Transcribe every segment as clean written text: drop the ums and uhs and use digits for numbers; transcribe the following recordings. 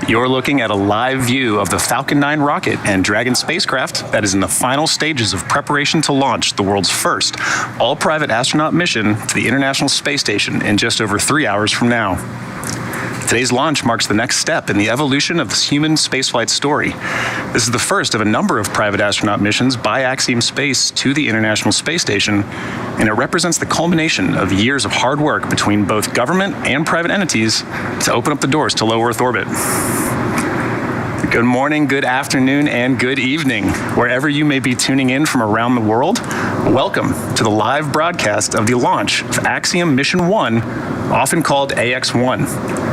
You're looking at a live view of the Falcon 9 rocket and Dragon spacecraft that is in the final stages of preparation to launch the world's first all-private astronaut mission to the International Space Station in just over 3 hours from now. Today's launch marks the next step in the evolution of this human spaceflight story. This is the first of a number of private astronaut missions by Axiom Space to the International Space Station, and it represents the culmination of years of hard work between both government and private entities to open up the doors to low Earth orbit. Good morning, good afternoon, and good evening, wherever you may be tuning in from around the world. Welcome to the live broadcast of the launch of Axiom Mission 1, often called AX-1.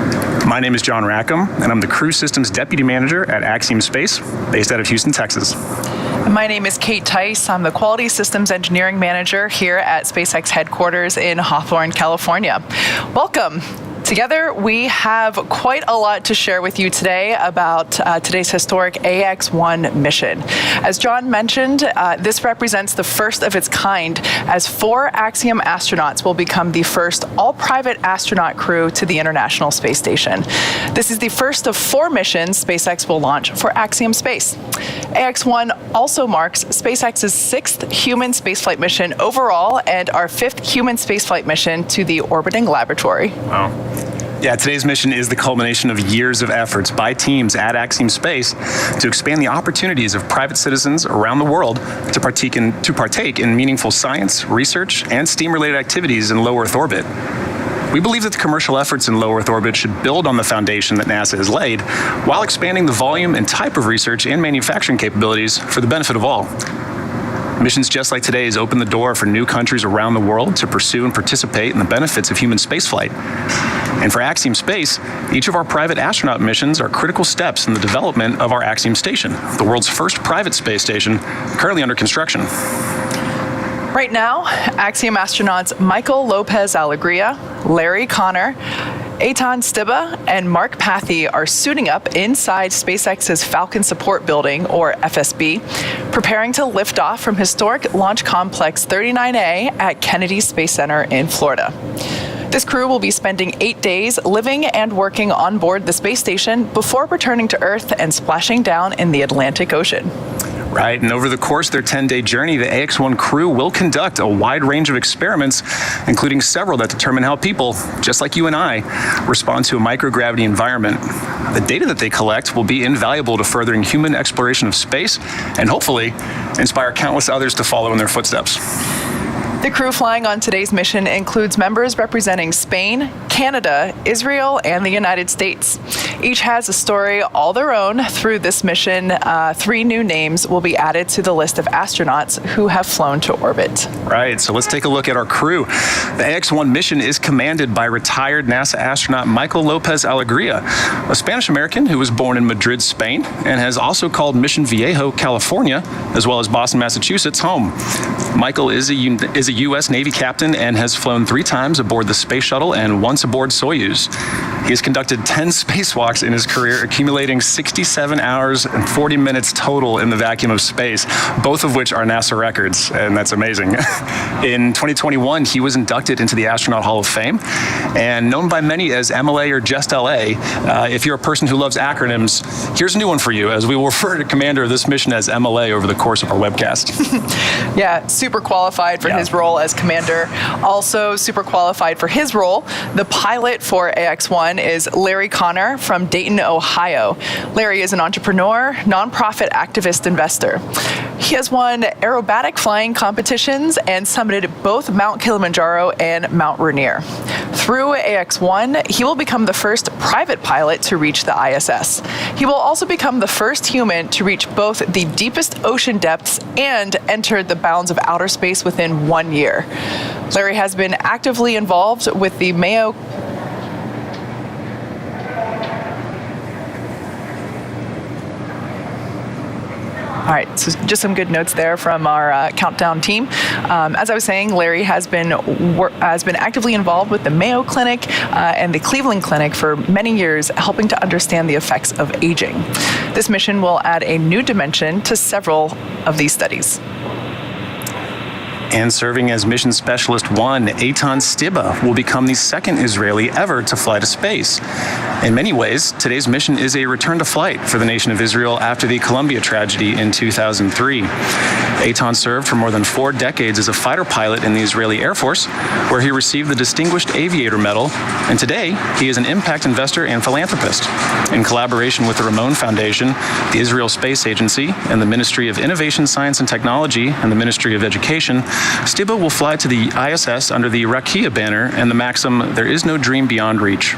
My name is John Rackham, and I'm the Crew Systems Deputy Manager at Axiom Space, based out of Houston, Texas. My name is Kate Tice. I'm the Quality Systems Engineering Manager here at SpaceX headquarters in Hawthorne, California. Welcome. Together, we have quite a lot to share with you today about today's historic AX-1 mission. As John mentioned, this represents the first of its kind, as 4 Axiom astronauts will become the first all-private astronaut crew to the International Space Station. This is the first of 4 missions SpaceX will launch for Axiom Space. AX-1 also marks SpaceX's 6th human spaceflight mission overall and our 5th human spaceflight mission to the orbiting laboratory. Wow. Yeah, today's mission is the culmination of years of efforts by teams at Axiom Space to expand the opportunities of private citizens around the world to partake in meaningful science, research, and STEAM-related activities in low Earth orbit. We believe that the commercial efforts in low Earth orbit should build on the foundation that NASA has laid, while expanding the volume and type of research and manufacturing capabilities for the benefit of all. Missions just like today's open the door for new countries around the world to pursue and participate in the benefits of human spaceflight. And for Axiom Space, each of our private astronaut missions are critical steps in the development of our Axiom Station, the world's first private space station currently under construction. Right now, Axiom astronauts Michael López-Alegría, Larry Connor, Eytan Stibbe, and Mark Pathy are suiting up inside SpaceX's Falcon Support Building, or FSB, preparing to lift off from historic Launch Complex 39A at Kennedy Space Center in Florida. This crew will be spending 8 days living and working on board the space station before returning to Earth and splashing down in the Atlantic Ocean. Right, and over the course of their 10-day journey, the AX-1 crew will conduct a wide range of experiments, including several that determine how people, just like you and I, respond to a microgravity environment. The data that they collect will be invaluable to furthering human exploration of space and hopefully inspire countless others to follow in their footsteps. The crew flying on today's mission includes members representing Spain, Canada, Israel, and the United States. Each has a story all their own. Through this mission, 3 new names will be added to the list of astronauts who have flown to orbit. Right, so let's take a look at our crew. The AX-1 mission is commanded by retired NASA astronaut Michael López-Alegría, a Spanish-American who was born in Madrid, Spain, and has also called Mission Viejo, California, as well as Boston, Massachusetts, home. Michael is a U.S. Navy captain and has flown 3 times aboard the Space Shuttle and once aboard Soyuz. He has conducted 10 spacewalks in his career, accumulating 67 hours and 40 minutes total in the vacuum of space, both of which are NASA records, and that's amazing. In 2021, he was inducted into the Astronaut Hall of Fame, and known by many as MLA or just LA. If you're a person who loves acronyms, here's a new one for you, as we will refer to Commander of this mission as MLA over the course of our webcast. Yeah, super qualified for his role as commander. Also super qualified for his role, the pilot for AX-1 is Larry Connor from Dayton, Ohio. Larry is an entrepreneur, nonprofit activist investor. He has won aerobatic flying competitions and summited both Mount Kilimanjaro and Mount Rainier. Through AX-1, he will become the first private pilot to reach the ISS. He will also become the first human to reach both the deepest ocean depths and enter the bounds of outer space within 1 year. Larry has been actively involved with the Mayo All right, so just some good notes there from our countdown team. As I was saying, Larry has been actively involved with the Mayo Clinic and the Cleveland Clinic for many years, helping to understand the effects of aging. This mission will add a new dimension to several of these studies. And serving as Mission Specialist 1, Eytan Stibbe will become the second Israeli ever to fly to space. In many ways, today's mission is a return to flight for the nation of Israel after the Columbia tragedy in 2003. Eytan served for more than 4 decades as a fighter pilot in the Israeli Air Force, where he received the Distinguished Aviator Medal, and today he is an impact investor and philanthropist. In collaboration with the Ramon Foundation, the Israel Space Agency, and the Ministry of Innovation, Science and Technology, and the Ministry of Education, Stibbe will fly to the ISS under the Rakia banner and the maxim, "There is no dream beyond reach."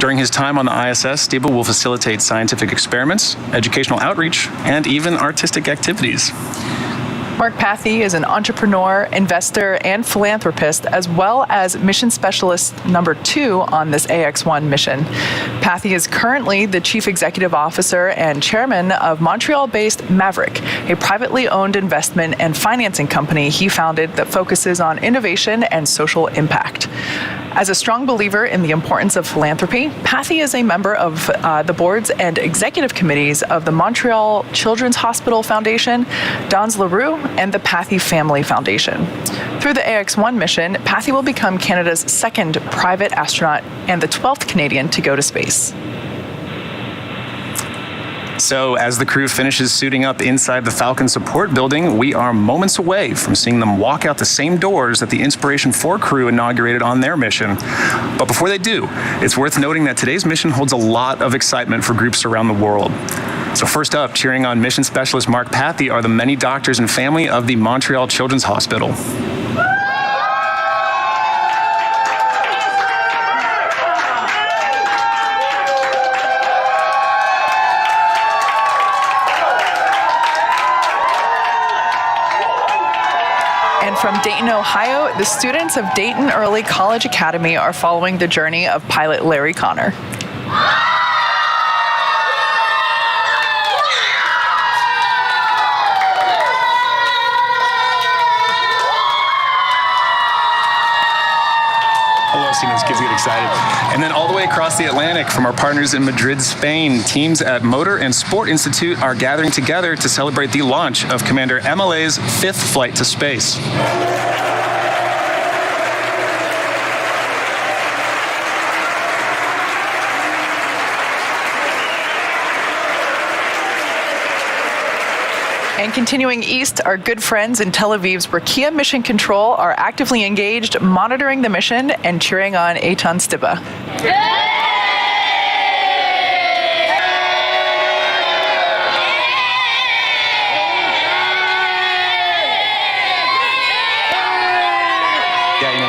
During his time on the ISS, Stibbe will facilitate scientific experiments, educational outreach, and even artistic activities. Mark Pathy is an entrepreneur, investor, and philanthropist, as well as mission specialist number 2 on this AX-1 mission. Pathy is currently the chief executive officer and chairman of Montreal-based Maverick, a privately owned investment and financing company he founded that focuses on innovation and social impact. As a strong believer in the importance of philanthropy, Pathy is a member of the boards and executive committees of the Montreal Children's Hospital Foundation, Dans LaRue, and the Pathy Family Foundation. Through the AX-1 mission, Pathy will become Canada's second private astronaut and the 12th Canadian to go to space. So as the crew finishes suiting up inside the Falcon support building, we are moments away from seeing them walk out the same doors that the Inspiration 4 crew inaugurated on their mission. But before they do, it's worth noting that today's mission holds a lot of excitement for groups around the world. So first up, cheering on Mission Specialist Mark Pathy are the many doctors and family of the Montreal Children's Hospital. And from Dayton, Ohio, the students of Dayton Early College Academy are following the journey of pilot Larry Connor. This kids get excited. And then all the way across the Atlantic from our partners in Madrid, Spain, teams at Motor and Sport Institute are gathering together to celebrate the launch of Commander MLA's 5th flight to space. And continuing east, our good friends in Tel Aviv's Rakia Mission Control are actively engaged, monitoring the mission and cheering on Eytan Stibbe.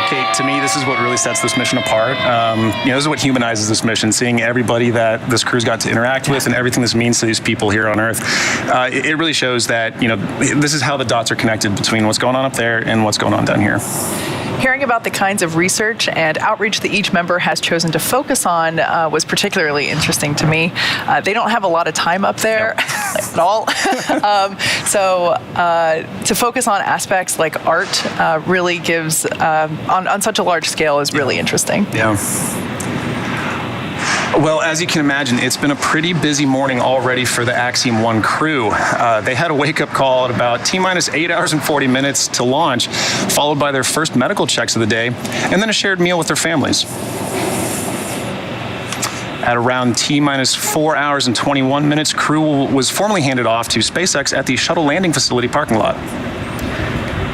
Kate, to me, this is what really sets this mission apart. This is what humanizes this mission, seeing everybody that this crew's got to interact with and everything this means to these people here on Earth. It really shows that, this is how the dots are connected between what's going on up there and what's going on down here. Hearing about the kinds of research and outreach that each member has chosen to focus on was particularly interesting to me. They don't have a lot of time up there at all. So to focus on aspects like art really gives, on such a large scale, is really interesting. Yeah. Well, as you can imagine, it's been a pretty busy morning already for the Axiom-1 crew. They had a wake-up call at about T-minus 8 hours and 40 minutes to launch, followed by their first medical checks of the day, and then a shared meal with their families. At around T-minus 4 hours and 21 minutes, crew was formally handed off to SpaceX at the shuttle landing facility parking lot.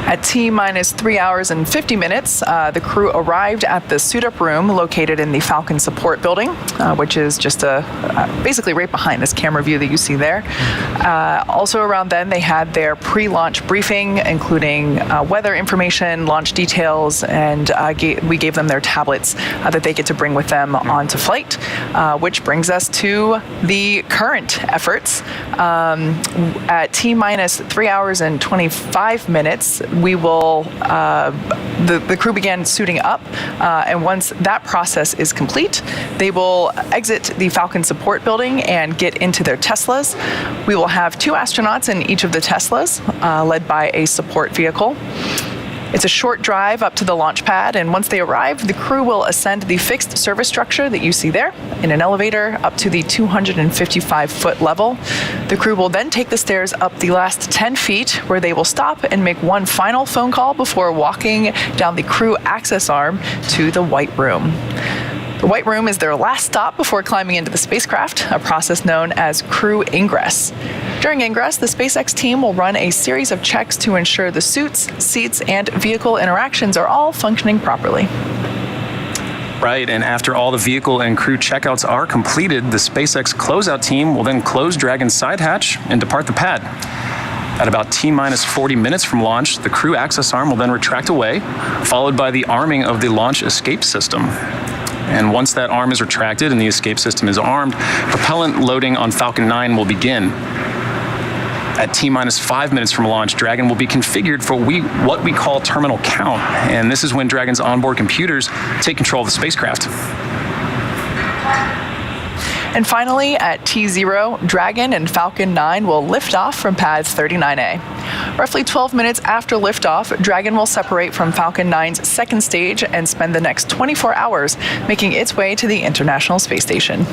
At T-minus 3 hours and 50 minutes, the crew arrived at the suit-up room located in the Falcon support building, which is just basically right behind this camera view that you see there. Also around then, they had their pre-launch briefing, including weather information, launch details, and we gave them their tablets that they get to bring with them onto flight, which brings us to the current efforts. At T-minus 3 hours and 25 minutes, we will, the crew began suiting up, and once that process is complete, they will exit the Falcon support building and get into their Teslas. We will have 2 astronauts in each of the Teslas, led by a support vehicle. It's a short drive up to the launch pad, and once they arrive, the crew will ascend the fixed service structure that you see there in an elevator up to the 255-foot level. The crew will then take the stairs up the last 10 feet, where they will stop and make one final phone call before walking down the crew access arm to the White Room. The White Room is their last stop before climbing into the spacecraft, a process known as crew ingress. During ingress, the SpaceX team will run a series of checks to ensure the suits, seats, and vehicle interactions are all functioning properly. Right, and after all the vehicle and crew checkouts are completed, the SpaceX closeout team will then close Dragon's side hatch and depart the pad. At about T-minus 40 minutes from launch, the crew access arm will then retract away, followed by the arming of the launch escape system. And once that arm is retracted and the escape system is armed, propellant loading on Falcon 9 will begin. At T-minus 5 minutes from launch, Dragon will be configured for what we call terminal count. And this is when Dragon's onboard computers take control of the spacecraft. And finally, at T0, Dragon and Falcon 9 will lift off from pad 39A. Roughly 12 minutes after liftoff, Dragon will separate from Falcon 9's second stage and spend the next 24 hours making its way to the International Space Station.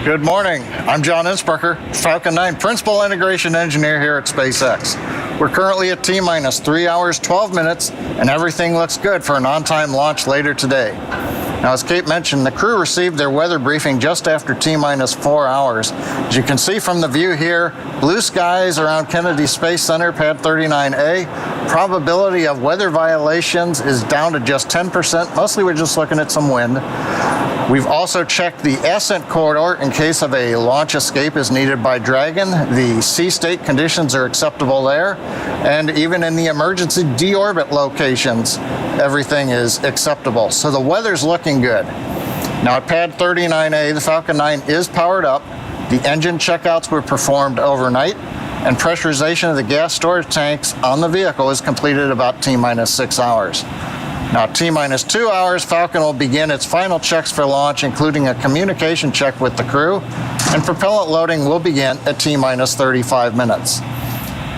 Good morning. I'm John Innsbrucker, Falcon 9 Principal Integration Engineer here at SpaceX. We're currently at T-minus 3 hours, 12 minutes, and everything looks good for an on-time launch later today. Now, as Kate mentioned, the crew received their weather briefing just after T-minus 4 hours. As you can see from the view here, blue skies around Kennedy Space Center, pad 39A. Probability of weather violations is down to just 10%. Mostly we're just looking at some wind. We've also checked the ascent corridor in case of a launch escape is needed by Dragon. The sea state conditions are acceptable there. And even in the emergency deorbit locations, everything is acceptable. So the weather's looking good. Now at pad 39A, the Falcon 9 is powered up. The engine checkouts were performed overnight, and pressurization of the gas storage tanks on the vehicle is completed about T-minus 6 hours. Now, T-minus 2 hours, Falcon will begin its final checks for launch, including a communication check with the crew, and propellant loading will begin at T-minus 35 minutes.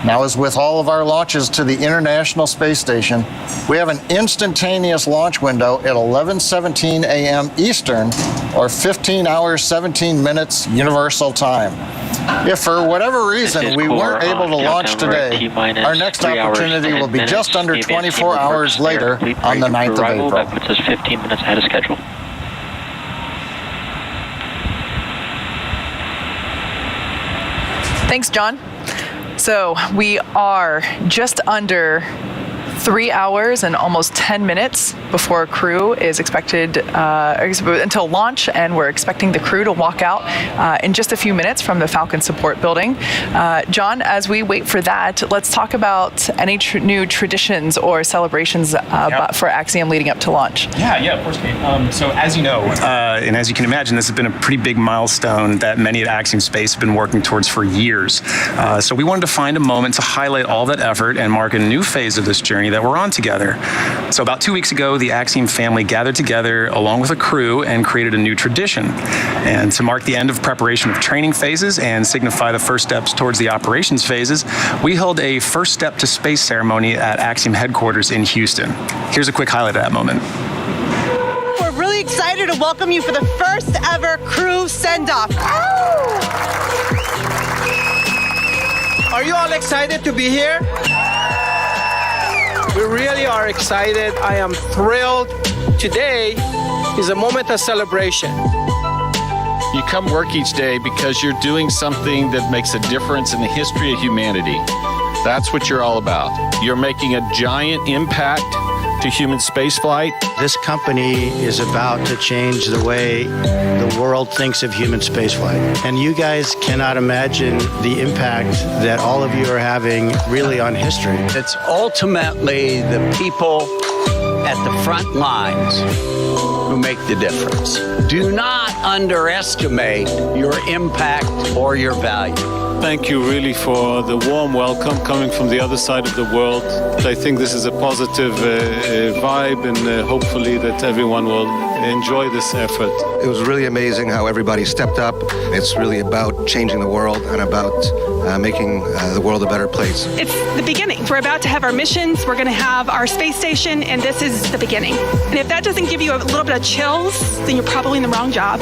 Now, as with all of our launches to the International Space Station, we have an instantaneous launch window at 11:17 a.m. Eastern, or 15 hours, 17 minutes Universal Time. If for whatever reason we weren't able to launch today, our next opportunity will be just under 24 hours later on the 9th of April. That puts us 15 minutes ahead of schedule. Thanks, John. So we are just under 3 hours and almost 10 minutes before crew is expected until launch, and we're expecting the crew to walk out in just a few minutes from the Falcon support building. John, as we wait for that, let's talk about any new traditions or celebrations for Axiom leading up to launch. Yeah, of course, Kate. So as you know, and as you can imagine, this has been a pretty big milestone that many at Axiom Space have been working towards for years. So we wanted to find a moment to highlight all that effort and mark a new phase of this journey that we're on together. So about 2 weeks ago, the Axiom family gathered together along with a crew and created a new tradition. And to mark the end of preparation of training phases and signify the first steps towards the operations phases, we held a first step to space ceremony at Axiom headquarters in Houston. Here's a quick highlight of that moment. We're really excited to welcome you for the first ever crew send-off. Are you all excited to be here? We really are excited. I am thrilled. Today is a moment of celebration. You come work each day because you're doing something that makes a difference in the history of humanity. That's what you're all about. You're making a giant impact to human spaceflight. This company is about to change the way the world thinks of human spaceflight. And you guys cannot imagine the impact that all of you are having really on history. It's ultimately the people at the front lines who make the difference. Do not underestimate your impact or your value. Thank you really for the warm welcome coming from the other side of the world. I think this is a positive vibe, and hopefully that everyone will enjoy this effort. It was really amazing how everybody stepped up. It's really about changing the world and about making the world a better place. It's the beginning. We're about to have our missions. We're going to have our space station, and this is the beginning. And if that doesn't give you a little bit of chills, then you're probably in the wrong job.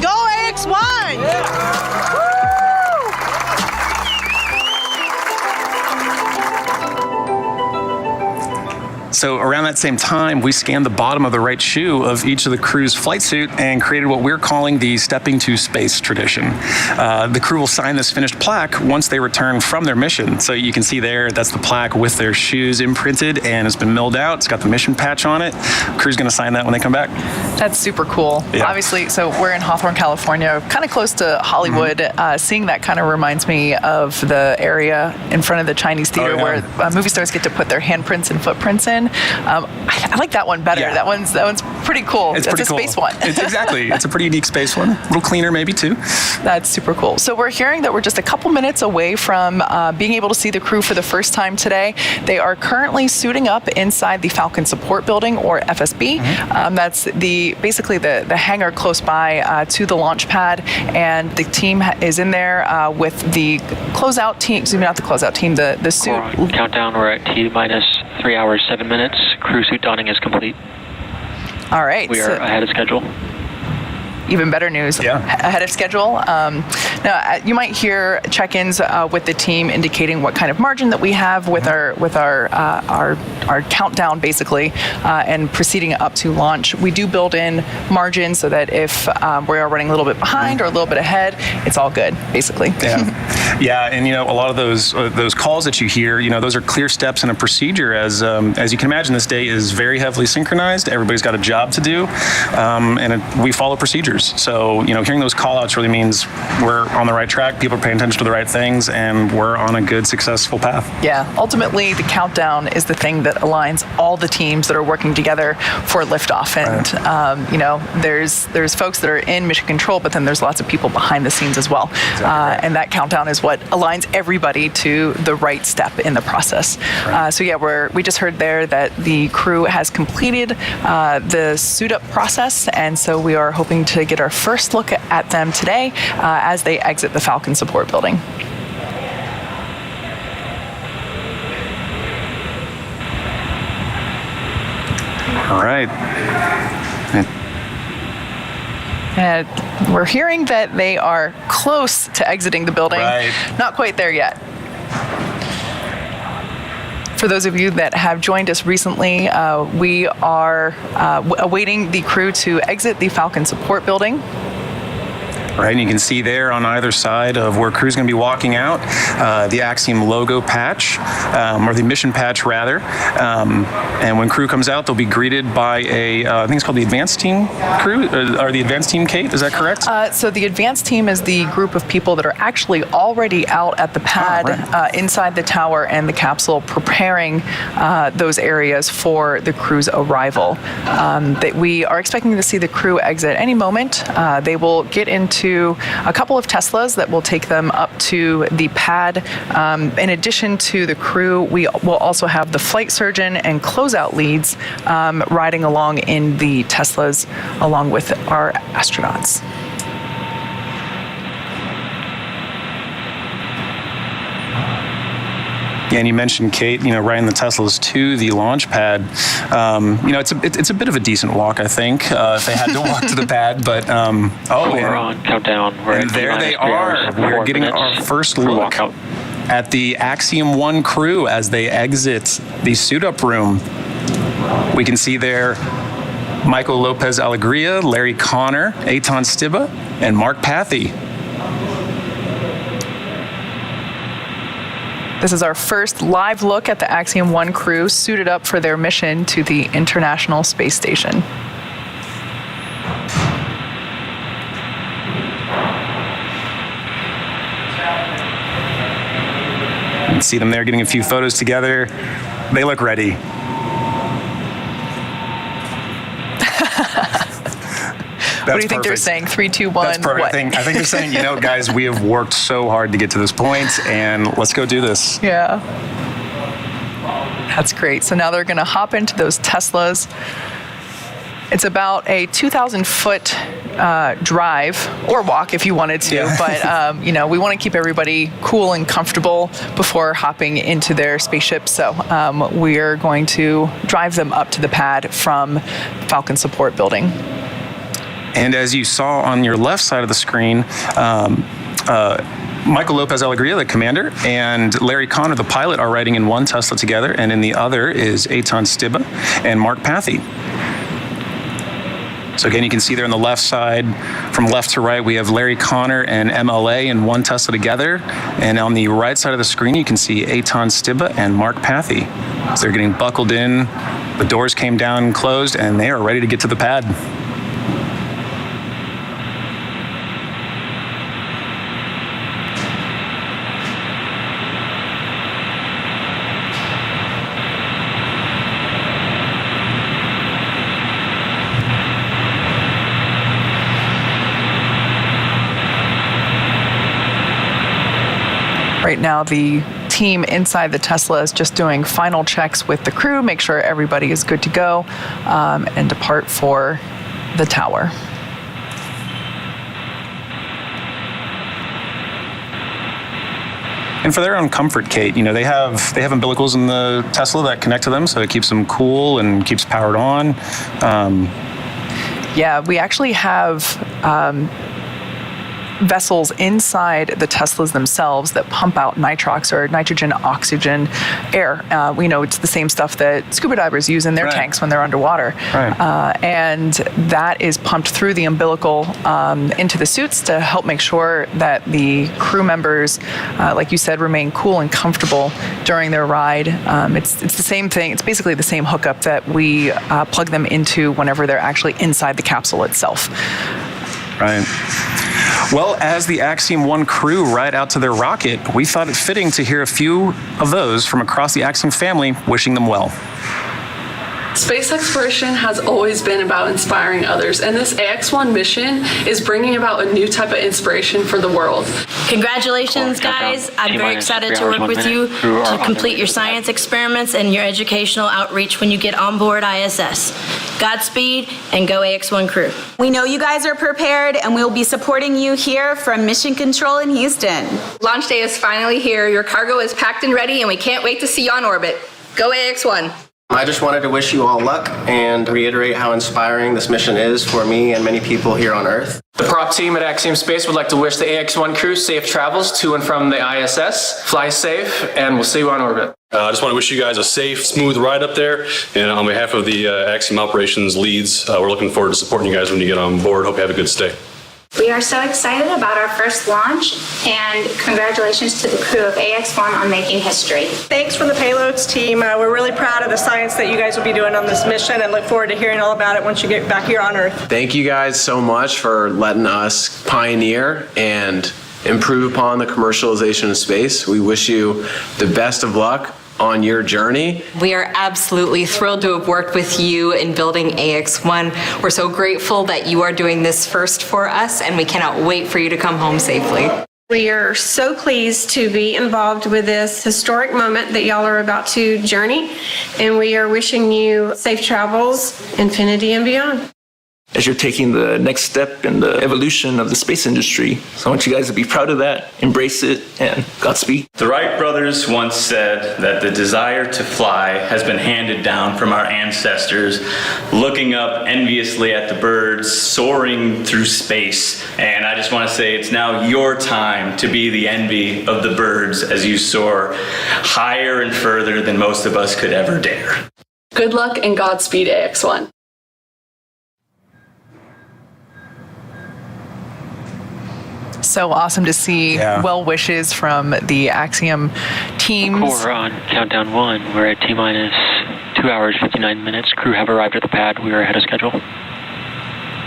Go AX1! Yeah. So around that same time, we scanned the bottom of the right shoe of each of the crew's flight suit and created what we're calling the Stepping to Space tradition. The crew will sign this finished plaque once they return from their mission. So you can see there, that's the plaque with their shoes imprinted, and it's been milled out. It's got the mission patch on it. Crew's going to sign that when they come back. That's super cool. Yeah. Obviously, so we're in Hawthorne, California, kind of close to Hollywood. Seeing that kind of reminds me of the area in front of the Chinese theater where movie stars get to put their handprints and footprints in. I like that one better. Yeah. That one's pretty cool. It's That's pretty a cool. space one. Exactly. It's a pretty unique space one. A little cleaner maybe too. That's super cool. So we're hearing that we're just a couple minutes away from being able to see the crew for the first time today. They are currently suiting up inside the Falcon Support Building, or FSB. That's basically the hangar close by to the launch pad, and the team is in there with the closeout team. Excuse me, not the closeout team. The suit. Countdown. We're at T-minus 3 hours, 7 minutes. Crew suit donning is complete. All right. We are ahead of schedule. Even better news, ahead of schedule. Now, you might hear check-ins with the team indicating what kind of margin that we have with our countdown, basically, and proceeding up to launch. We do build in margins so that if we are running a little bit behind or a little bit ahead, it's all good, basically. Yeah, and a lot of those calls that you hear, those are clear steps in a procedure. As you can imagine, this day is very heavily synchronized. Everybody's got a job to do, and we follow procedures. So, hearing those call-outs really means we're on the right track, people are paying attention to the right things, and we're on a good, successful path. Yeah, ultimately, the countdown is the thing that aligns all the teams that are working together for liftoff. And, there's folks that are in mission control, but then there's lots of people behind the scenes as well. Exactly right. And that countdown is what aligns everybody to the right step in the process. Right. So, yeah, we just heard there that the crew has completed the suit-up process, and so we are hoping to get our first look at them today as they exit the Falcon Support Building. All right. And we're hearing that they are close to exiting the building. Right. Not quite there yet. For those of you that have joined us recently, we are awaiting the crew to exit the Falcon Support Building. Right, and you can see there on either side of where crew's going to be walking out, the Axiom logo patch, or the mission patch rather. And when crew comes out, they'll be greeted by I think it's called the advanced team crew, or the advanced team, Kate, is that correct? So the advanced team is the group of people that are actually already out at the pad inside the tower and the capsule preparing those areas for the crew's arrival. That we are expecting to see the crew exit any moment. They will get into a couple of Teslas that will take them up to the pad. In addition to the crew, we will also have the flight surgeon and closeout leads riding along in the Teslas along with our astronauts. Yeah, and you mentioned, Kate, riding the Teslas to the launch pad. It's a bit of a decent walk, I think, if they had to walk to the pad. But we're on countdown. And there they are. We're getting our first look at the Axiom-1 crew as they exit the suit-up room. We can see there Michael López-Alegría, Larry Connor, Eytan Stibbe, and Mark Pathy. This is our first live look at the Axiom-1 crew suited up for their mission to the International Space Station. You can see them there getting a few photos together. They look ready. What do you think they're saying? 3, 2, 1. That's perfect. What? I think they're saying, guys, we have worked so hard to get to this point, and let's go do this. Yeah. That's great. So now they're going to hop into those Teslas. It's about a 2,000-foot drive or walk if you wanted to, but we want to keep everybody cool and comfortable before hopping into their spaceship. So we're going to drive them up to the pad from Falcon Support Building. And as you saw on your left side of the screen, Michael López-Alegría, the commander, and Larry Connor, the pilot, are riding in one Tesla together, and in the other is Eytan Stibbe and Mark Pathy. So again, you can see there on the left side, from left to right, we have Larry Connor and MLA in one Tesla together. And on the right side of the screen, you can see Eytan Stibbe and Mark Pathy. So they're getting buckled in, the doors came down and closed, and they are ready to get to the pad. Right now, the team inside the Tesla is just doing final checks with the crew, make sure everybody is good to go, and depart for the tower. And for their own comfort, Kate, they have umbilicals in the Tesla that connect to them, so it keeps them cool and keeps powered on. Yeah, we actually have vessels inside the Teslas themselves that pump out nitrox or nitrogen oxygen air. We know it's the same stuff that scuba divers use in their tanks when they're underwater. And that is pumped through the umbilical into the suits to help make sure that the crew members, like you said, remain cool and comfortable during their ride. It's the same thing. It's basically the same hookup that we plug them into whenever they're actually inside the capsule itself. Right. Well, as the Axiom-1 crew ride out to their rocket, we thought it fitting to hear a few of those from across the Axiom family wishing them well. Space exploration has always been about inspiring others, and this AX-1 mission is bringing about a new type of inspiration for the world. Congratulations, guys. I'm very excited to work with you to complete your science experiments and your educational outreach when you get on board ISS. Godspeed, and go AX-1 crew. We know you guys are prepared, and we'll be supporting you here from Mission Control in Houston. Launch day is finally here. Your cargo is packed and ready, and we can't wait to see you on orbit. Go AX-1. I just wanted to wish you all luck and reiterate how inspiring this mission is for me and many people here on Earth. The prop team at Axiom Space would like to wish the AX-1 crew safe travels to and from the ISS. Fly safe, and we'll see you on orbit. I just want to wish you guys a safe, smooth ride up there. And on behalf of the Axiom operations leads, we're looking forward to supporting you guys when you get on board. Hope you have a good stay. We are so excited about our first launch, and congratulations to the crew of AX-1 on making history. Thanks from the payloads team. We're really proud of the science that you guys will be doing on this mission and look forward to hearing all about it once you get back here on Earth. Thank you guys so much for letting us pioneer and improve upon the commercialization of space. We wish you the best of luck on your journey. We are absolutely thrilled to have worked with you in building AX-1. We're so grateful that you are doing this first for us, and we cannot wait for you to come home safely. We are so pleased to be involved with this historic moment that y'all are about to journey, and we are wishing you safe travels, infinity and beyond. As you're taking the next step in the evolution of the space industry. So I want you guys to be proud of that, embrace it, and Godspeed. The Wright brothers once said that the desire to fly has been handed down from our ancestors, looking up enviously at the birds soaring through space. And I just want to say it's now your time to be the envy of the birds as you soar higher and further than most of us could ever dare. Good luck and Godspeed, AX-1. So awesome to see well wishes from the Axiom teams. We're on countdown 1. We're at T-minus 2 hours, 59 minutes. Crew have arrived at the pad. We are ahead of schedule.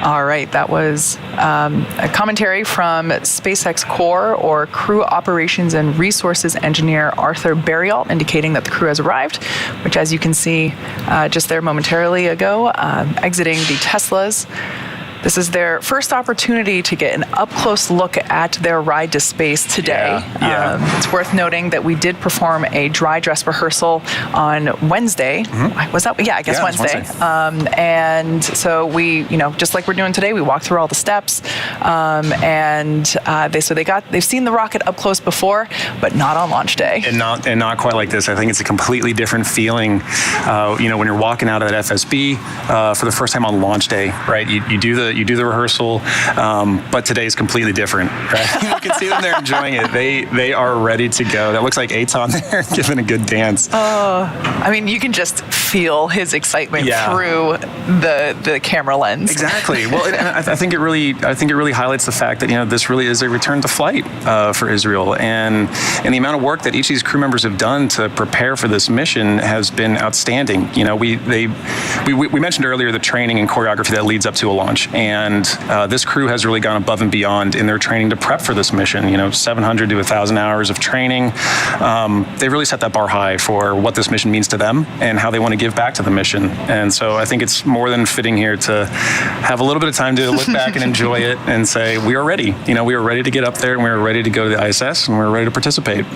All right, that was a commentary from SpaceX Core or Crew Operations and Resources Engineer Arthur Berrialt, indicating that the crew has arrived, which, as you can see just there momentarily ago, exiting the Teslas. This is their first opportunity to get an up-close look at their ride to space today. It's worth noting that we did perform a dry dress rehearsal on Wednesday. Was that? Yeah, I guess Wednesday. And so we, just like we're doing today, we walked through all the steps, they've seen the rocket up close before, but not on launch day. And not quite like this. I think it's a completely different feeling. When you're walking out of that FSB for the first time on launch day, right? You do the rehearsal, but today is completely different, right? You can see them there enjoying it. They are ready to go. That looks like Eytan there giving a good dance. You can just feel his excitement through the camera lens. Exactly. Well, I think it really highlights the fact that this really is a return to flight for Israel, and the amount of work that each of these crew members have done to prepare for this mission has been outstanding. We mentioned earlier the training and choreography that leads up to a launch, and this crew has really gone above and beyond in their training to prep for this mission. 700 to 1,000 hours of training. They've really set that bar high for what this mission means to them and how they want to give back to the mission. And so I think it's more than fitting here to have a little bit of time to look back and enjoy it and say, we are ready. We are ready to get up there, and we are ready to go to the ISS, and we're ready to participate.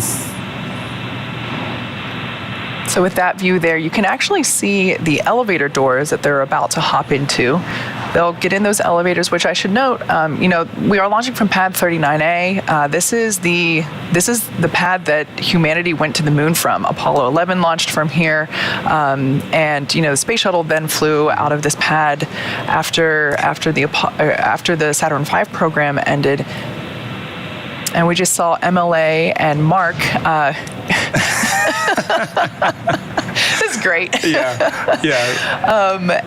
So with that view there, you can actually see the elevator doors that they're about to hop into. They'll get in those elevators, which I should note, we are launching from pad 39A. This is the pad that humanity went to the moon from. Apollo 11 launched from here, and the space shuttle then flew out of this pad after the Saturn V program ended. And we just saw MLA and Mark. This is great.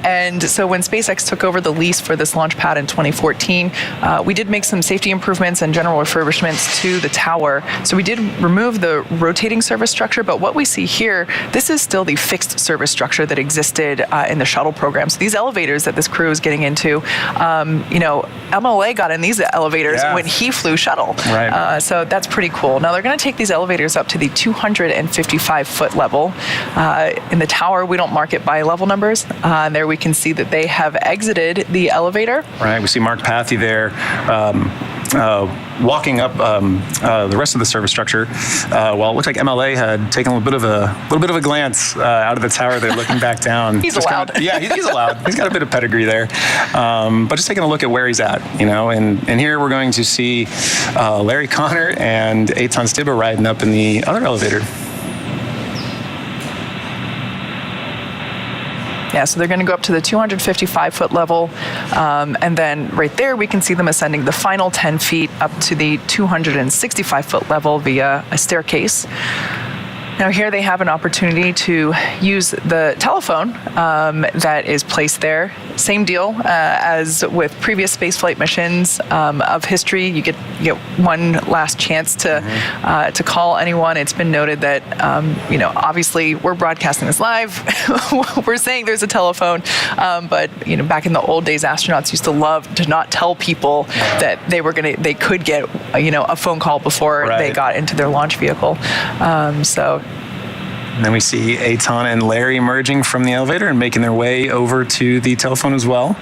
And so when SpaceX took over the lease for this launch pad in 2014, we did make some safety improvements and general refurbishments to the tower. So we did remove the rotating service structure, but what we see here, this is still the fixed service structure that existed in the shuttle program. So these elevators that this crew is getting into, MLA got in these elevators when he flew shuttle. Right. So that's pretty cool. Now they're going to take these elevators up to the 255-foot level. In the tower, we don't mark it by level numbers. There we can see that they have exited the elevator. Right. We see Mark Pathy there walking up the rest of the service structure. Well, it looks like MLA had taken a little bit of a glance out of the tower there, looking back down. He's allowed. He's allowed. He's got a bit of pedigree there. But just taking a look at where he's at, and here we're going to see Larry Connor and Eytan Stibbe riding up in the other elevator. Yeah, so they're going to go up to the 255-foot level, and then right there we can see them ascending the final 10 feet up to the 265-foot level via a staircase. Now here they have an opportunity to use the telephone that is placed there. Same deal as with previous spaceflight missions of history. You get one last chance to call anyone. It's been noted that obviously we're broadcasting this live. We're saying there's a telephone, but back in the old days, astronauts used to love to not tell people that they could get a phone call before they got into their launch vehicle. And then we see Eytan and Larry emerging from the elevator and making their way over to the telephone as well.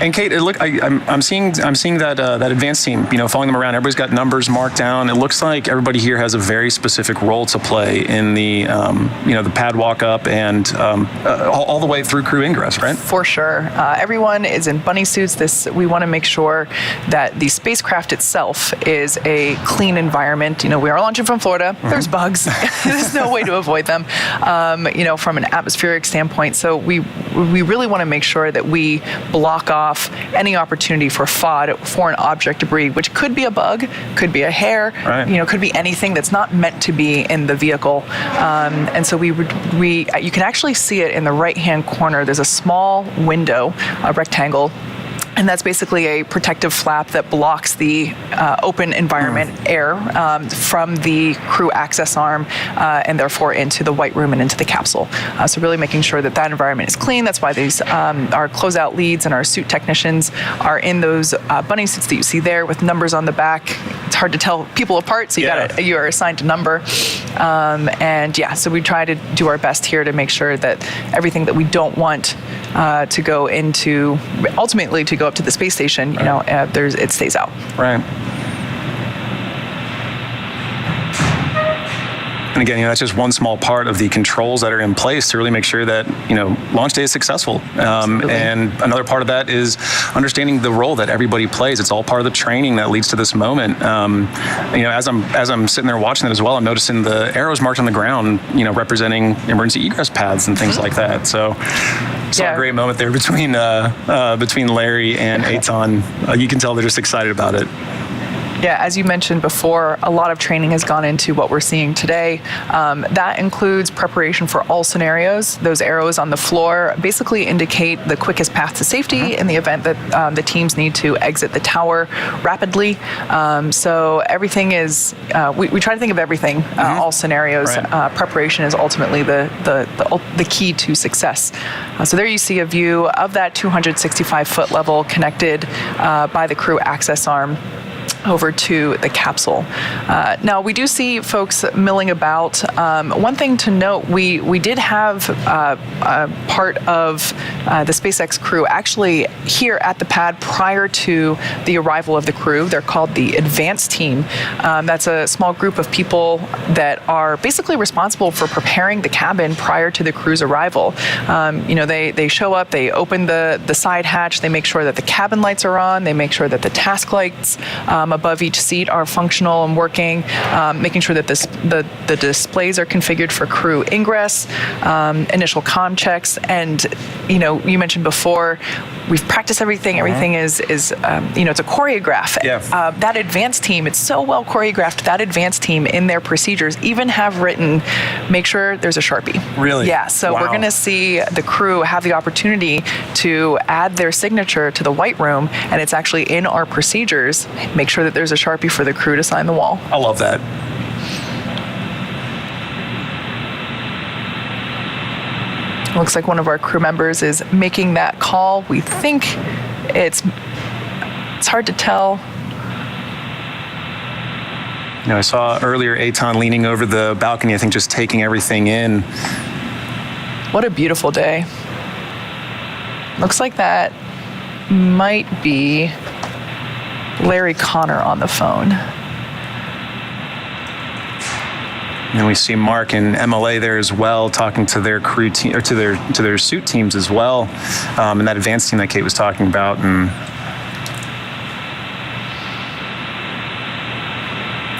And Kate, I'm seeing that advanced team, following them around. Everybody's got numbers marked down. It looks like everybody here has a very specific role to play in the, the pad walk up and all the way through crew ingress, right? For sure. Everyone is in bunny suits. We want to make sure that the spacecraft itself is a clean environment. We are launching from Florida. Mm-hmm. There's bugs. There's no way to avoid them, from an atmospheric standpoint. So we really want to make sure that we block off any opportunity for FOD, foreign object debris, which could be a bug, could be a hair, could be anything that's not meant to be in the vehicle. And so you can actually see it in the right-hand corner. There's a small window, a rectangle, and that's basically a protective flap that blocks the open environment air from the crew access arm and therefore into the white room and into the capsule. So really making sure that environment is clean. That's why these our closeout leads and our suit technicians are in those bunny suits that you see there with numbers on the back. It's hard to tell people apart, so you are assigned a number. So we try to do our best here to make sure that everything that we don't want to go into, ultimately to go up to the space station, it stays out. Right. And again, that's just one small part of the controls that are in place to really make sure that, launch day is successful. And another part of that is understanding the role that everybody plays. It's all part of the training that leads to this moment. As I'm sitting there watching it as well, I'm noticing the arrows marked on the ground, representing emergency egress paths and things like that. So it's a great moment there between Larry and Eytan. You can tell they're just excited about it. Yeah, as you mentioned before, a lot of training has gone into what we're seeing today. That includes preparation for all scenarios. Those arrows on the floor basically indicate the quickest path to safety in the event that the teams need to exit the tower rapidly. So everything is, we try to think of everything, all scenarios. Right. Preparation is ultimately the key to success. So there you see a view of that 265-foot level connected by the crew access arm over to the capsule. Now, we do see folks milling about. One thing to note, we did have part of the SpaceX crew actually here at the pad prior to the arrival of the crew. They're called the advanced team. That's a small group of people that are basically responsible for preparing the cabin prior to the crew's arrival. They show up, they open the side hatch, they make sure that the cabin lights are on, they make sure that the task lights above each seat are functional and working, making sure that the displays are configured for crew ingress, initial comm checks, and you mentioned before, we've practiced everything. Everything is it's a choreograph. Yeah. That advanced team, it's so well choreographed. That advanced team in their procedures even have written, make sure there's a Sharpie. Really? Yeah. So we're going to see the crew have the opportunity to add their signature to the white room, and it's actually in our procedures. Make sure that there's a Sharpie for the crew to sign the wall. I love that. Looks like one of our crew members is making that call. We think it's hard to tell. I saw earlier Eytan leaning over the balcony, I think just taking everything in. What a beautiful day. Looks like that might be Larry Connor on the phone. And we see Mark and MLA there as well, talking to their crew team or to their suit teams as well, and that advanced team that Kate was talking about. And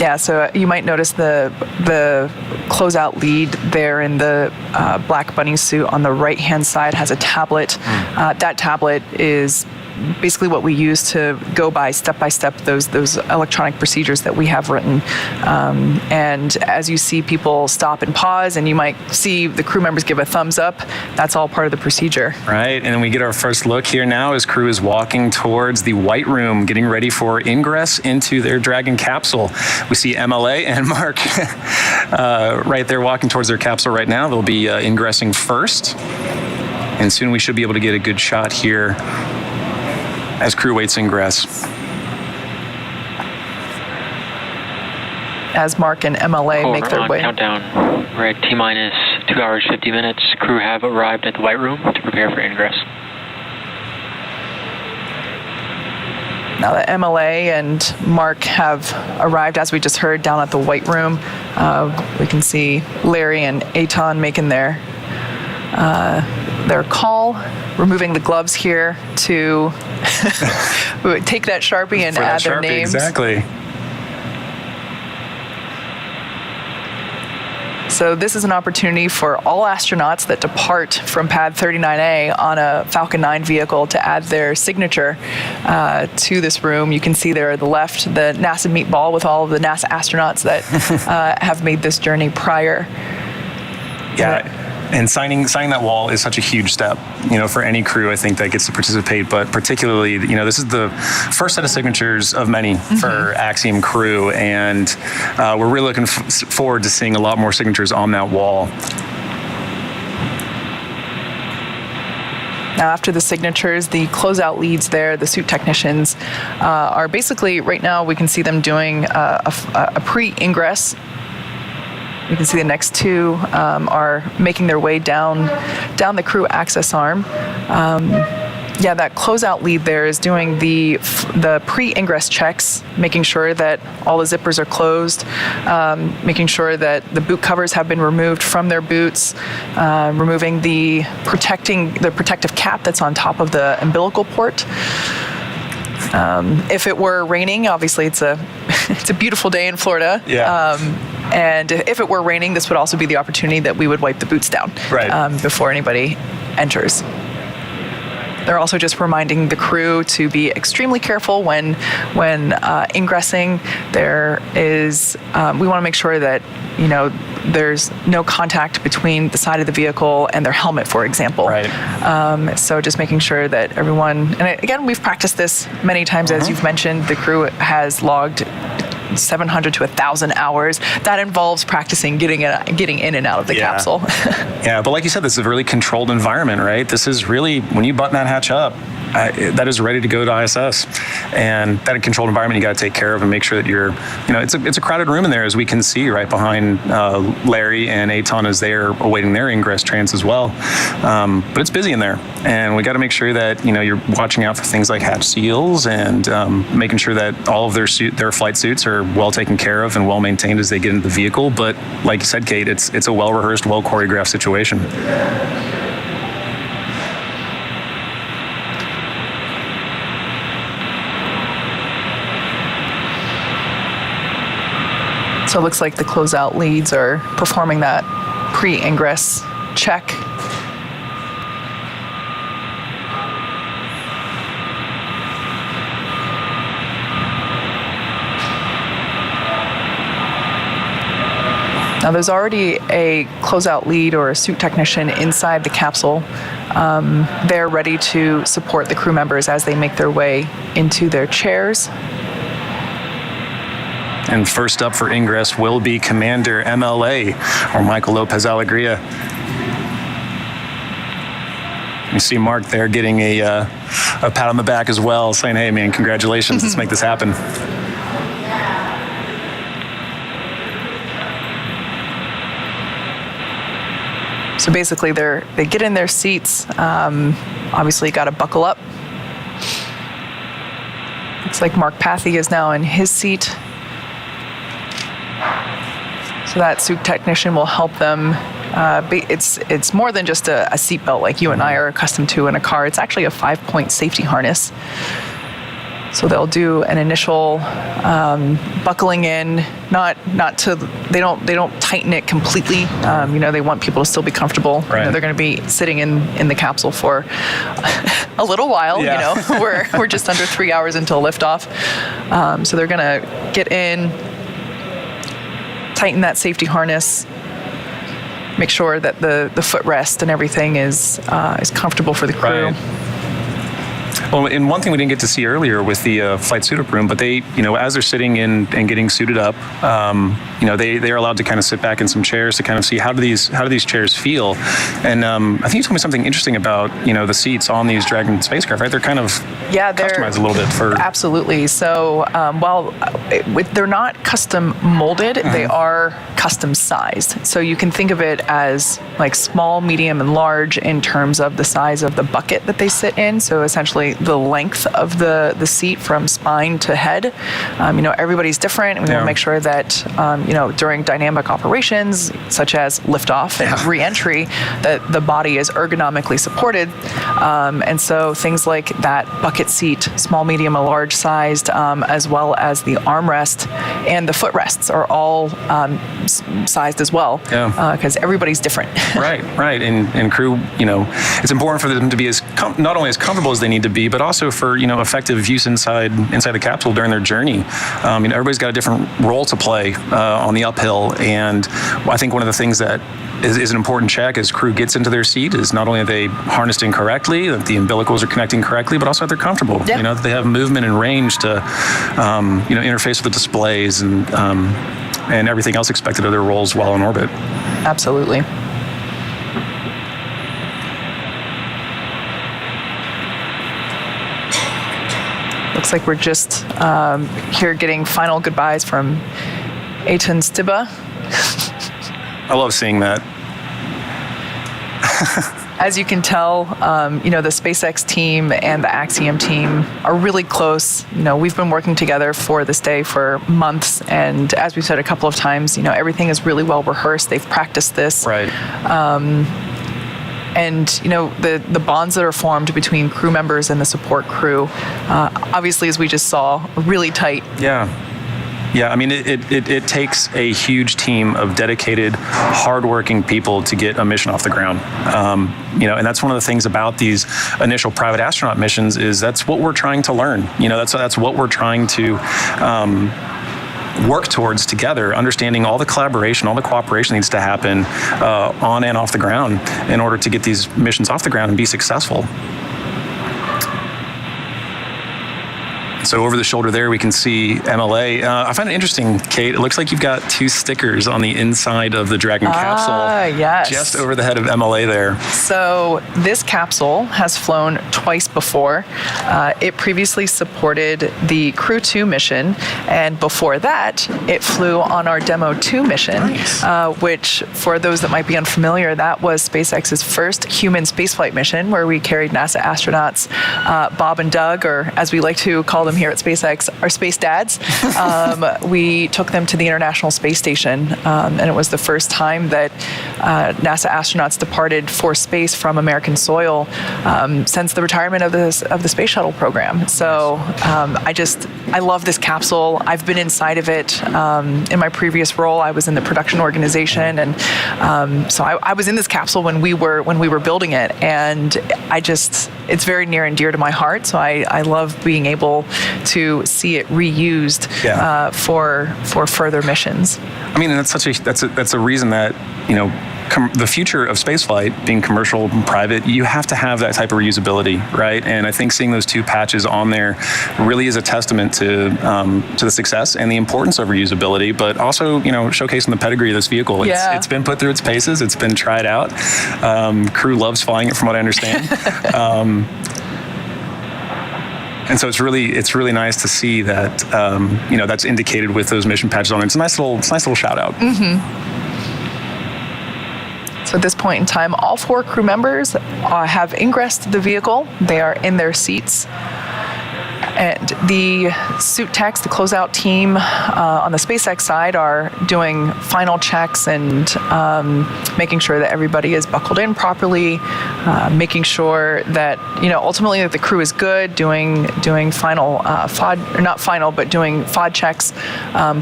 yeah, so you might notice the closeout lead there in the black bunny suit on the right-hand side has a tablet. That tablet is basically what we use to go by step those electronic procedures that we have written. And as you see people stop and pause, and you might see the crew members give a thumbs up, that's all part of the procedure. Right, and then we get our first look here now as crew is walking towards the white room, getting ready for ingress into their Dragon capsule. We see MLA and Mark right there walking towards their capsule right now. They'll be ingressing first, and soon we should be able to get a good shot here as crew waits ingress. As Mark and MLA make their way. Countdown. We're at T-minus 2 hours, 50 minutes. Crew have arrived at the white room to prepare for ingress. Now that MLA and Mark have arrived, as we just heard, down at the white room, we can see Larry and Eytan making their call, removing the gloves here to take that Sharpie and add their names. Exactly. So this is an opportunity for all astronauts that depart from Pad 39A on a Falcon 9 vehicle to add their signature to this room. You can see there at the left the NASA meatball with all of the NASA astronauts that have made this journey prior. Yeah. And signing that wall is such a huge step, for any crew, I think, that gets to participate. But particularly, this is the first set of signatures of many for Axiom crew, and we're really looking forward to seeing a lot more signatures on that wall. Now, after the signatures, the closeout leads there, the suit technicians, are basically, right now, we can see them doing a pre-ingress. You can see the next two are making their way down the crew access arm. That closeout lead there is doing the pre-ingress checks, making sure that all the zippers are closed, making sure that the boot covers have been removed from their boots, removing the protective cap that's on top of the umbilical port. If it were raining, obviously it's a beautiful day in Florida. Yeah. And if it were raining, this would also be the opportunity that we would wipe the boots down before anybody enters. They're also just reminding the crew to be extremely careful when ingressing. We want to make sure that there's no contact between the side of the vehicle and their helmet, for example. Right. So just making sure that everyone, and again, we've practiced this many times, as you've mentioned. The crew has logged 700 to 1,000 hours. That involves practicing getting in and out of the capsule. Yeah, but like you said, this is a really controlled environment, right? This is really, when you button that hatch up, that is ready to go to ISS. And that controlled environment you got to take care of and make sure that you're, it's a crowded room in there, as we can see right behind Larry and Eytan as they're awaiting their ingress trans as well. But it's busy in there. And we got to make sure that, you're watching out for things like hatch seals and making sure that all of their flight suits are well taken care of and well maintained as they get into the vehicle. But like you said, Kate, it's a well-rehearsed, well-choreographed situation. So it looks like the closeout leads are performing that pre-ingress check. Now, there's already a closeout lead or a suit technician inside the capsule. They're ready to support the crew members as they make their way into their chairs. And first up for ingress will be Commander MLA, or Michael López-Alegría. You see Mark there getting a pat on the back as well, saying, "Hey, man, congratulations, let's make this happen." So basically, they get in their seats. Obviously, got to buckle up. Looks like Mark Pathy is now in his seat. So that suit technician will help them. It's more than just a seatbelt like you and I are accustomed to in a car. It's actually a 5-point safety harness. So they'll do an initial buckling in, they don't tighten it completely. They want people to still be comfortable. Right. They're going to be sitting in the capsule for a little while. Yeah. We're just under 3 hours until liftoff. So they're going to get in, tighten that safety harness, make sure that the footrest and everything is comfortable for the crew. Right. Well, and one thing we didn't get to see earlier with the flight suit-up room, but they, as they're sitting in and getting suited up, they are allowed to kind of sit back in some chairs to kind of see how do these chairs feel. And I think you told me something interesting about the seats on these Dragon spacecraft, right? They're kind of customized a little bit for. Absolutely. So while they're not custom molded, they are custom sized. So you can think of it as like small, medium, and large in terms of the size of the bucket that they sit in. So essentially the length of the seat from spine to head. Everybody's different, and we want to make sure that during dynamic operations such as liftoff and re-entry, that the body is ergonomically supported. And so things like that bucket seat, small, medium, and large sized, as well as the armrest and the footrests are all sized as well. Because everybody's different. Right. And crew, it's important for them to be not only as comfortable as they need to be, but also for effective use inside the capsule during their journey. Everybody's got a different role to play on the uphill, and I think one of the things that is an important check as crew gets into their seat is not only are they harnessed in correctly, that the umbilicals are connecting correctly, but also that they're comfortable. That they have movement and range to interface with the displays and everything else expected of their roles while in orbit. Looks like we're just here getting final goodbyes from Eytan Stibbe. I love seeing that. As you can tell, the SpaceX team and the Axiom team are really close. We've been working together for this day for months, and as we've said a couple of times, everything is really well rehearsed. They've practiced this. Right. And the bonds that are formed between crew members and the support crew, obviously, as we just saw, are really tight. Yeah, I mean, it takes a huge team of dedicated, hardworking people to get a mission off the ground. And that's one of the things about these initial private astronaut missions is that's what we're trying to learn. That's what we're trying to work towards together, understanding all the collaboration, all the cooperation needs to happen on and off the ground in order to get these missions off the ground and be successful. So over the shoulder there, we can see MLA. I find it interesting, Kate. It looks like you've got 2 stickers on the inside of the Dragon capsule. Yes. Just over the head of MLA there. So this capsule has flown twice before. It previously supported the Crew 2 mission, and before that, it flew on our Demo 2 mission, which, for those that might be unfamiliar, that was SpaceX's first human spaceflight mission, where we carried NASA astronauts, Bob and Doug, or as we like to call them here at SpaceX, our space dads. We took them to the International Space Station, and it was the first time that NASA astronauts departed for space from American soil since the retirement of the space shuttle program. So I love this capsule. I've been inside of it. In my previous role, I was in the production organization, and so I was in this capsule when we were building it, and it's very near and dear to my heart. So I love being able to see it reused for further missions. I mean, that's a reason that the future of spaceflight, being commercial and private, you have to have that type of reusability, right? And I think seeing those 2 patches on there really is a testament to the success and the importance of reusability, but also showcasing the pedigree of this vehicle. It's been put through its paces. It's been tried out. Crew loves flying it, from what I understand. And so it's really nice to see that that's indicated with those mission patches on it. It's a nice little shout out. Mm-hmm. So at this point in time, all 4 crew members have ingressed the vehicle. They are in their seats. And the suit techs, the closeout team on the SpaceX side, are doing final checks and making sure that everybody is buckled in properly, making sure that ultimately that the crew is good, doing final FOD, or not final, but doing FOD checks,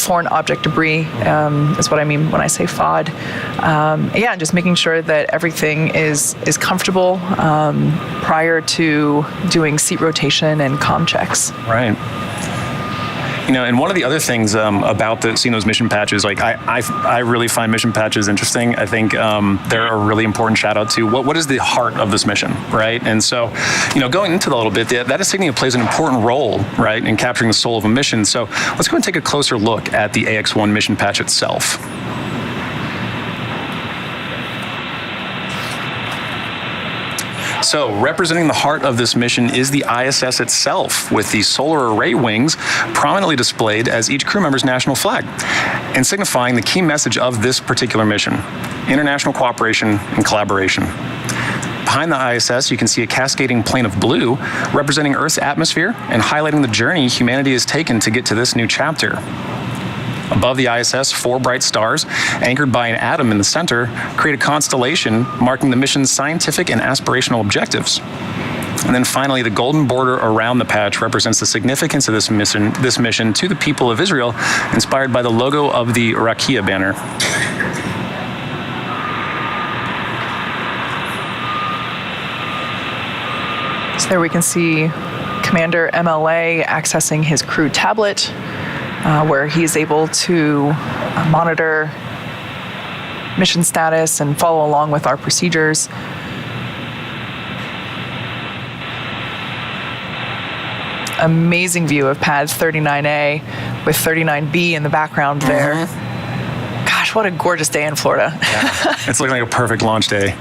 foreign object debris is what I mean when I say FOD. Just making sure that everything is comfortable prior to doing seat rotation and comm checks. Right. And one of the other things about seeing those mission patches, like I really find mission patches interesting. I think they're a really important shout out to what is the heart of this mission, right? And so, going into that a little bit, that insignia plays an important role, right, in capturing the soul of a mission. So let's go and take a closer look at the AX-1 mission patch itself. So, representing the heart of this mission is the ISS itself, with the solar array wings prominently displayed as each crew member's national flag, and signifying the key message of this particular mission: international cooperation and collaboration. Behind the ISS, you can see a cascading plane of blue, representing Earth's atmosphere and highlighting the journey humanity has taken to get to this new chapter. Above the ISS, 4 bright stars, anchored by an atom in the center, create a constellation marking the mission's scientific and aspirational objectives. And then finally, the golden border around the patch represents the significance of this mission to the people of Israel, inspired by the logo of the Rakia banner. So there we can see Commander MLA accessing his crew tablet, where he is able to monitor mission status and follow along with our procedures. Amazing view of pad 39A with 39B in the background there. Gosh, what a gorgeous day in Florida. Yeah. It's looking like a perfect launch day.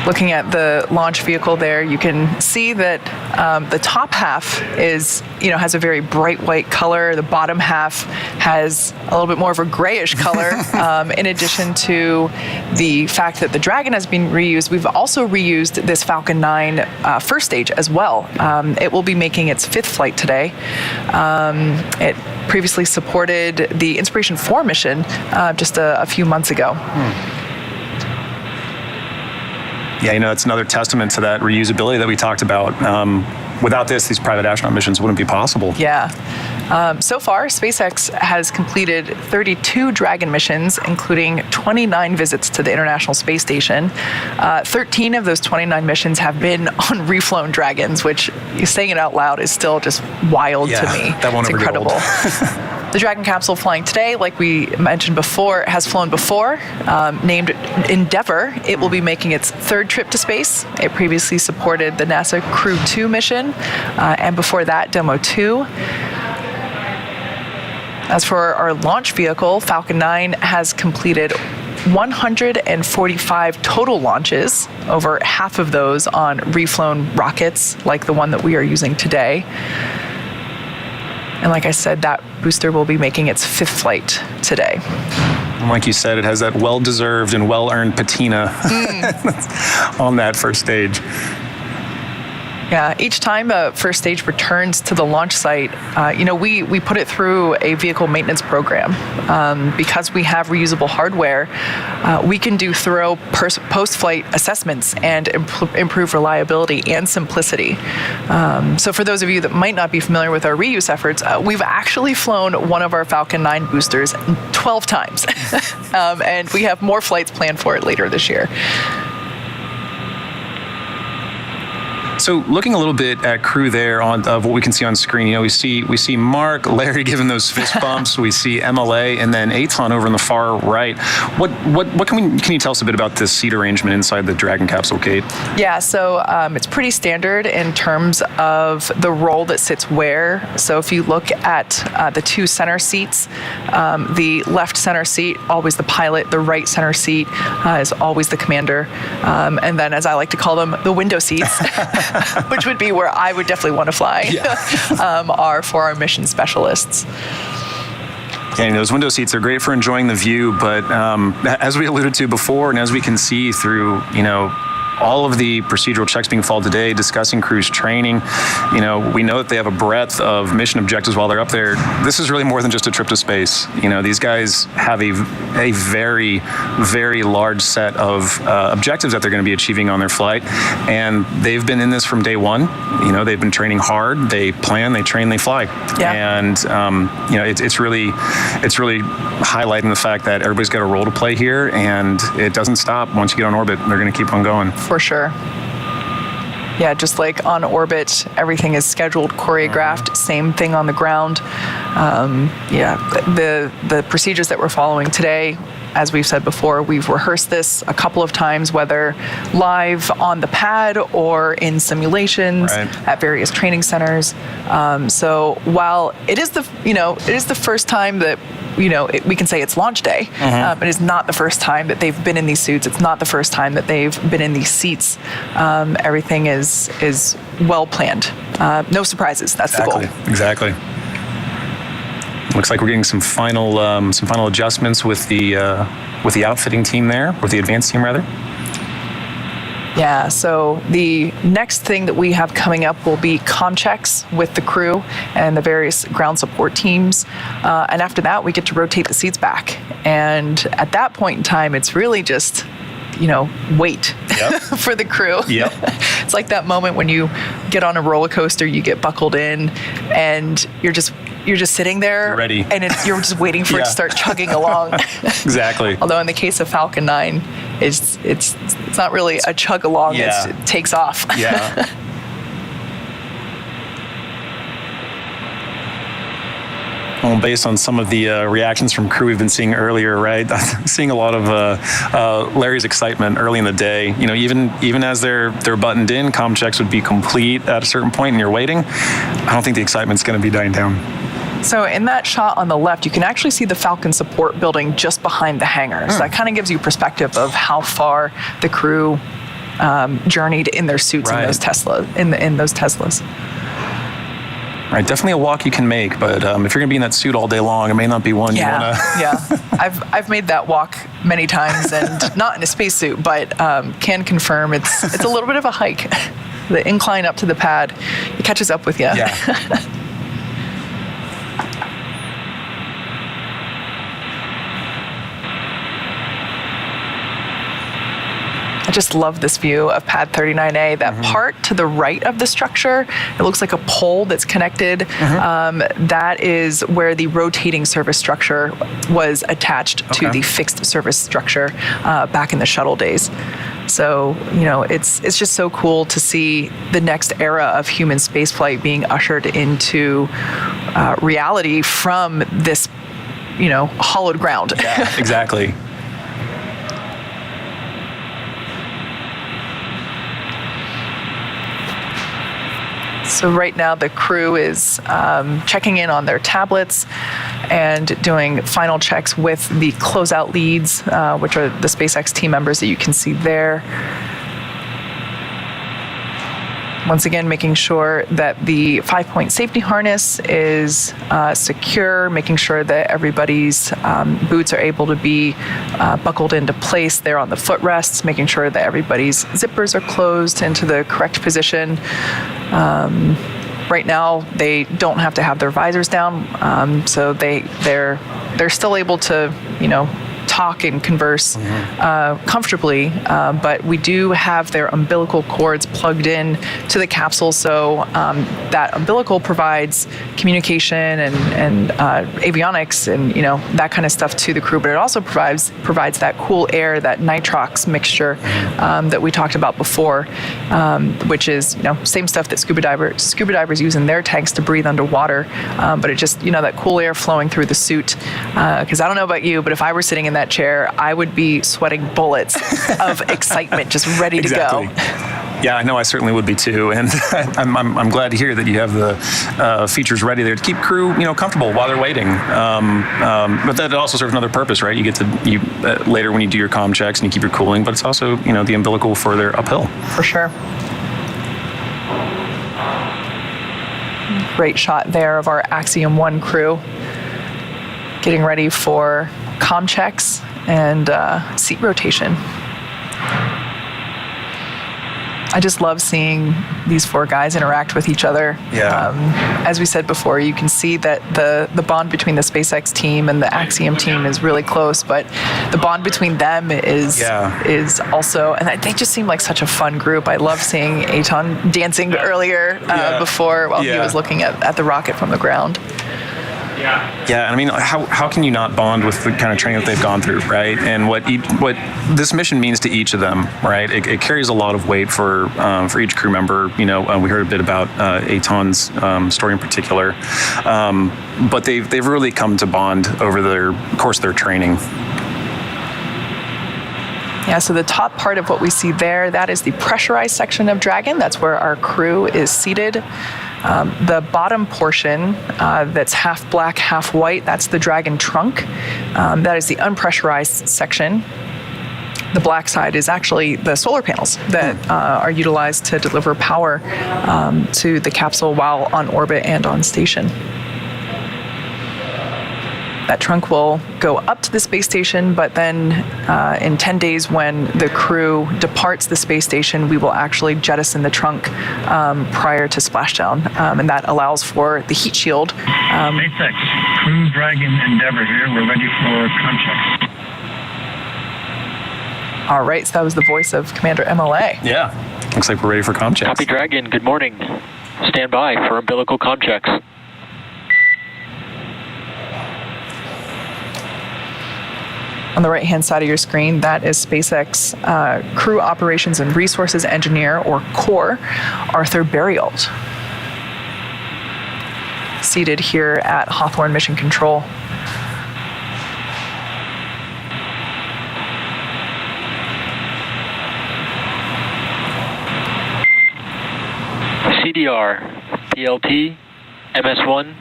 Looking at the launch vehicle there, you can see that the top half has a very bright white color. The bottom half has a little bit more of a grayish color. In addition to the fact that the Dragon has been reused, we've also reused this Falcon 9 first stage as well. It will be making its 5th flight today. It previously supported the Inspiration 4 mission just a few months ago. Yeah, it's another testament to that reusability that we talked about. Without this, these private astronaut missions wouldn't be possible. Yeah. So far, SpaceX has completed 32 Dragon missions, including 29 visits to the International Space Station. 13 of those 29 missions have been on reflown Dragons, which, saying it out loud, is still just wild to me. That won't it's ever get incredible. The Dragon capsule flying today, like we mentioned before, has flown before. Named Endeavour, it will be making its 3rd trip to space. It previously supported the NASA Crew 2 mission, and before that, Demo 2. As for our launch vehicle, Falcon 9 has completed 145 total launches, over half of those on reflown rockets like the one that we are using today. And like I said, that booster will be making its 5th flight today. And like you said, it has that well-deserved and well-earned patina on that first stage. Yeah, each time a first stage returns to the launch site, we put it through a vehicle maintenance program. Because we have reusable hardware, we can do thorough post-flight assessments and improve reliability and simplicity. So for those of you that might not be familiar with our reuse efforts, we've actually flown one of our Falcon 9 boosters 12 times. And we have more flights planned for it later this year. So looking a little bit at crew there of what we can see on screen, we see Mark, Larry giving those fist bumps. We see MLA, and then Eytan over on the far right. What can you tell us a bit about this seat arrangement inside the Dragon capsule, Kate? Yeah, so it's pretty standard in terms of the role that sits where. So if you look at the 2 center seats, the left center seat, always the pilot. The right center seat is always the commander. And then, as I like to call them, the window seats. Which would be where I would definitely want to fly, are for our mission specialists. And those window seats are great for enjoying the view, but as we alluded to before, and as we can see through, all of the procedural checks being followed today, discussing crew's training, we know that they have a breadth of mission objectives while they're up there. This is really more than just a trip to space. These guys have a very, very large set of objectives that they're going to be achieving on their flight, and they've been in this from day one. They've been training hard. They plan, they train, they fly. Yeah. And it's really highlighting the fact that everybody's got a role to play here, and it doesn't stop once you get on orbit. They're going to keep on going. For sure. Yeah, just like on orbit, everything is scheduled, choreographed, same thing on the ground. The procedures that we're following today, as we've said before, we've rehearsed this a couple of times, whether live on the pad or in simulations at various training centers. So while it is the first time that we can say it's launch day. It is not the first time that they've been in these suits. It's not the first time that they've been in these seats. Everything is well planned. No surprises. That's the goal. Exactly. Looks like we're getting some final adjustments with the outfitting team there, with the advanced team rather. Yeah, so the next thing that we have coming up will be comm checks with the crew and the various ground support teams. And after that, we get to rotate the seats back. And at that point in time, it's really just, wait for the crew. Yep. It's like that moment when you get on a roller coaster, you get buckled in, and you're just sitting there. You're ready. And you're just waiting for it to start chugging along. Exactly. Although in the case of Falcon 9, it's not really a chug along. Yeah. It takes off. Yeah. Well, based on some of the reactions from crew we've been seeing earlier, right? Seeing a lot of Larry's excitement early in the day. Even as they're buttoned in, comm checks would be complete at a certain point, and you're waiting. I don't think the excitement's going to be dying down. So in that shot on the left, you can actually see the Falcon support building just behind the hangar. So that kind of gives you perspective of how far the crew journeyed in their suits in those Teslas. Right, definitely a walk you can make, but if you're going to be in that suit all day long, it may not be one you want to. Yeah, I've made that walk many times, and not in a spacesuit, but can confirm it's a little bit of a hike. The incline up to the pad, it catches up with you. Yeah. I just love this view of pad 39A. That part to the right of the structure, it looks like a pole that's connected. That is where the rotating service structure was attached to the fixed service structure back in the shuttle days. So, it's just so cool to see the next era of human spaceflight being ushered into reality from this, hollowed ground. Yeah, exactly. So right now the crew is checking in on their tablets and doing final checks with the closeout leads, which are the SpaceX team members that you can see there. Once again, making sure that the 5-point safety harness is secure, making sure that everybody's boots are able to be buckled into place there on the footrests, making sure that everybody's zippers are closed into the correct position. Right now, they don't have to have their visors down, so they're still able to, talk and converse comfortably, but we do have their umbilical cords plugged in to the capsule, so that umbilical provides communication and avionics and that kind of stuff to the crew, but it also provides that cool air, that nitrox mixture that we talked about before, which is same stuff that scuba divers use in their tanks to breathe underwater, but it just that cool air flowing through the suit, because I don't know about you, but if I were sitting in that chair, I would be sweating bullets of excitement, just ready to go. Yeah, I know I certainly would be too, and I'm glad to hear that you have the features ready there to keep crew comfortable while they're waiting. But that also serves another purpose, right? You get to later when you do your comm checks and you keep your cooling, but it's also the umbilical for their uphill. For sure. Great shot there of our Axiom-1 crew getting ready for comm checks and seat rotation. I just love seeing these four guys interact with each other. Yeah. As we said before, you can see that the bond between the SpaceX team and the Axiom team is really close, but the bond between them is also, and they just seem like such a fun group. I love seeing Eytan dancing earlier before while he was looking at the rocket from the ground. Yeah, I mean, how can you not bond with the kind of training that they've gone through, right? And what this mission means to each of them, right? It carries a lot of weight for each crew member. We heard a bit about Eytan's story in particular, but they've really come to bond over the course of their training. Yeah, so the top part of what we see there, that is the pressurized section of Dragon. That's where our crew is seated. The bottom portion that's half black, half white, that's the Dragon trunk. That is the unpressurized section. The black side is actually the solar panels that are utilized to deliver power to the capsule while on orbit and on station. That trunk will go up to the space station, but then in 10 days when the crew departs the space station, we will actually jettison the trunk prior to splashdown, and that allows for the heat shield. SpaceX, Crew Dragon Endeavour here. We're ready for contract. All right, so that was the voice of Commander MLA. Yeah, looks like we're ready for comm checks. Copy, Dragon. Good morning. Stand by for umbilical comm checks. On the right-hand side of your screen, that is SpaceX Crew Operations and Resources Engineer, or CORE, Arthur Berriault, seated here at Hawthorne Mission Control. CDR, PLT, MS1,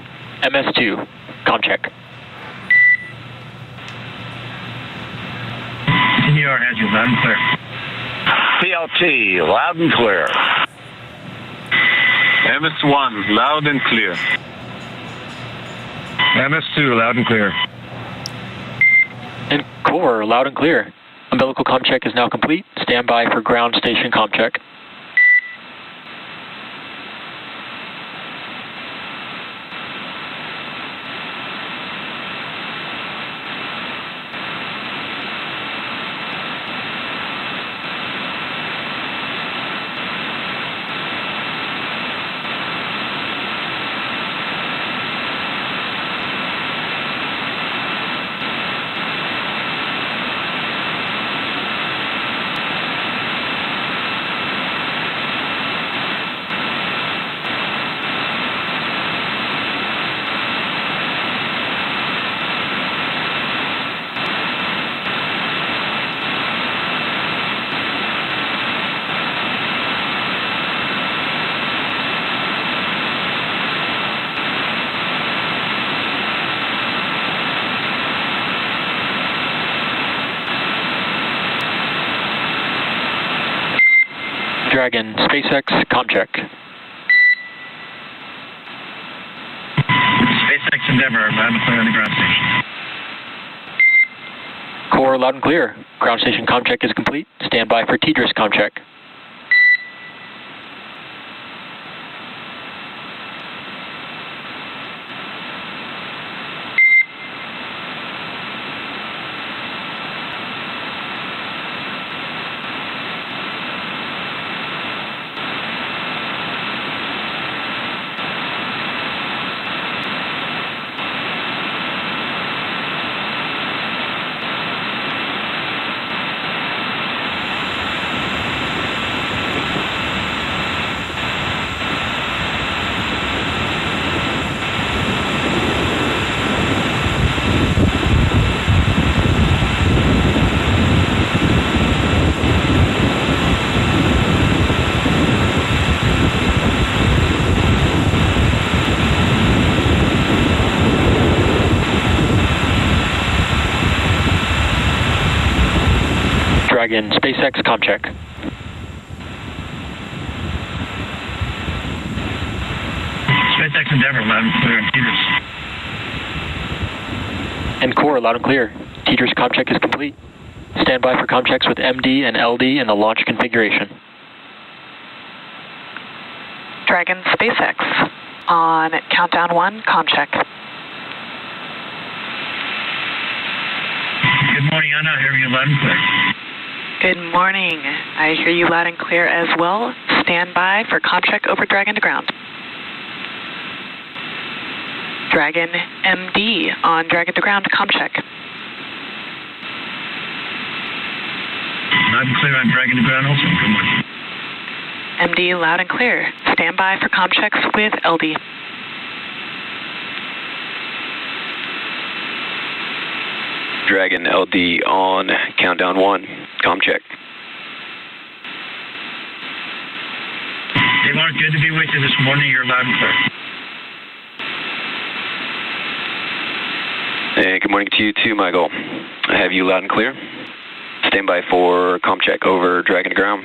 MS2, comm check. CDR has you loud and clear. TLT, loud and clear. MS1, loud and clear. MS2, loud and clear. And core, loud and clear. Umbilical comm check is now complete. Stand by for ground station comm check. Dragon, SpaceX, comm check. SpaceX Endeavour, loud and clear on the ground station. Core, loud and clear. Ground station comm check is complete. Stand by for TDRS comm check. Dragon, SpaceX, comm check. SpaceX Endeavour, loud and clear on TDRS. And core, loud and clear. TDRS comm check is complete. Stand by for comm checks with MD and LD in the launch configuration. Dragon, SpaceX, on countdown 1, comm check. Good morning, Anna. I hear you loud and clear. Good morning. I hear you loud and clear as well. Stand by for comm check over Dragon to ground. Dragon MD on Dragon to ground comm check. Loud and clear on Dragon to ground also. Good morning. MD loud and clear. Stand by for comm checks with LD. Dragon LD on countdown 1, comm check. Hey, Mark, good to be with you this morning. You're loud and clear. And good morning to you too, Michael. I have you loud and clear. Stand by for comm check over Dragon to ground.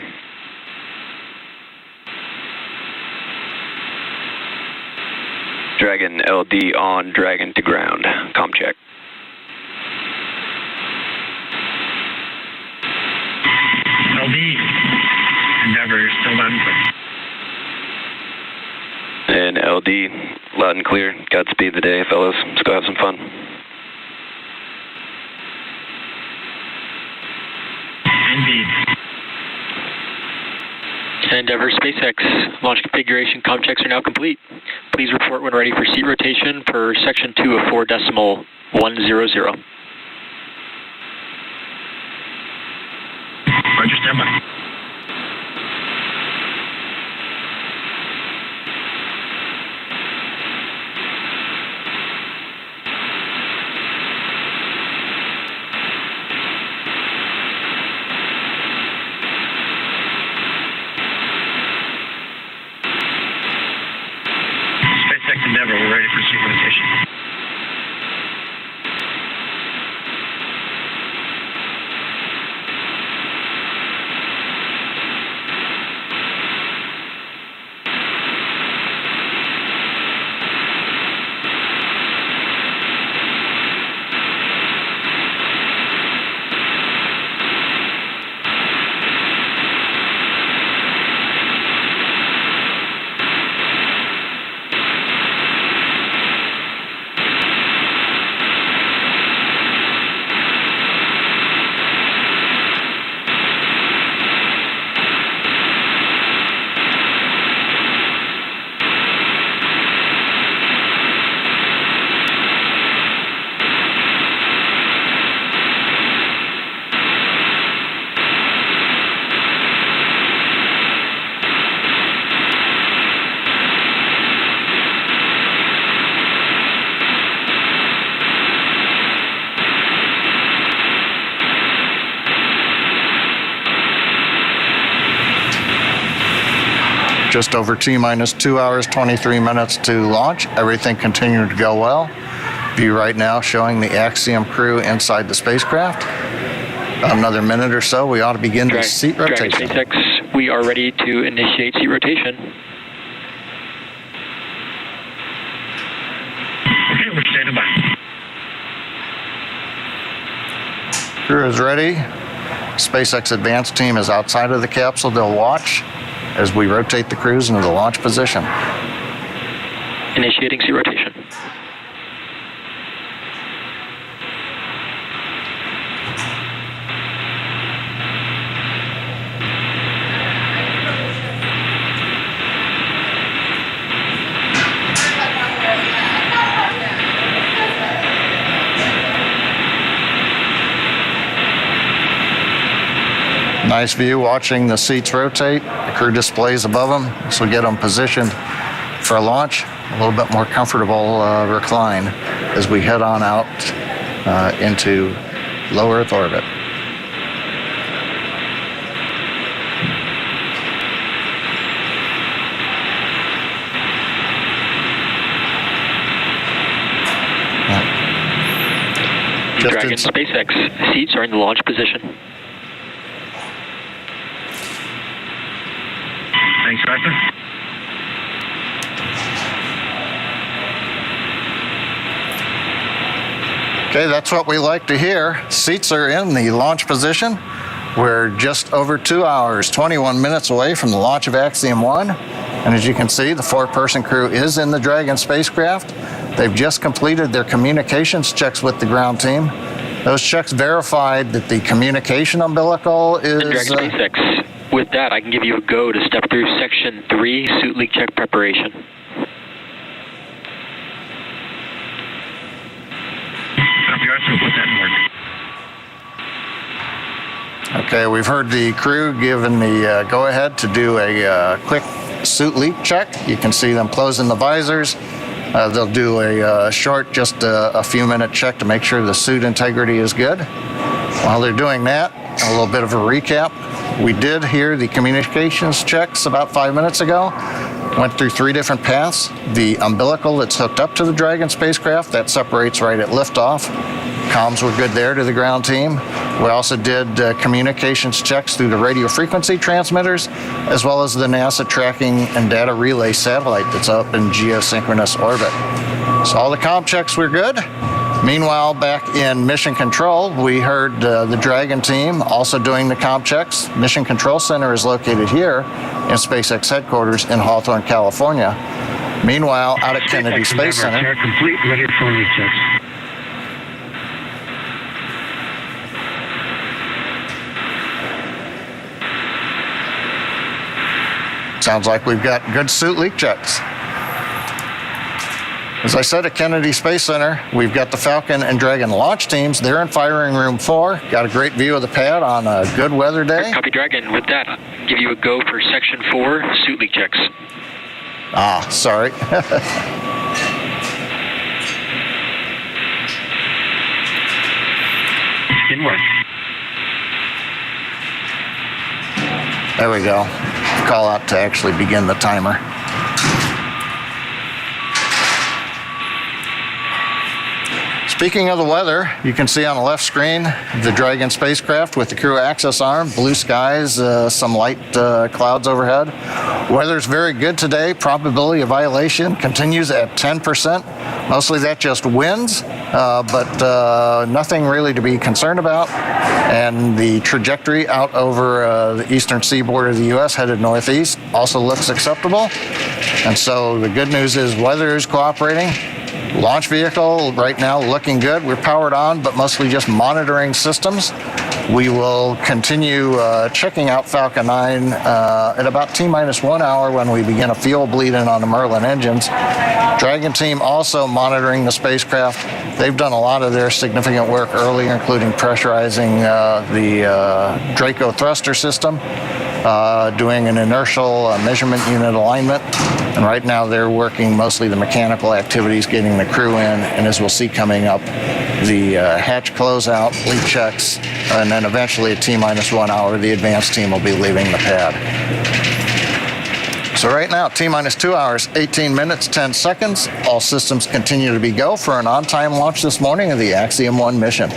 Dragon LD on Dragon to ground, comm check. LD Endeavour, you're still loud and clear. And LD, loud and clear. Godspeed the day, fellas. Let's go have some fun. Indeed. Endeavour, SpaceX, launch configuration comm checks are now complete. Please report when ready for seat rotation per section 2 of 4.100. Roger, stand by. SpaceX Endeavour, we're ready for seat rotation. Just over T-minus 2 hours, 23 minutes to launch. Everything continued to go well. View right now showing the Axiom crew inside the spacecraft. Another minute or so, we ought to begin the seat rotation. Dragon SpaceX, we are ready to initiate seat rotation. Okay, we're standing by. Crew is ready. SpaceX advanced team is outside of the capsule. They'll watch as we rotate the crews into the launch position. Initiating seat rotation. Nice view watching the seats rotate, the crew displays above them, so we get them positioned for a launch, a little bit more comfortable recline as we head on out into low Earth orbit. Dragon SpaceX seats are in the launch position. Thanks, Arthur. Okay, that's what we like to hear. Seats are in the launch position. We're just over 2 hours, 21 minutes away from the launch of Axiom-1. And as you can see, the 4-person crew is in the Dragon spacecraft. They've just completed their communications checks with the ground team. Those checks verified that the communication umbilical is... Dragon SpaceX, with that, I can give you a go to step through Section 3, suit leak check preparation. Copy, Arthur. Put that in work. Okay, we've heard the crew given the go-ahead to do a quick suit leak check. You can see them closing the visors. They'll do a short, just a few-minute check to make sure the suit integrity is good. While they're doing that, a little bit of a recap. We did hear the communications checks about 5 minutes ago. Went through 3 different paths. The umbilical that's hooked up to the Dragon spacecraft, that separates right at liftoff. Comms were good there to the ground team. We also did communications checks through the radio frequency transmitters, as well as the NASA tracking and data relay satellite that's up in geosynchronous orbit. So all the comm checks were good. Meanwhile, back in Mission Control, we heard the Dragon team also doing the comm checks. Mission Control Center is located here in SpaceX headquarters in Hawthorne, California. Meanwhile, out at Kennedy Space Center... Complete, ready for leak checks. Sounds like we've got good suit leak checks. As I said, at Kennedy Space Center, we've got the Falcon and Dragon launch teams. They're in firing room 4. Got a great view of the pad on a good weather day. Copy, Dragon. With that, I'll give you a go for Section 4, suit leak checks. Ah, sorry. Didn't work. There we go. Call out to actually begin the timer. Speaking of the weather, you can see on the left screen the Dragon spacecraft with the crew access arm, blue skies, some light clouds overhead. Weather's very good today. Probability of violation continues at 10%. Mostly that just winds, but nothing really to be concerned about. And the trajectory out over the eastern seaboard of the U.S. headed northeast also looks acceptable. And so the good news is weather is cooperating. Launch vehicle right now looking good. We're powered on, but mostly just monitoring systems. We will continue checking out Falcon 9 at about T-minus 1 hour when we begin a fuel bleed-in on the Merlin engines. Dragon team also monitoring the spacecraft. They've done a lot of their significant work earlier, including pressurizing the Draco thruster system, doing an inertial measurement unit alignment. And right now they're working mostly the mechanical activities, getting the crew in, and as we'll see coming up, the hatch closeout, leak checks, and then eventually at T-minus 1 hour, the advanced team will be leaving the pad. So right now, T-minus 2 hours, 18 minutes, 10 seconds. All systems continue to be go for an on-time launch this morning of the Axiom-1 mission.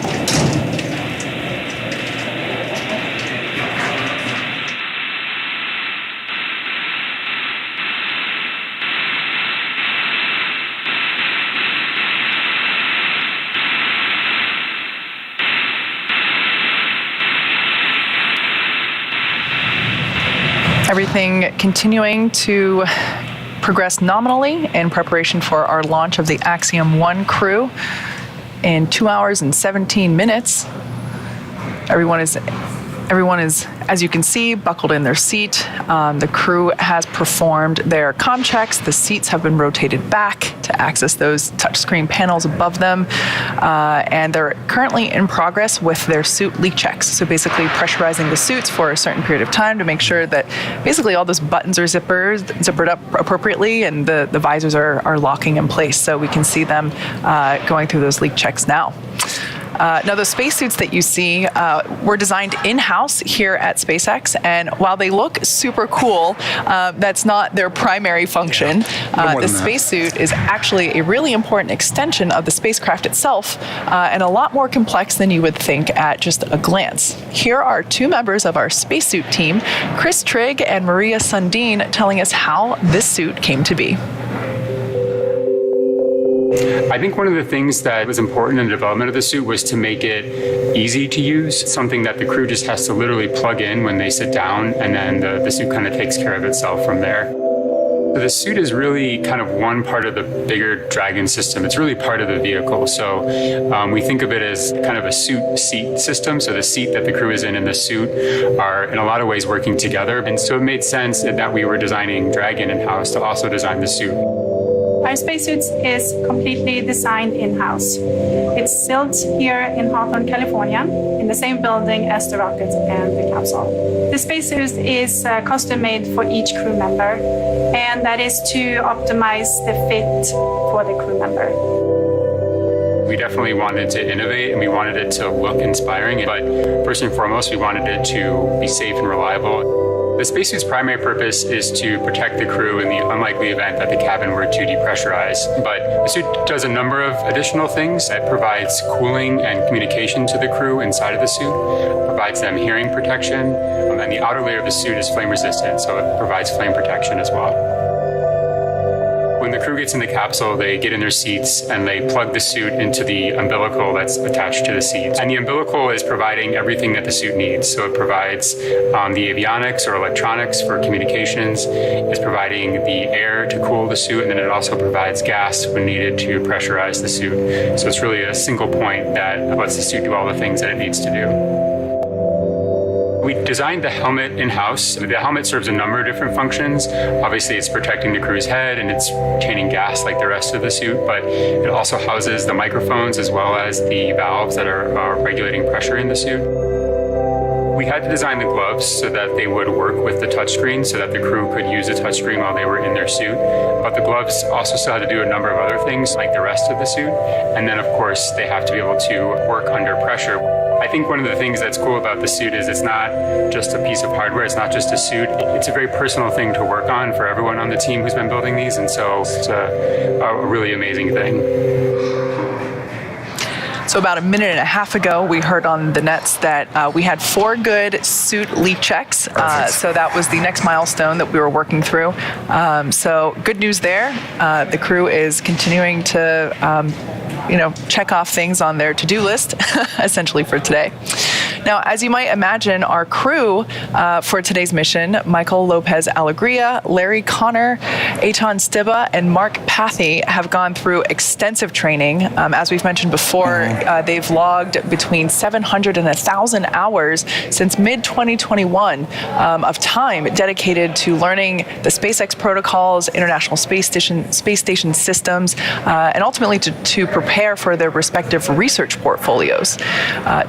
Everything continuing to progress nominally in preparation for our launch of the Axiom-1 crew in 2 hours and 17 minutes. Everyone is, as you can see, buckled in their seat. The crew has performed their comm checks. The seats have been rotated back to access those touchscreen panels above them. And they're currently in progress with their suit leak checks. So basically pressurizing the suits for a certain period of time to make sure that basically all those buttons are zippered up appropriately and the visors are locking in place. So we can see them going through those leak checks now. Now, the spacesuits that you see were designed in-house here at SpaceX, and while they look super cool, that's not their primary function. The spacesuit is actually a really important extension of the spacecraft itself, and a lot more complex than you would think at just a glance. Here are two members of our spacesuit team, Chris Trigg and Maria Sundin, telling us how this suit came to be. I think one of the things that was important in the development of the suit was to make it easy to use, something that the crew just has to literally plug in when they sit down, and then the suit kind of takes care of itself from there. The suit is really kind of one part of the bigger Dragon system. It's really part of the vehicle. So we think of it as kind of a suit-seat system. So the seat that the crew is in and the suit are in a lot of ways working together. And so it made sense that we were designing Dragon in-house to also design the suit. Our spacesuit is completely designed in-house. It's built here in Hawthorne, California, in the same building as the rocket and the capsule. The spacesuit is custom-made for each crew member, and that is to optimize the fit for the crew member. We definitely wanted to innovate and we wanted it to look inspiring, but first and foremost, we wanted it to be safe and reliable. The spacesuit's primary purpose is to protect the crew in the unlikely event that the cabin were to depressurize. But the suit does a number of additional things. It provides cooling and communication to the crew inside of the suit, provides them hearing protection, and the outer layer of the suit is flame resistant, so it provides flame protection as well. When the crew gets in the capsule, they get in their seats and they plug the suit into the umbilical that's attached to the seats. And the umbilical is providing everything that the suit needs. So it provides the avionics or electronics for communications. It's providing the air to cool the suit, and then it also provides gas when needed to pressurize the suit. So it's really a single point that lets the suit do all the things that it needs to do. We designed the helmet in-house. The helmet serves a number of different functions. Obviously, it's protecting the crew's head and it's retaining gas like the rest of the suit, but it also houses the microphones as well as the valves that are regulating pressure in the suit. We had to design the gloves so that they would work with the touchscreen so that the crew could use the touchscreen while they were in their suit. But the gloves also still had to do a number of other things like the rest of the suit. And then, of course, they have to be able to work under pressure. I think one of the things that's cool about the suit is it's not just a piece of hardware, it's not just a suit. It's a very personal thing to work on for everyone on the team who's been building these, and so it's a really amazing thing. So about a minute and a half ago, we heard on the nets that we had 4 good suit leak checks. So that was the next milestone that we were working through. So good news there. The crew is continuing to check off things on their to-do list, essentially for today. Now, as you might imagine, our crew for today's mission, Michael López-Alegría, Larry Connor, Eytan Stibbe, and Mark Pathy have gone through extensive training. As we've mentioned before, they've logged between 700 and 1,000 hours since mid-2021 of time dedicated to learning the SpaceX protocols, International Space Station systems, and ultimately to prepare for their respective research portfolios.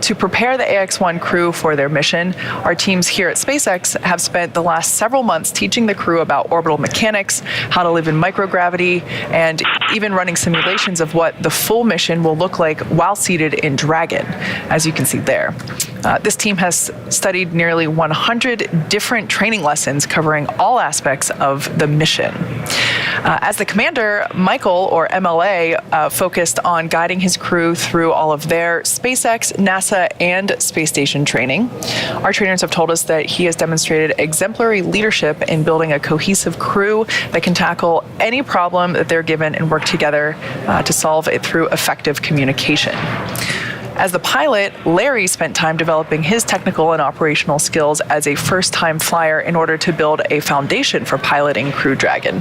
To prepare the AX-1 AX-1 crew for their mission. Our teams here at SpaceX have spent the last several months teaching the crew about orbital mechanics, how to live in microgravity, and even running simulations of what the full mission will look like while seated in Dragon, as you can see there. This team has studied nearly 100 different training lessons covering all aspects of the mission. As the commander, Michael, or MLA, focused on guiding his crew through all of their SpaceX, NASA, and space station training. Our trainers have told us that he has demonstrated exemplary leadership in building a cohesive crew that can tackle any problem that they're given and work together to solve it through effective communication. As the pilot, Larry spent time developing his technical and operational skills as a first-time flyer in order to build a foundation for piloting Crew Dragon.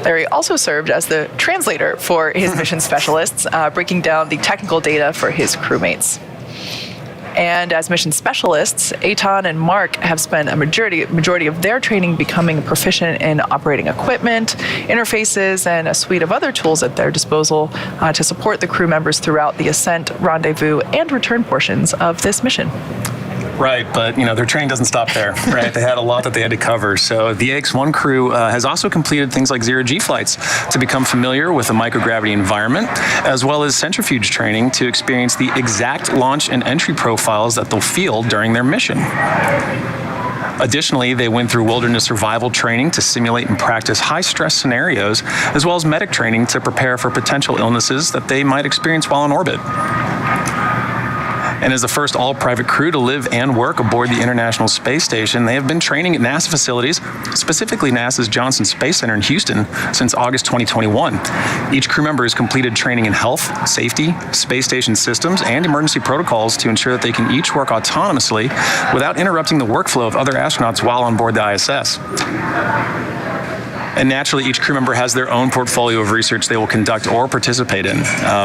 Larry also served as the translator for his mission specialists, breaking down the technical data for his crewmates. And as mission specialists, Eytan and Mark have spent a majority of their training becoming proficient in operating equipment, interfaces, and a suite of other tools at their disposal to support the crew members throughout the ascent, rendezvous, and return portions of this mission. Right, but their training doesn't stop there, right? They had a lot that they had to cover. So the AX-1 crew has also completed things like zero-G flights to become familiar with the microgravity environment, as well as centrifuge training to experience the exact launch and entry profiles that they'll feel during their mission. Additionally, they went through wilderness survival training to simulate and practice high-stress scenarios, as well as medic training to prepare for potential illnesses that they might experience while in orbit. And as the first all-private crew to live and work aboard the International Space Station, they have been training at NASA facilities, specifically NASA's Johnson Space Center in Houston, since August 2021. Each crew member has completed training in health, safety, space station systems, and emergency protocols to ensure that they can each work autonomously without interrupting the workflow of other astronauts while on board the ISS. And naturally, each crew member has their own portfolio of research they will conduct or participate in.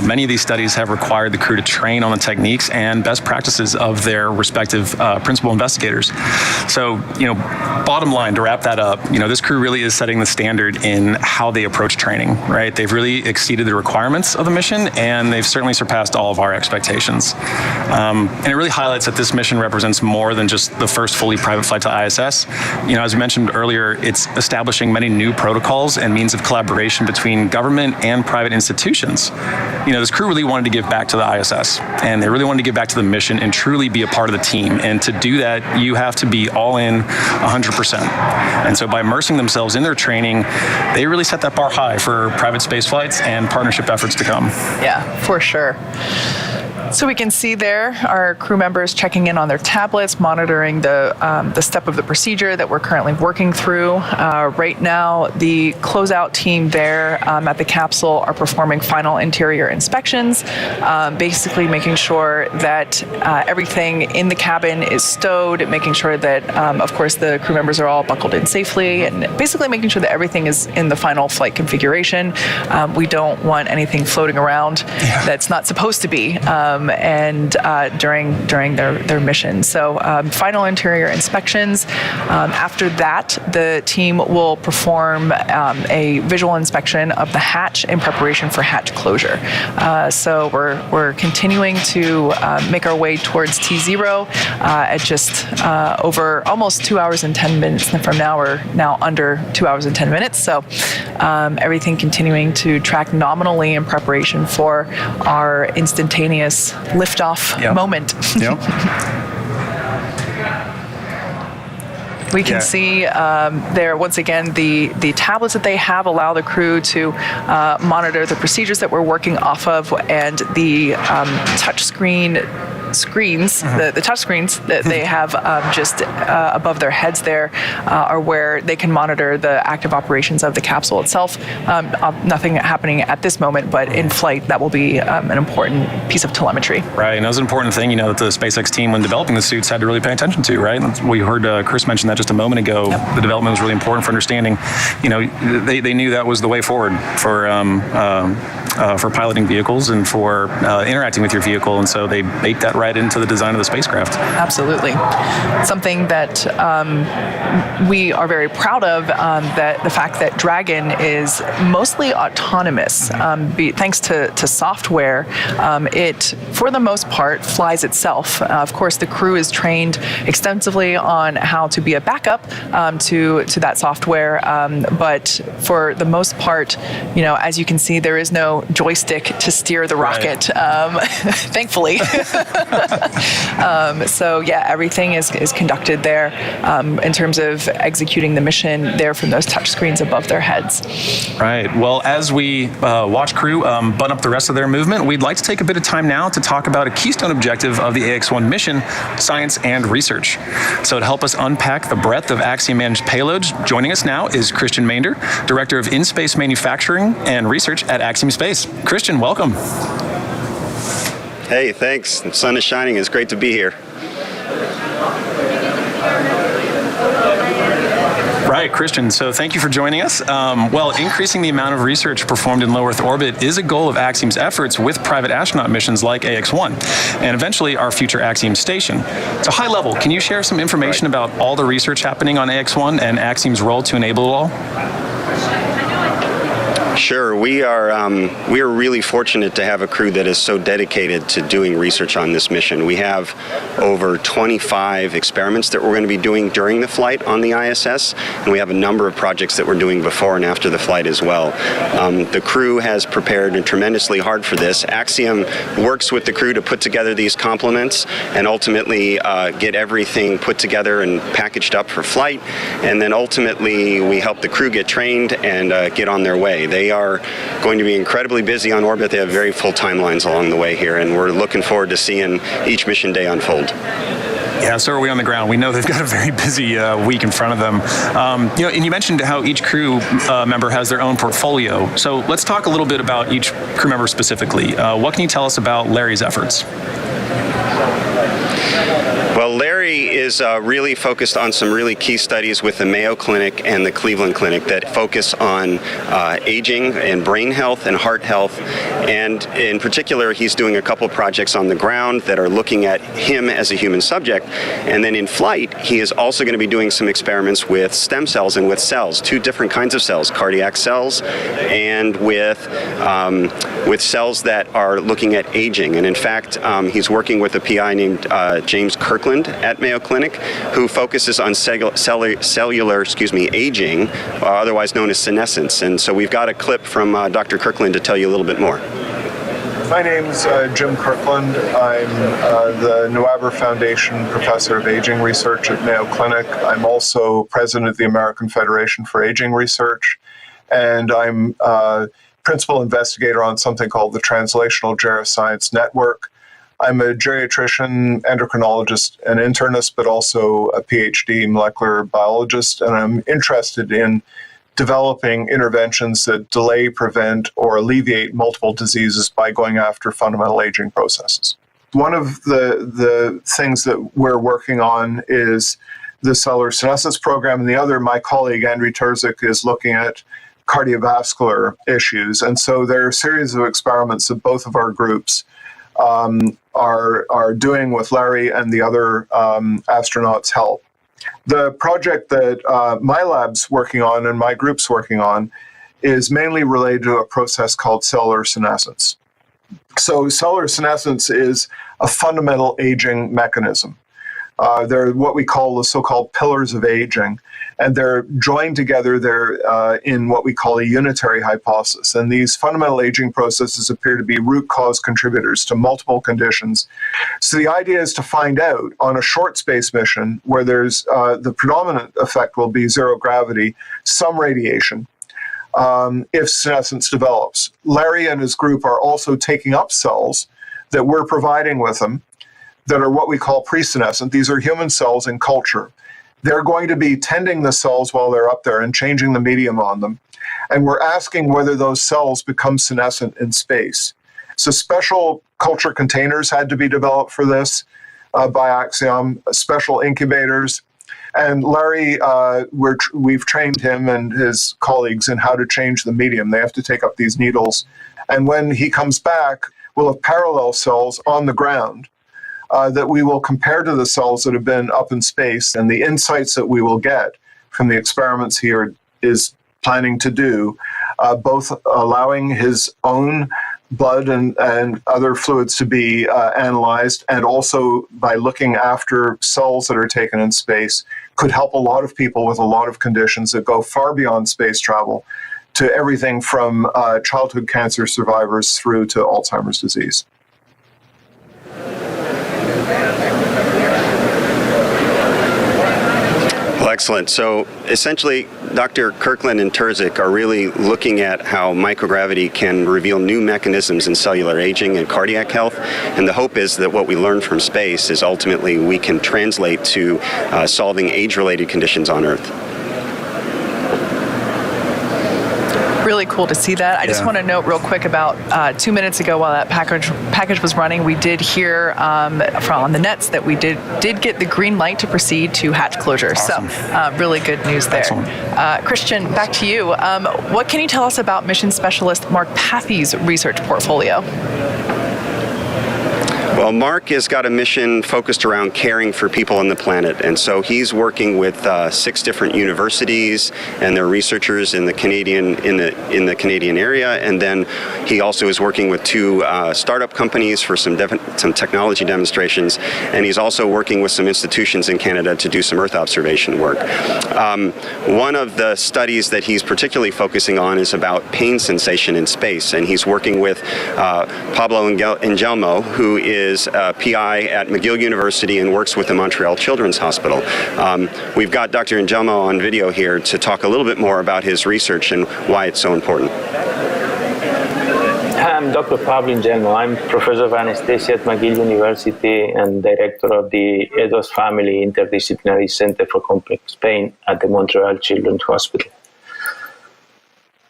Many of these studies have required the crew to train on the techniques and best practices of their respective principal investigators. So, bottom line, to wrap that up, this crew really is setting the standard in how they approach training, right? They've really exceeded the requirements of the mission, and they've certainly surpassed all of our expectations. And it really highlights that this mission represents more than just the first fully private flight to ISS. As we mentioned earlier, it's establishing many new protocols and means of collaboration between government and private institutions. This crew really wanted to give back to the ISS, and they really wanted to give back to the mission and truly be a part of the team. And to do that, you have to be all in 100%. And so by immersing themselves in their training, they really set that bar high for private space flights and partnership efforts to come. Yeah, for sure. So we can see there our crew members checking in on their tablets, monitoring the step of the procedure that we're currently working through. Right now, the closeout team there at the capsule are performing final interior inspections, basically making sure that everything in the cabin is stowed, making sure that, of course, the crew members are all buckled in safely, and basically making sure that everything is in the final flight configuration. We don't want anything floating around that's not supposed to be. During their mission. So final interior inspections. After that, the team will perform a visual inspection of the hatch in preparation for hatch closure. So we're continuing to make our way towards T0 at just over almost 2 hours and 10 minutes from now. We're now under 2 hours and 10 minutes. So everything continuing to track nominally in preparation for our instantaneous liftoff moment. Yep. We can see there, once again, the tablets that they have allow the crew to monitor the procedures that we're working off of, and the touch screens, the touch screens that they have just above their heads there are where they can monitor the active operations of the capsule itself. Nothing happening at this moment, but in flight, that will be an important piece of telemetry. Right, and that was an important thing, that the SpaceX team, when developing the suits, had to really pay attention to, right? We heard Chris mention that just a moment ago. Yep. The development was really important for understanding, they knew that was the way forward for piloting vehicles and for interacting with your vehicle, and so they baked that right right into the design of the spacecraft. Absolutely. Something that we are very proud of, that the fact that Dragon is mostly autonomous. Thanks to software, it, for the most part, flies itself. Of course, the crew is trained extensively on how to be a backup to that software, but for the most part, as you can see, there is no joystick to steer the rocket, thankfully. So yeah, everything is conducted there in terms of executing the mission there from those touch screens above their heads. Right. Well, as we watch crew button up the rest of their movement, we'd like to take a bit of time now to talk about a keystone objective of the AX-1 mission, science and research. So to help us unpack the breadth of Axiom managed payloads, joining us now is Christian Maender, Director of In-Space Manufacturing and Research at Axiom Space. Christian, welcome. Hey, thanks. The sun is shining. It's great to be here. Right, Christian. So thank you for joining us. Well, increasing the amount of research performed in low Earth orbit is a goal of Axiom's efforts with private astronaut missions like AX-1, and eventually our future Axiom station. So high level, can you share some information about all the research happening on AX-1 and Axiom's role to enable it all? Sure. We are really fortunate to have a crew that is so dedicated to doing research on this mission. We have over 25 experiments that we're going to be doing during the flight on the ISS, and we have a number of projects that we're doing before and after the flight as well. The crew has prepared tremendously hard for this. Axiom works with the crew to put together these complements and ultimately get everything put together and packaged up for flight, and then ultimately we help the crew get trained and get on their way. They are going to be incredibly busy on orbit. They have very full timelines along the way here, and we're looking forward to seeing each mission day unfold. Yeah, so are we on the ground. We know they've got a very busy week in front of them. And you mentioned how each crew member has their own portfolio. So let's talk a little bit about each crew member specifically. What can you tell us about Larry's efforts? Well, Larry is really focused on some really key studies with the Mayo Clinic and the Cleveland Clinic that focus on aging and brain health and heart health. And in particular, he's doing a couple projects on the ground that are looking at him as a human subject. And then in flight, he is also going to be doing some experiments with stem cells and with cells, two different kinds of cells, cardiac cells and with cells that are looking at aging. And in fact, he's working with a PI named James Kirkland at Mayo Clinic, who focuses on cellular aging, otherwise known as senescence. And so we've got a clip from Dr. Kirkland to tell you a little bit more. My name's Jim Kirkland. I'm the Nuaver Foundation Professor of Aging Research at Mayo Clinic. I'm also President of the American Federation for Aging Research, and I'm Principal Investigator on something called the Translational Geroscience Network. I'm a geriatrician, endocrinologist, and internist, but also a PhD molecular biologist, and I'm interested in developing interventions that delay, prevent, or alleviate multiple diseases by going after fundamental aging processes. One of the things that we're working on is the cellular senescence program, and the other, my colleague Andrew Terzic, is looking at cardiovascular issues. And so there are a series of experiments that both of our groups are doing with Larry and the other astronauts' help. The project that my lab's working on and my group's working on is mainly related to a process called cellular senescence. So cellular senescence is a fundamental aging mechanism. They're what we call the so-called pillars of aging, and they're joined together there in what we call a unitary hypothesis. And these fundamental aging processes appear to be root cause contributors to multiple conditions. So the idea is to find out on a short space mission where there's the predominant effect will be zero gravity, some radiation, if senescence develops. Larry and his group are also taking up cells that we're providing with them that are what we call pre-senescent. These are human cells in culture. They're going to be tending the cells while they're up there and changing the medium on them. And we're asking whether those cells become senescent in space. So special culture containers had to be developed for this by Axiom, special incubators. And Larry, we've trained him and his colleagues in how to change the medium. They have to take up these needles. And when he comes back, we'll have parallel cells on the ground that we will compare to the cells that have been up in space, and the insights that we will get from the experiments he is planning to do, both allowing his own blood and other fluids to be analyzed, and also by looking after cells that are taken in space, could help a lot of people with a lot of conditions that go far beyond space travel, to everything from childhood cancer survivors through to Alzheimer's disease. Well, excellent. So essentially, Dr. Kirkland and Terzic are really looking at how microgravity can reveal new mechanisms in cellular aging and cardiac health. And the hope is that what we learn from space is ultimately we can translate to solving age-related conditions on Earth. Really cool to see that. I just want to note real quick about 2 minutes ago while that package was running, we did hear from the nets that we did get the green light to proceed to hatch closure. Awesome. So really good news there. Christian, back to you. What can you tell us about mission specialist Mark Pathy's research portfolio? Well, Mark has got a mission focused around caring for people on the planet, and so he's working with 6 different universities and their researchers in the Canadian area, and then he also is working with 2 startup companies for some technology demonstrations, and he's also working with some institutions in Canada to do some Earth observation work. One of the studies that he's particularly focusing on is about pain sensation in space, and he's working with Pablo Angelmo, who is a PI at McGill University and works with the Montreal Children's Hospital. We've got Dr. Angelmo on video here to talk a little bit more about his research and why it's so important. I'm Dr. Pablo Angelmo. I'm professor of anesthesia at McGill University and director of the Edos Family Interdisciplinary Center for Complex Pain at the Montreal Children's Hospital.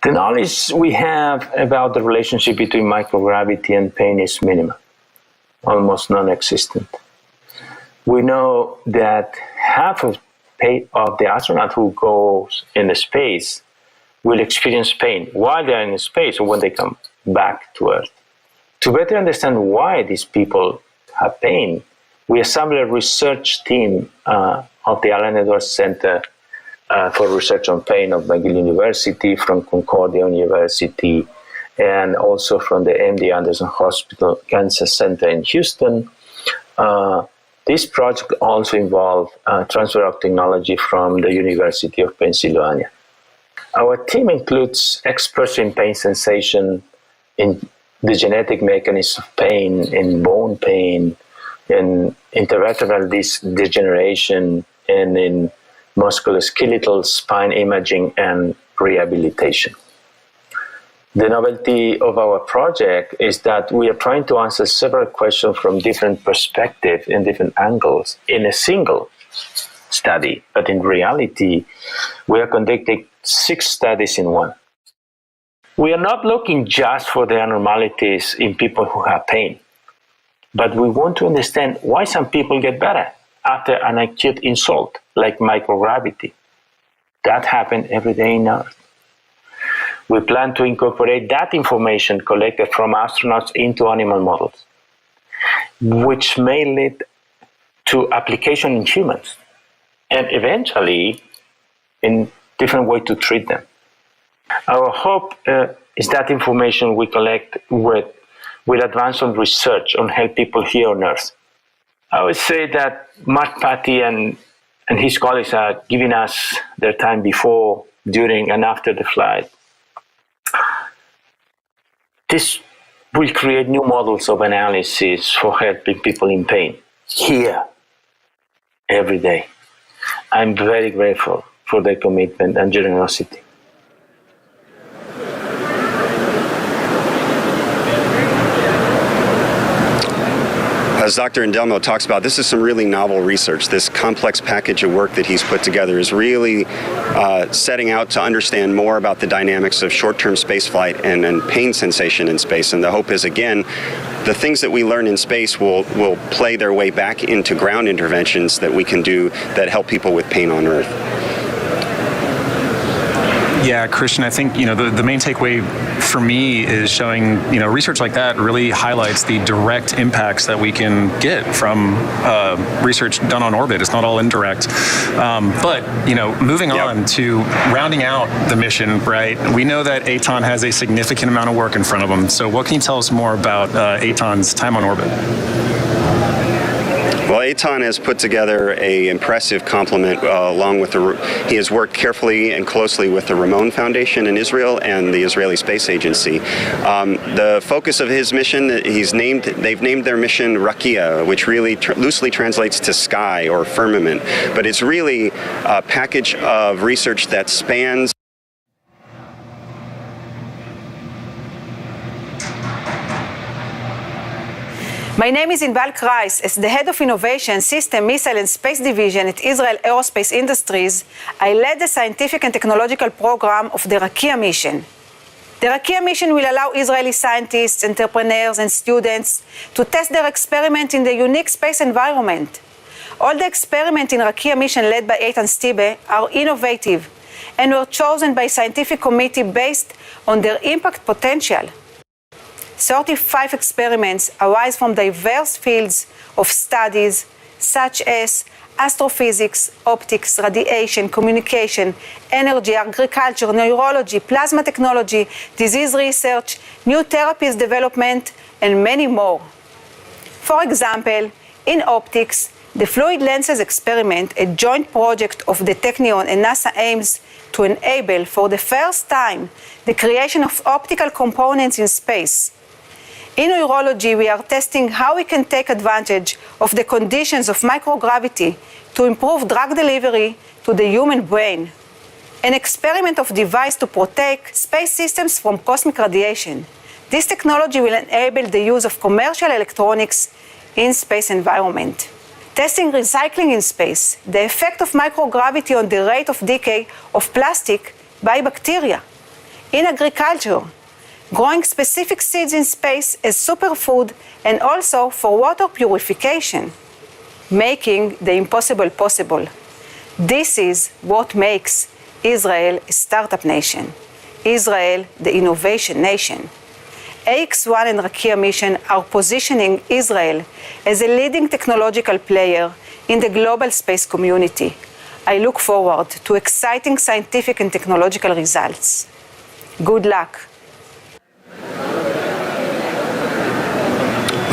The knowledge we have about the relationship between microgravity and pain is minimal, almost non-existent. We know that half of the astronaut who goes into space will experience pain while they're in space or when they come back to Earth. To better understand why these people have pain, we assembled a research team of the Allen Edwards Center for Research on Pain of McGill University, from Concordia University, and also from the MD Anderson Hospital Cancer Center in Houston. This project also involved transfer of technology from the University of Pennsylvania. Our team includes experts in pain sensation, in the genetic mechanism of pain, in bone pain, in intervertebral degeneration, and in musculoskeletal spine imaging and rehabilitation. The novelty of our project is that we are trying to answer several questions from different perspectives and different angles in a single study. But in reality, we are conducting 6 studies in one. We are not looking just for the abnormalities in people who have pain, but we want to understand why some people get better after an acute insult, like microgravity. That happens every day in Earth. We plan to incorporate that information collected from astronauts into animal models, which may lead to application in humans, and eventually in different ways to treat them. Our hope is that information we collect will advance on research on help people here on Earth. I would say that Mark Pathy and his colleagues are giving us their time before, during, and after the flight. This will create new models of analysis for helping people in pain here, every day. I'm very grateful for their commitment and generosity. As Dr. Angelmo talks about, this is some really novel research. This complex package of work that he's put together is really setting out to understand more about the dynamics of short-term spaceflight and pain sensation in space. And the hope is, again, the things that we learn in space will play their way back into ground interventions that we can do that help people with pain on Earth. Yeah, Christian, I think, the main takeaway for me is showing, research like that really highlights the direct impacts that we can get from research done on orbit. It's not all indirect. But moving on to rounding out the mission, right? We know that Eytan has a significant amount of work in front of him. So what can you tell us more about Eytan's time on orbit? Well, Eytan has put together an impressive complement along with he has worked carefully and closely with the Ramon Foundation in Israel and the Israeli Space Agency. The focus of his mission, they've named their mission Rakia, which really loosely translates to sky or firmament, but it's really a package of research that spans My name is Inbal Kreis. As the head of Innovation, System, Missile and Space Division at Israel Aerospace Industries, I led the scientific and technological program of the Rakia mission. The Rakia mission will allow Israeli scientists, entrepreneurs and students to test their experiment in the unique space environment. All the experiments in Rakia mission led by Eytan Stibbe are innovative and were chosen by a scientific committee based on their impact potential. 35 experiments arise from diverse fields of studies such as astrophysics, optics, radiation, communication, energy, agriculture, neurology, plasma technology, disease research, new therapies development, and many more. For example, in optics, the fluid lenses experiment, a joint project of the Technion and NASA, aims to enable for the first time the creation of optical components in space. In neurology, we are testing how we can take advantage of the conditions of microgravity to improve drug delivery to the human brain. An experiment of device to protect space systems from cosmic radiation. This technology will enable the use of commercial electronics in space environment. Testing recycling in space, the effect of microgravity on the rate of decay of plastic by bacteria. In agriculture, growing specific seeds in space as superfood and also for water purification, making the impossible possible. This is what makes Israel a startup nation, Israel the innovation nation. AX-1 and Rakia mission are positioning Israel as a leading technological player in the global space community. I look forward to exciting scientific and technological results. Good luck.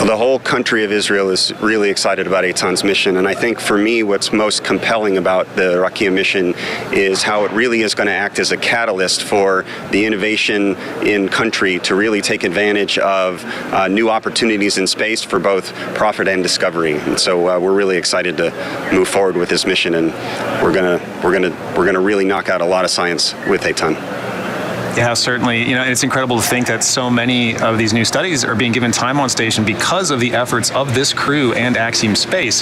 The whole country of Israel is really excited about Eytan's mission, and I think for me what's most compelling about the Rakia mission is how it really is going to act as a catalyst for the innovation in country to really take advantage of new opportunities in space for both profit and discovery. And so we're really excited to move forward with this mission, and we're gonna really knock out a lot of science with Eytan. Yeah, certainly. It's incredible to think that so many of these new studies are being given time on station because of the efforts of this crew and Axiom Space.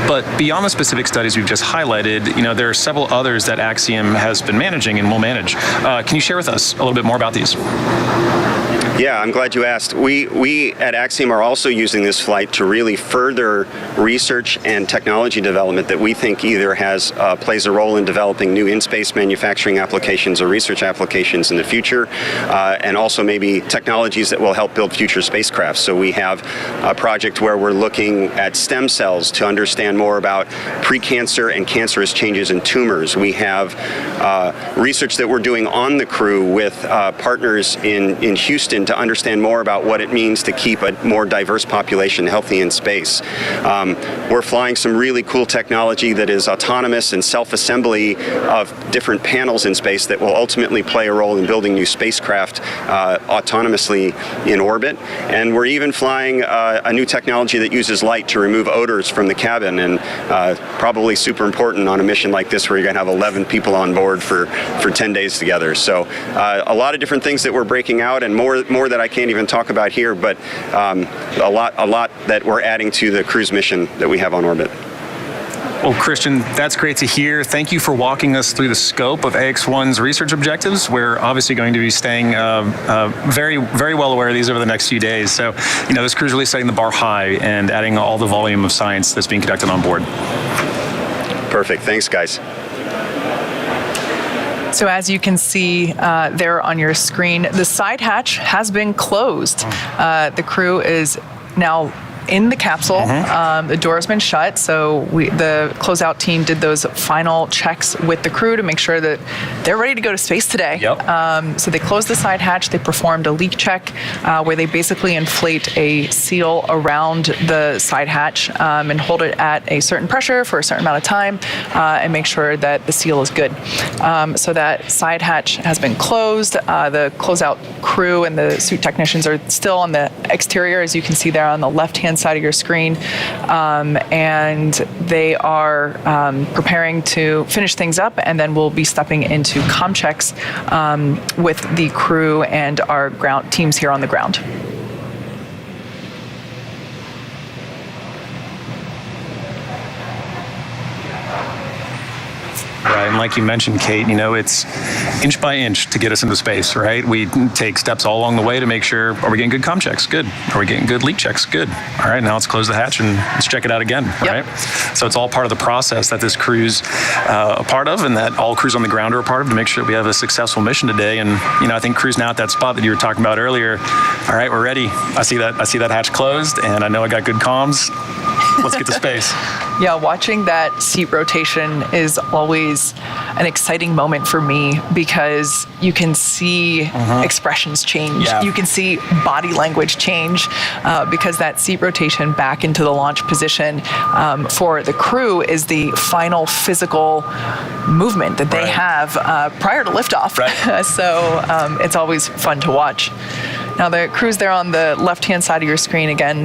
But beyond the specific studies we've just highlighted, there are several others that Axiom has been managing and will manage. Can you share with us a little bit more about these? Yeah, I'm glad you asked. We at Axiom are also using this flight to really further research and technology development that we think either plays a role in developing new in-space manufacturing applications or research applications in the future, and also maybe technologies that will help build future spacecraft. So we have a project where we're looking at stem cells to understand more about precancer and cancerous changes in tumors. We have research that we're doing on the crew with partners in Houston to understand more about what it means to keep a more diverse population healthy in space. We're flying some really cool technology that is autonomous and self-assembly of different panels in space that will ultimately play a role in building new spacecraft autonomously in orbit. And we're even flying a new technology that uses light to remove odors from the cabin, and probably super important on a mission like this where you're going to have 11 people on board for 10 days together. So a lot of different things that we're breaking out, and more that I can't even talk about here, but a lot that we're adding to the cruise mission that we have on orbit. Well, Christian, that's great to hear. Thank you for walking us through the scope of AX-1's research objectives. We're obviously going to be staying very, very well aware of these over the next few days. So, this crew's really setting the bar high and adding all the volume of science that's being conducted on board. Perfect. Thanks, guys. So as you can see there on your screen, the side hatch has been closed. The crew is now in the capsule. The door has been shut, so the closeout team did those final checks with the crew to make sure that they're ready to go to space today. So they closed the side hatch. They performed a leak check where they basically inflate a seal around the side hatch and hold it at a certain pressure for a certain amount of time and make sure that the seal is good. So that side hatch has been closed. The closeout crew and the suit technicians are still on the exterior, as you can see there on the left-hand side of your screen, and they are preparing to finish things up, and then we'll be stepping into comm checks with the crew and our ground teams here on the ground. Right, and like you mentioned, Kate, it's inch by inch to get us into space, right? We take steps all along the way to make sure, are we getting good comm checks? Good. Are we getting good leak checks? Good. All right, now let's close the hatch and let's check it out again, right? So it's all part of the process that this crew's a part of, and that all crews on the ground are a part of, to make sure we have a successful mission today. And, I think crew's now at that spot that you were talking about earlier. All right, we're ready. I see that hatch closed, and I know I got good comms. Let's get to space. Yeah, watching that seat rotation is always an exciting moment for me because you can see expressions change. You can see body language change because that seat rotation back into the launch position for the crew is the final physical movement that they have prior to liftoff. So it's always fun to watch. Now the crew's there on the left-hand side of your screen again.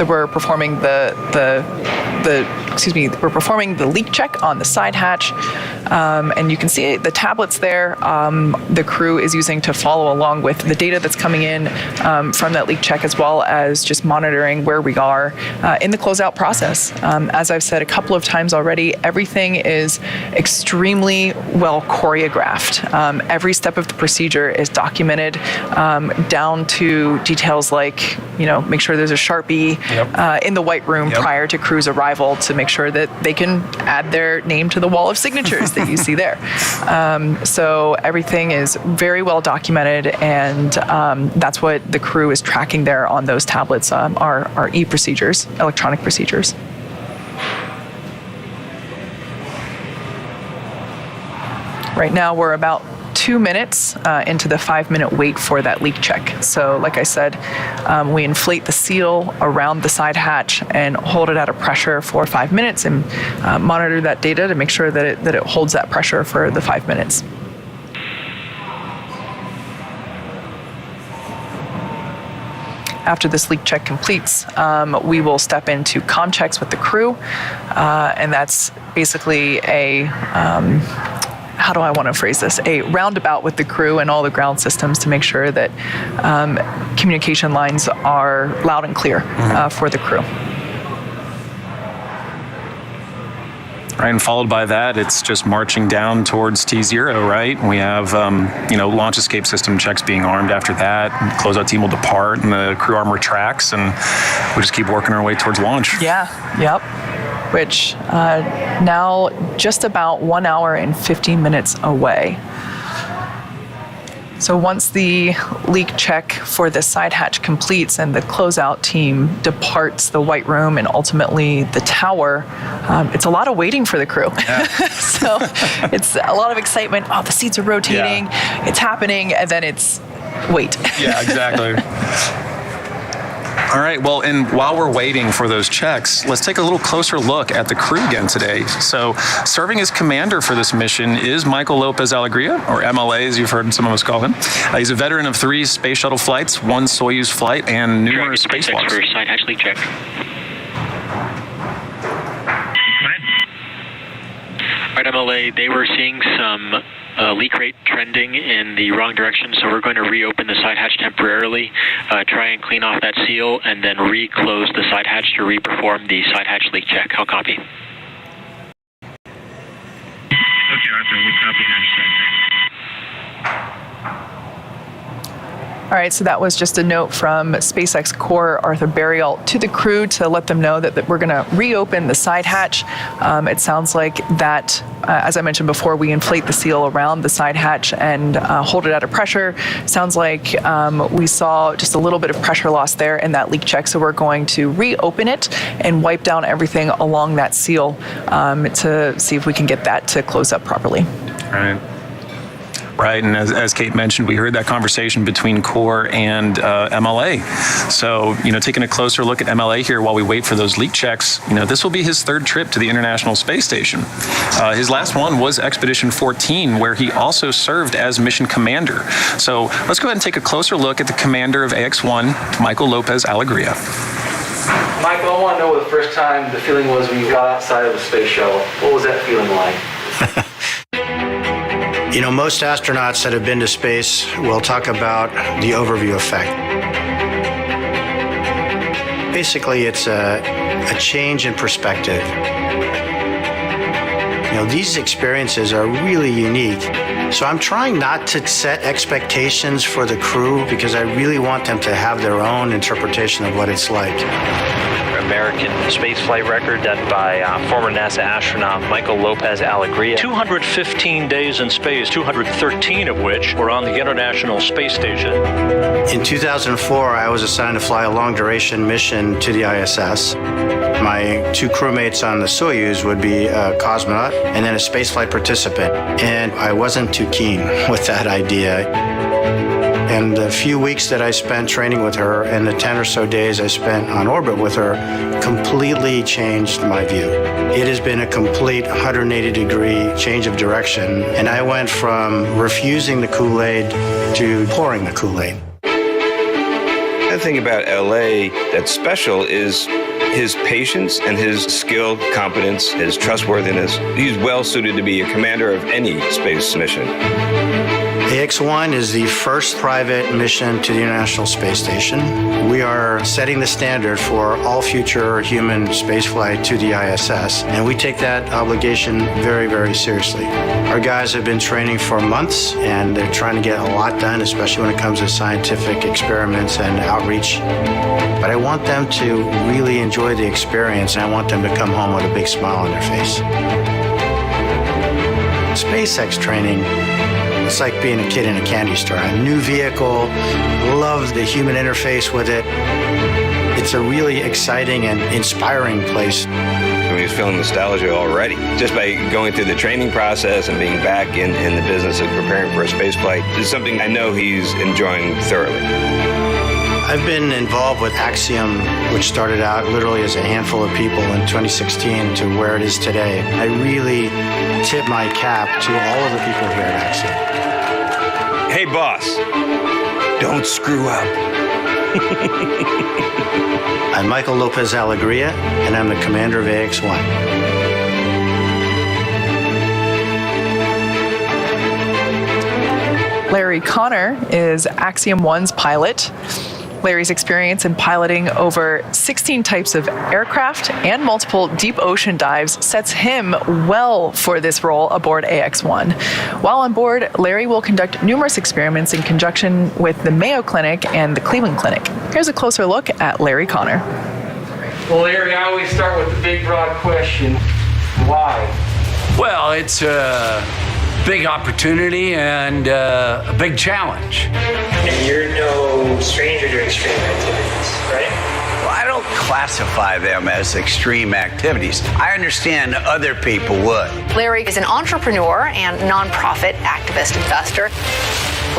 We're performing we're performing the leak check on the side hatch, and you can see the tablets there. The crew is using to follow along with the data that's coming in from that leak check, as well as just monitoring where we are in the closeout process. As I've said a couple of times already, everything is extremely well choreographed. Every step of the procedure is documented down to details like, make sure there's a Sharpie in the white room prior to crew's arrival to make sure that they can add their name to the wall of signatures that you see there. So everything is very well documented, and that's what the crew is tracking there on those tablets, our e-procedures, electronic procedures. Right now we're about 2 minutes into the 5-minute wait for that leak check. So like I said, we inflate the seal around the side hatch and hold it at a pressure for 5 minutes and monitor that data to make sure that it holds that pressure for the 5 minutes. After this leak check completes, we will step into comm checks with the crew, and that's basically a how do I want to phrase this? A roundabout with the crew and all the ground systems to make sure that communication lines are loud and clear for the crew. Right, and followed by that, it's just marching down towards T0, right? We have, launch escape system checks being armed after that. Closeout team will depart, and the crew arm retracts, and we just keep working our way towards launch. Which now just about 1 hour and 50 minutes away. So once the leak check for the side hatch completes and the closeout team departs the white room and ultimately the tower, it's a lot of waiting for the crew. So it's a lot of excitement. Oh, the seats are rotating, it's happening, and then it's wait. Yeah, exactly. All right, well, and while we're waiting for those checks, let's take a little closer look at the crew again today. So serving as commander for this mission is Michael López-Alegría, or MLA, as you've heard some of us call him. He's a veteran of 3 space shuttle flights, 1 Soyuz flight, and numerous spacewalks. For side hatch leak check. All right, MLA, they were seeing some leak rate trending in the wrong direction, so we're going to reopen the side hatch temporarily, try and clean off that seal, and then re-close the side hatch to re-perform the side hatch leak check. How copy? Okay, Arthur, we copy that. All right, so that was just a note from SpaceX core Arthur Burial to the crew to let them know that we're going to reopen the side hatch. It sounds like that, as I mentioned before, we inflate the seal around the side hatch and hold it at a pressure. Sounds like we saw just a little bit of pressure loss there in that leak check, so we're going to reopen it and wipe down everything along that seal to see if we can get that to close up properly. Right, and as Kate mentioned, we heard that conversation between Core and MLA. So, taking a closer look at MLA here while we wait for those leak checks, this will be his third trip to the International Space Station. His last one was Expedition 14, where he also served as mission commander. So let's go ahead and take a closer look at the commander of AX-1, Michael López-Alegría. Michael, I want to know what the first time the feeling was when you got outside of the space shuttle. What was that feeling like? Most astronauts that have been to space will talk about the overview effect. Basically, it's a change in perspective. These experiences are really unique. So I'm trying not to set expectations for the crew because I really want them to have their own interpretation of what it's like. American spaceflight record done by former NASA astronaut Michael López-Alegría. 215 days in space, 213 of which were on the International Space Station. In 2004, I was assigned to fly a long-duration mission to the ISS. My two crewmates on the Soyuz would be a cosmonaut and then a spaceflight participant. And I wasn't too keen with that idea. And the few weeks that I spent training with her and the 10 or so days I spent on orbit with her completely changed my view. It has been a complete 180-degree change of direction, and I went from refusing the Kool-Aid to pouring the Kool-Aid. The thing about LA that's special is his patience and his skill, competence, his trustworthiness. He's well suited to be a commander of any space mission. AX-1 is the first private mission to the International Space Station. We are setting the standard for all future human spaceflight to the ISS, and we take that obligation very, very seriously. Our guys have been training for months, and they're trying to get a lot done, especially when it comes to scientific experiments and outreach. But I want them to really enjoy the experience, and I want them to come home with a big smile on their face. SpaceX training, it's like being a kid in a candy store. A new vehicle, love the human interface with it. It's a really exciting and inspiring place. He's feeling nostalgia already. Just by going through the training process and being back in the business of preparing for a space flight is something I know he's enjoying thoroughly. I've been involved with Axiom, which started out literally as a handful of people in 2016 to where it is today. I really tip my cap to all of the people here at Axiom. Hey, boss, don't screw up. I'm Michael López-Alegría, and I'm the commander of AX-1. Larry Connor is Axiom-1's pilot. Larry's experience in piloting over 16 types of aircraft and multiple deep ocean dives sets him well for this role aboard AX-1. While on board, Larry will conduct numerous experiments in conjunction with the Mayo Clinic and the Cleveland Clinic. Here's a closer look at Larry Connor. Well, Larry, I always start with the big, broad question, why? Well, it's a big opportunity and a big challenge. And you're no stranger to extreme activities, right? Well, I don't classify them as extreme activities. I understand other people would. Larry is an entrepreneur and nonprofit activist investor.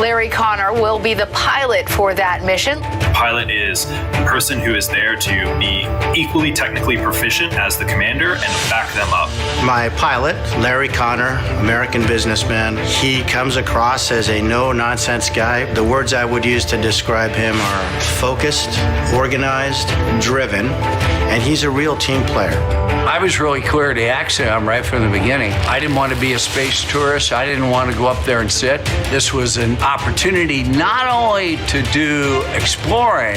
Larry Connor will be the pilot for that mission. The pilot is the person who is there to be equally technically proficient as the commander and to back them up. My pilot, Larry Connor, American businessman, he comes across as a no-nonsense guy. The words I would use to describe him are focused, organized, driven, and he's a real team player. I was really clear to Axiom right from the beginning. I didn't want to be a space tourist. I didn't want to go up there and sit. This was an opportunity not only to do exploring,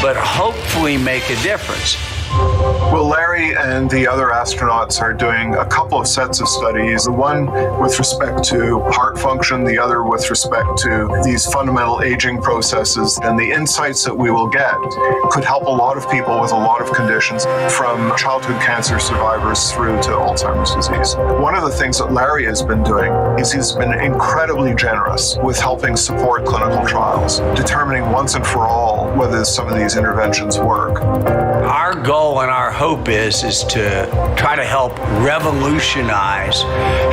but hopefully make a difference. Well, Larry and the other astronauts are doing a couple of sets of studies, the one with respect to heart function, the other with respect to these fundamental aging processes. And the insights that we will get could help a lot of people with a lot of conditions, from childhood cancer survivors through to Alzheimer's disease. One of the things that Larry has been doing is he's been incredibly generous with helping support clinical trials, determining once and for all whether some of these interventions work. Our goal and our hope is to try to help revolutionize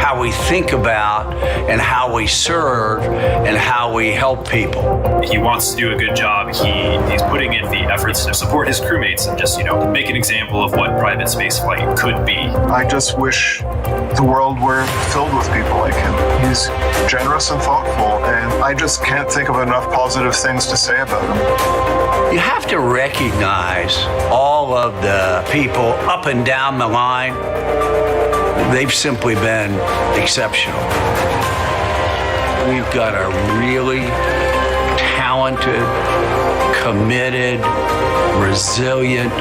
how we think about and how we serve and how we help people. He wants to do a good job. He's putting in the efforts to support his crewmates and just, make an example of what private spaceflight could be. I just wish the world were filled with people like him. He's generous and thoughtful, and I just can't think of enough positive things to say about him. You have to recognize all of the people up and down the line. They've simply been exceptional. We've got a really talented, committed, resilient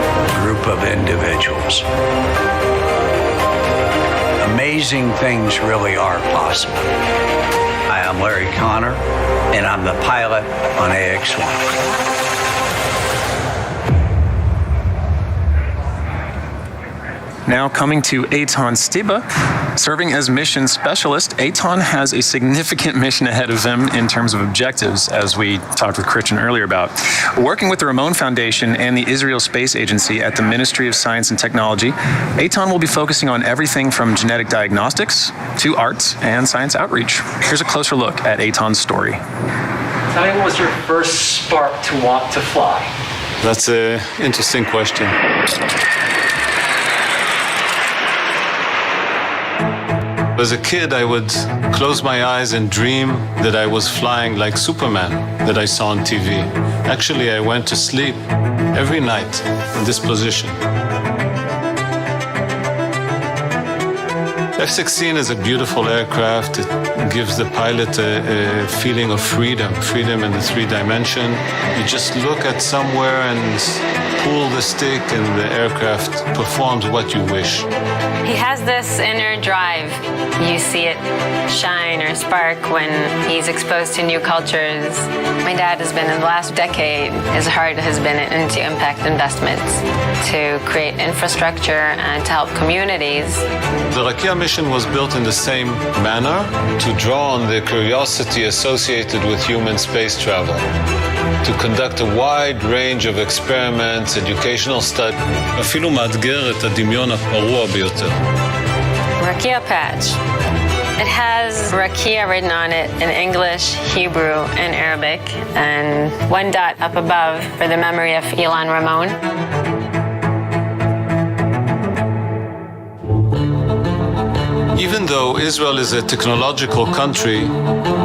group of individuals. Amazing things really are possible. I am Larry Connor, and I'm the pilot on AX-1. Now coming to Eytan Stibbe. Serving as mission specialist, Eytan has a significant mission ahead of him in terms of objectives, as we talked with Christian earlier about. Working with the Ramon Foundation and the Israel Space Agency at the Ministry of Science and Technology, Eytan will be focusing on everything from genetic diagnostics to arts and science outreach. Here's a closer look at Eytan's story. Tell me, what was your first spark to want to fly? That's an interesting question. As a kid, I would close my eyes and dream that I was flying like Superman that I saw on TV. Actually, I went to sleep every night in this position. F-16 is a beautiful aircraft. It gives the pilot a feeling of freedom in the 3-dimension. You just look at somewhere and pull the stick and the aircraft performs what you wish. He has this inner drive. You see it shine or spark when he's exposed to new cultures. My dad has been, in the last decade, his heart has been into impact investments to create infrastructure and to help communities. The Rakia mission was built in the same manner to draw on the curiosity associated with human space travel, to conduct a wide range of experiments, educational studies, אפילו מאתגר את הדמיון הפרוע ביותר. Rakia patch. It has Rakia written on it in English, Hebrew, and Arabic, and one dot up above for the memory of Ilan Ramon. Even though Israel is a technological country,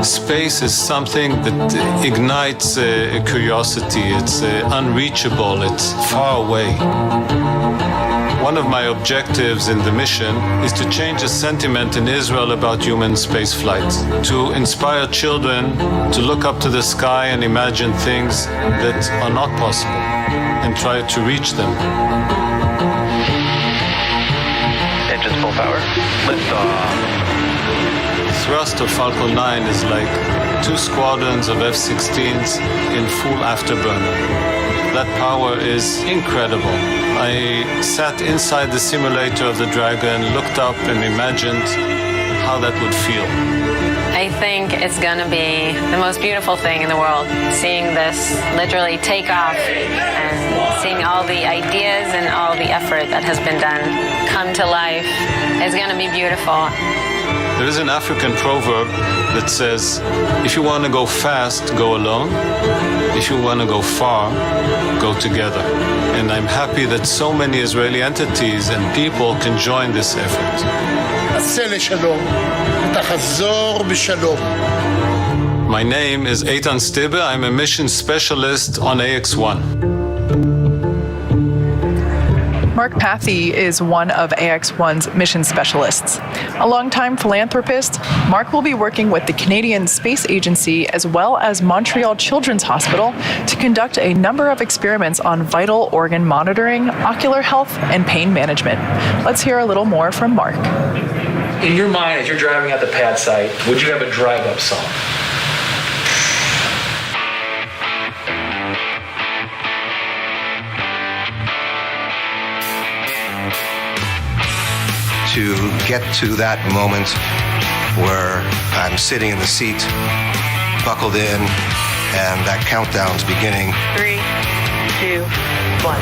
space is something that ignites a curiosity. It's unreachable, it's far away. One of my objectives in the mission is to change the sentiment in Israel about human space flight, to inspire children to look up to the sky and imagine things that are not possible and try to reach them. Engines full power. Liftoff. Thrust of Falcon 9 is like 2 squadrons of F-16s in full afterburner. That power is incredible. I sat inside the simulator of the Dragon, looked up and imagined how that would feel. I think it's going to be the most beautiful thing in the world, seeing this literally take off and seeing all the ideas and all the effort that has been done come to life. It's going to be beautiful. There is an African proverb that says, if you want to go fast, go alone. If you want to go far, go together. And I'm happy that so many Israeli entities and people can join this effort. My name is Eytan Stibbe. I'm a mission specialist on AX-1. Mark Pathy is one of AX-1's mission specialists. A longtime philanthropist, Mark will be working with the Canadian Space Agency as well as Montreal Children's Hospital to conduct a number of experiments on vital organ monitoring, ocular health, and pain management. Let's hear a little more from Mark. In your mind, as you're driving at the pad site, would you have a drive-up song? To get to that moment where I'm sitting in the seat, buckled in, and that countdown's beginning. 3, 2, 1.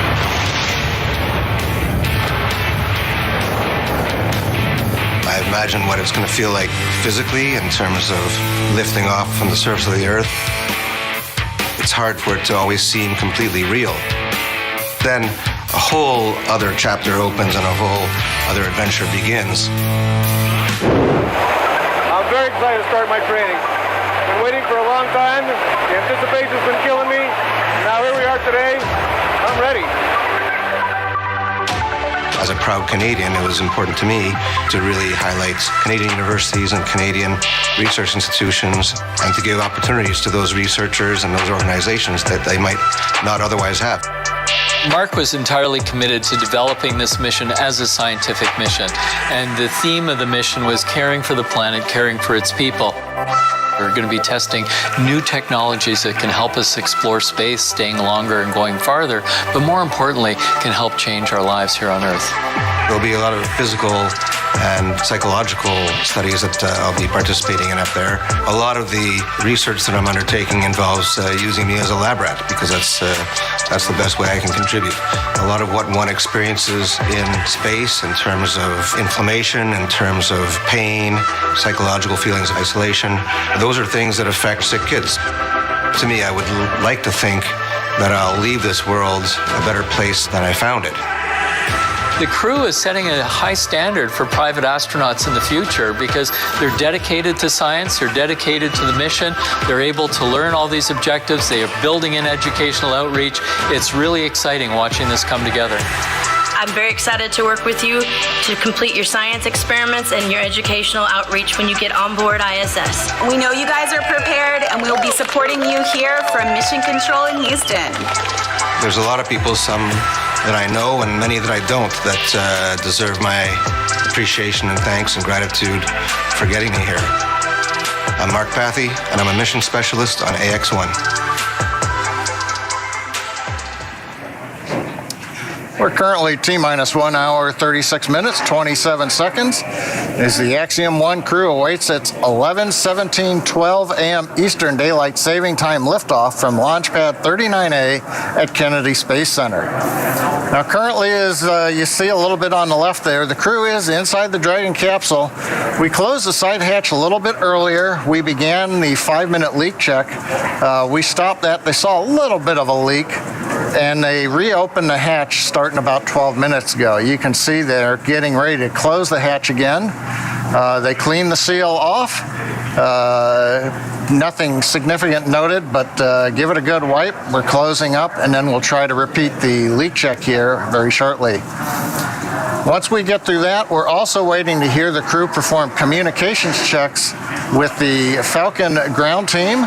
I imagine what it's going to feel like physically in terms of lifting off from the surface of the Earth. It's hard for it to always seem completely real. Then a whole other chapter opens and a whole other adventure begins. I'm very excited to start my training. Been waiting for a long time. The anticipation's been killing me. Now here we are today. I'm ready. As a proud Canadian, it was important to me to really highlight Canadian universities and Canadian research institutions and to give opportunities to those researchers and those organizations that they might not otherwise have. Mark was entirely committed to developing this mission as a scientific mission, and the theme of the mission was caring for the planet, caring for its people. We're going to be testing new technologies that can help us explore space, staying longer and going farther, but more importantly, can help change our lives here on Earth. There'll be a lot of physical and psychological studies that I'll be participating in up there. A lot of the research that I'm undertaking involves using me as a lab rat, because that's the best way I can contribute. A lot of what one experiences in space in terms of inflammation, in terms of pain, psychological feelings of isolation, those are things that affect sick kids. To me, I would like to think that I'll leave this world a better place than I found it. The crew is setting a high standard for private astronauts in the future because they're dedicated to science, they're dedicated to the mission, they're able to learn all these objectives, they are building in educational outreach. It's really exciting watching this come together. I'm very excited to work with you to complete your science experiments and your educational outreach when you get on board ISS. We know you guys are prepared, and we'll be supporting you here from Mission Control in Houston. There's a lot of people, some that I know and many that I don't, that deserve my appreciation and thanks and gratitude for getting me here. I'm Mark Pathy, and I'm a mission specialist on AX-1. We're currently T-minus 1 hour, 36 minutes, 27 seconds, as the Axiom-1 crew awaits its 11:17:12 a.m. Eastern Daylight Saving Time liftoff from Launch Pad 39A at Kennedy Space Center. Now currently, as you see a little bit on the left there, the crew is inside the Dragon capsule. We closed the side hatch a little bit earlier. We began the 5-minute leak check. We stopped that. They saw a little bit of a leak, and they reopened the hatch starting about 12 minutes ago. You can see they're getting ready to close the hatch again. They cleaned the seal off. Nothing significant noted, but give it a good wipe. We're closing up, and then we'll try to repeat the leak check here very shortly. Once we get through that, we're also waiting to hear the crew perform communications checks with the Falcon ground team.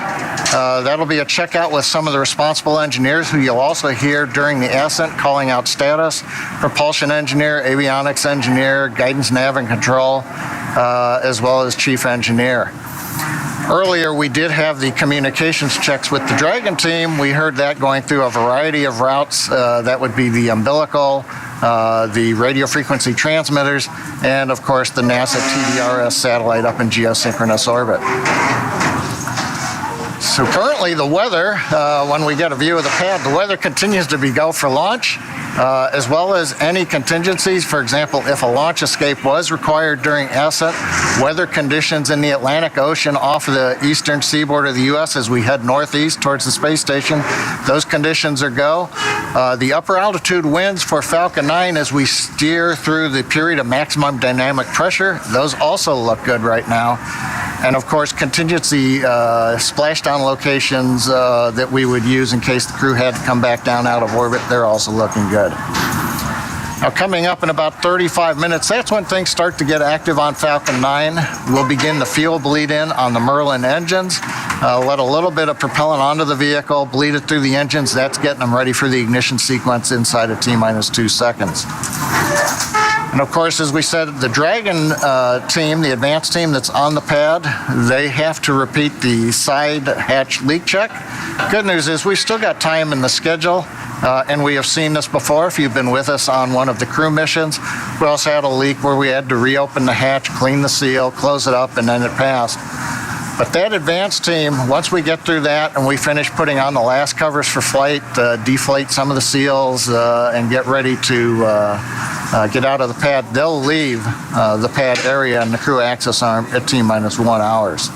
That'll be a checkout with some of the responsible engineers who you'll also hear during the ascent calling out status, propulsion engineer, avionics engineer, guidance, nav, and control, as well as chief engineer. Earlier, we did have the communications checks with the Dragon team. We heard that going through a variety of routes. That would be the umbilical, the radio frequency transmitters, and of course the NASA TDRS satellite up in geosynchronous orbit. So currently the weather, when we get a view of the pad, the weather continues to be go for launch, as well as any contingencies. For example, if a launch escape was required during ascent, weather conditions in the Atlantic Ocean off of the eastern seaboard of the U.S. as we head northeast towards the space station, those conditions are go. The upper altitude winds for Falcon 9 as we steer through the period of maximum dynamic pressure, those also look good right now. And of course, contingency splashdown locations that we would use in case the crew had to come back down out of orbit, they're also looking good. Now, coming up in about 35 minutes, that's when things start to get active on Falcon 9. We'll begin the fuel bleed in on the Merlin engines, let a little bit of propellant onto the vehicle, bleed it through the engines. That's getting them ready for the ignition sequence inside of T-minus 2 seconds. And of course, as we said, the Dragon team, the advanced team that's on the pad, they have to repeat the side hatch leak check. Good news is we've still got time in the schedule, and we have seen this before if you've been with us on one of the crew missions. We also had a leak where we had to reopen the hatch, clean the seal, close it up, and then it passed. But that advanced team, once we get through that and we finish putting on the last covers for flight, deflate some of the seals, and get ready to get out of the pad, they'll leave the pad area and the crew access arm at T-minus 1 hours.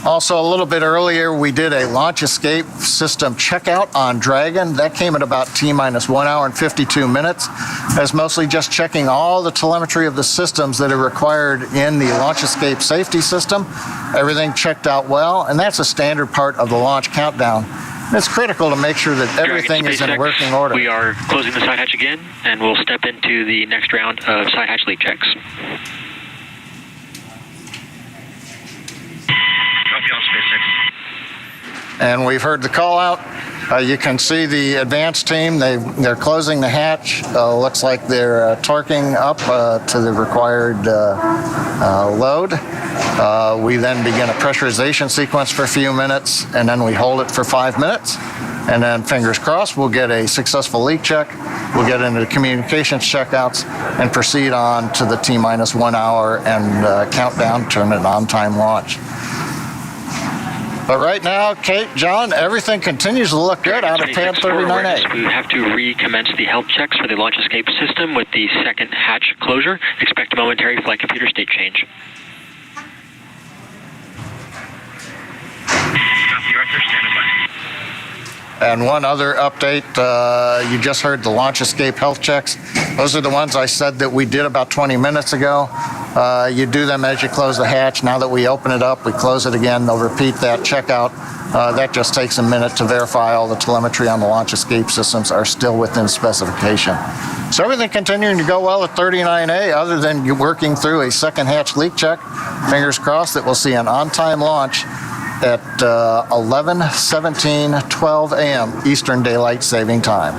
Also, a little bit earlier, we did a launch escape system checkout on Dragon. That came at about T-minus 1 hour and 52 minutes. That's mostly just checking all the telemetry of the systems that are required in the launch escape safety system. Everything checked out well, and that's a standard part of the launch countdown. It's critical to make sure that everything is in working order. We are closing the side hatch again, and we'll step into the next round of side hatch leak checks. And we've heard the call out. You can see the advanced team. They're closing the hatch. Looks like they're torquing up to the required load. We then begin a pressurization sequence for a few minutes, and then we hold it for 5 minutes. And then, fingers crossed, we'll get a successful leak check. We'll get into the communications checkouts and proceed on to the T-minus 1 hour and countdown, turn it on-time launch. But right now, Kate, John, everything continues to look good out of pad 39A. We have to recommence the health checks for the launch escape system with the second hatch closure. Expect a momentary flight computer state change. And one other update, you just heard the launch escape health checks. Those are the ones I said that we did about 20 minutes ago. You do them as you close the hatch. Now that we open it up, we close it again. They'll repeat that checkout. That just takes a minute to verify all the telemetry on the launch escape systems are still within specification. So everything continuing to go well at 39A other than working through a second hatch leak check. Fingers crossed that we'll see an on-time launch at 11:17:12 a.m. Eastern Daylight Saving Time.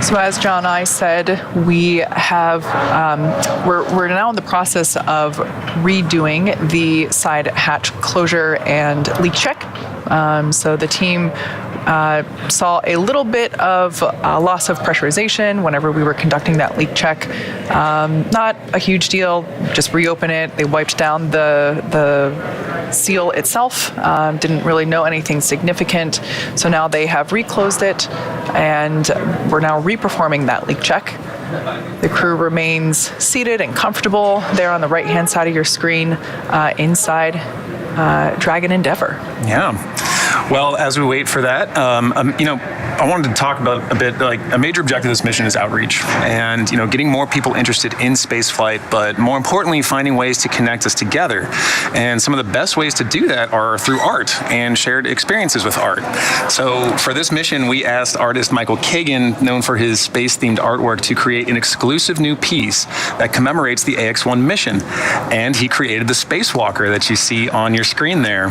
So as John and I said, we have we're now in the process of redoing the side hatch closure and leak check. So the team saw a little bit of loss of pressurization whenever we were conducting that leak check. Not a huge deal, just reopen it. They wiped down the seal itself, didn't really know anything significant. So now they have reclosed it, and we're now reperforming that leak check. The crew remains seated and comfortable there on the right-hand side of your screen inside Dragon Endeavour. Yeah. Well, as we wait for that, I wanted to talk about a bit, like a major objective of this mission is outreach and, getting more people interested in spaceflight, but more importantly, finding ways to connect us together. And some of the best ways to do that are through art and shared experiences with art. So for this mission, we asked artist Michael Kagan, known for his space-themed artwork, to create an exclusive new piece that commemorates the Axiom mission. And he created the spacewalker that you see on your screen there.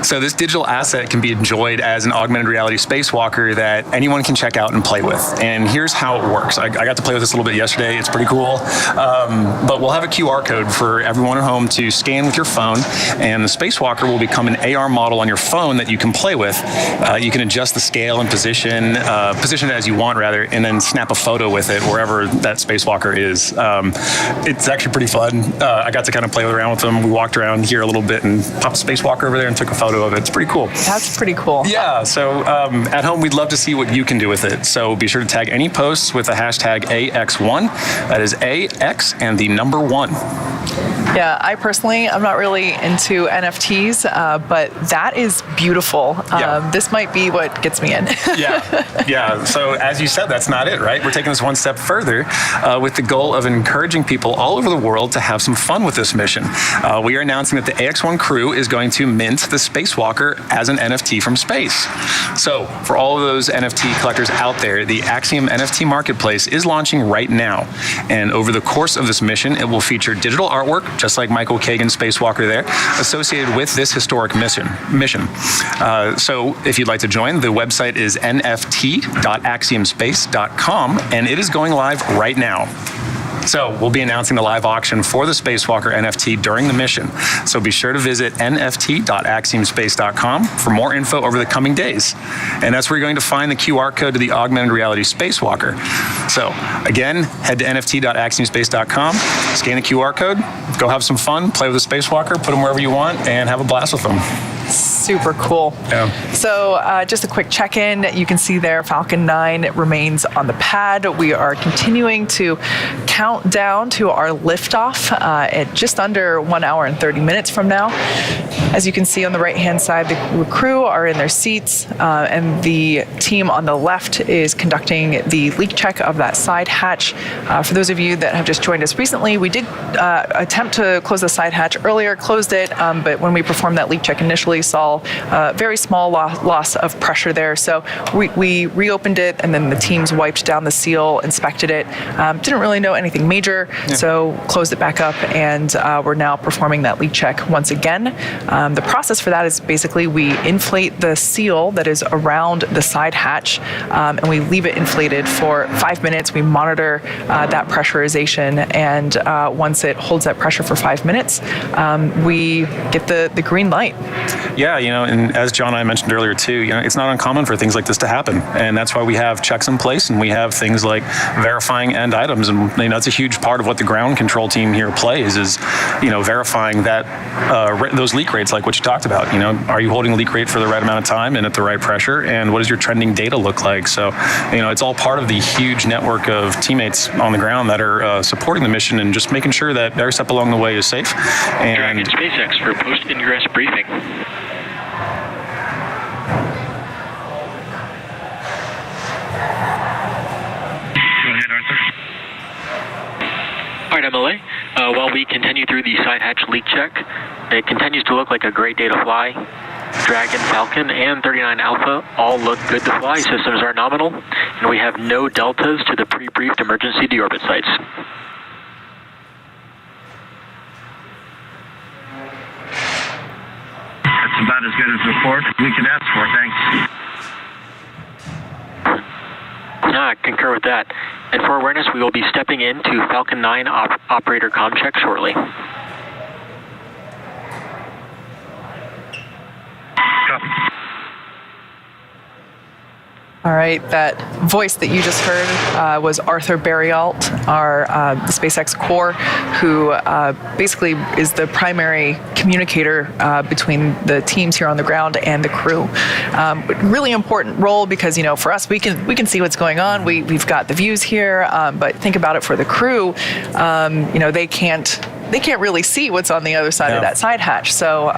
So this digital asset can be enjoyed as an augmented reality spacewalker that anyone can check out and play with. And here's how it works. I got to play with this a little bit yesterday. It's pretty cool. But we'll have a QR code for everyone at home to scan with your phone, and the spacewalker will become an AR model on your phone that you can play with. You can adjust the scale and position it as you want, rather, and then snap a photo with it wherever that spacewalker is. It's actually pretty fun. I got to kind of play around with them. We walked around here a little bit and popped a spacewalker over there and took a photo photo of it. It's pretty cool. That's pretty cool. Yeah, so at home, we'd love to see what you can do with it. So be sure to tag any posts with the hashtag AX1. That is AX and the number 1. Yeah, I personally, I'm not really into NFTs, but that is beautiful. This might be what gets me in. Yeah. So as you said, that's not it, right? We're taking this one step further with the goal of encouraging people all over the world to have some fun with this mission. We are announcing that the AX1 crew is going to mint the Spacewalker as an NFT from space. So for all of those NFT collectors out there, the Axiom NFT Marketplace is launching right now. And over the course of this mission, it will feature digital artwork, just like Michael Kagan's Spacewalker there, associated with this historic mission. So if you'd like to join, the website is nft.axiomspace.com, and it is going live right now. So we'll be announcing the live auction for the Spacewalker NFT during the mission. So be sure to visit nft.axiomspace.com for more info over the coming days. And that's where you're going to find the QR code to the augmented reality Spacewalker. So again, head to nft.axiomspace.com, scan the QR code, go have some fun, play with the Spacewalker, put them wherever you want, and have a blast with them. Super cool. Yeah. So just a quick check-in. You can see there Falcon 9 remains on the pad. We are continuing to count down to our liftoff at just under 1 hour and 30 minutes from now. As you can see on the right-hand side, the crew are in their seats, and the team on the left is conducting the leak check of that side hatch. For those of you that have just joined us recently, we did attempt to close the side hatch earlier, closed it, but when we performed that leak check initially, saw a very small loss of pressure there. So we reopened it, and then the teams wiped down the seal, inspected it. Didn't really know anything major, so closed it back up, and we're now performing that leak check once again. The process for that is basically we inflate the seal that is around the side hatch, and we leave it inflated for 5 minutes. We monitor that pressurization, and once it holds that pressure for 5 minutes, we get the green light. Yeah, and as John and I mentioned earlier too, it's not uncommon for things like this to happen, and that's why we have checks in place, and we have things like verifying end items, and that's a huge part of what the ground control team here plays is, verifying that those leak rates, like what you talked about. Are you holding leak rate for the right amount of time and at the right pressure, and what does your trending data look like? So, it's all part of the huge network of teammates on the ground that are supporting the mission and just making sure that every step along the way is safe. And Dragon SpaceX for post-ingress briefing. All right, MLA. While we continue through the side hatch leak check, it continues to look like a great day to fly. Dragon, Falcon, and 39 Alpha all look good to fly. Systems are nominal, and we have no deltas to the pre-briefed emergency deorbit sites. That's about as good as a report we could ask for, thanks. I concur with that. And for awareness, we will be stepping into Falcon 9 operator comm check shortly. All right, that voice that you just heard was Arthur Berrialt, our SpaceX core, who basically is the primary communicator between the teams here on the ground and the crew. Really important role because for us we can see what's going on. We've got the views here, but think about it for the crew. They can't really see what's on the other side of that side hatch. So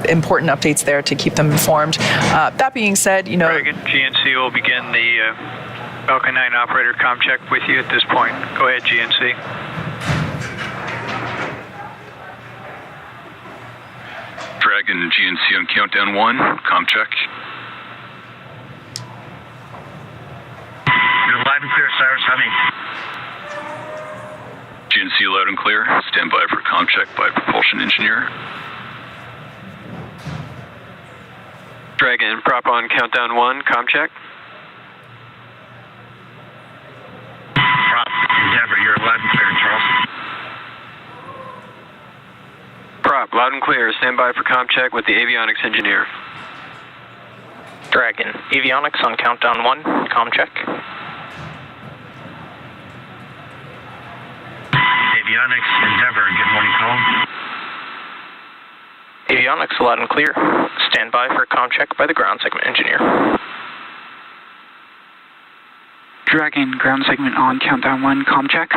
important updates there to keep them informed. That being said, Dragon, GNC will begin the Falcon 9 operator comm check with you at this point. Go ahead, GNC. Dragon, GNC on countdown 1, comm check. You're live and clear, Cyrus, honey. GNC loud and clear. Stand by for comm check by propulsion engineer. Dragon, prop on countdown 1, comm check. Prop, Endeavor, you're loud and clear, Charles. Prop, loud and clear. Stand by for comm check with the avionics engineer. Dragon, avionics on countdown 1, comm check. Avionics, Endeavor, good morning, call. Avionics, loud and clear. Stand by for comm check by the ground segment engineer. Dragon, ground segment on, countdown 1, comm check.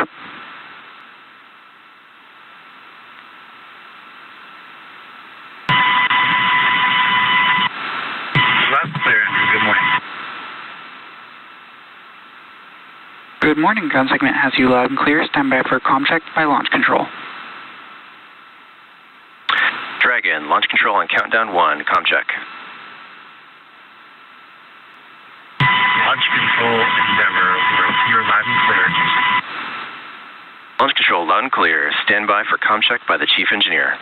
Left clear, Andrew. Good morning. Good morning, ground segment has you loud and clear. Stand by for comm check by launch control. Dragon, launch control on countdown 1, comm check. Launch control, Endeavour. You're loud and clear. Launch control loud and clear. Stand by for comm check by the chief engineer.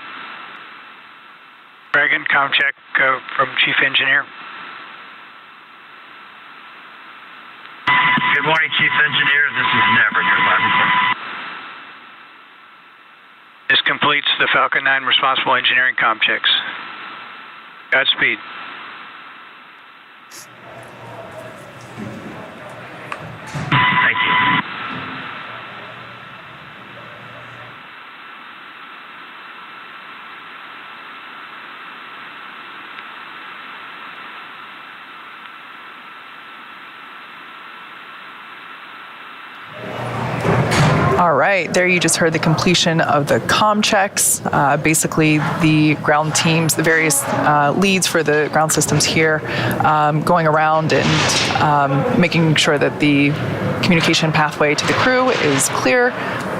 Dragon, comm check from chief engineer. Good morning, Chief Engineer. This is Endeavour. You're loud and clear. This completes the Falcon 9 responsible engineering comm checks. Godspeed. Thank you. All right, there you just heard the completion of the comm checks. Basically, the ground teams, the various leads for the ground systems here, going around and making sure that the communication pathway to the crew is clear,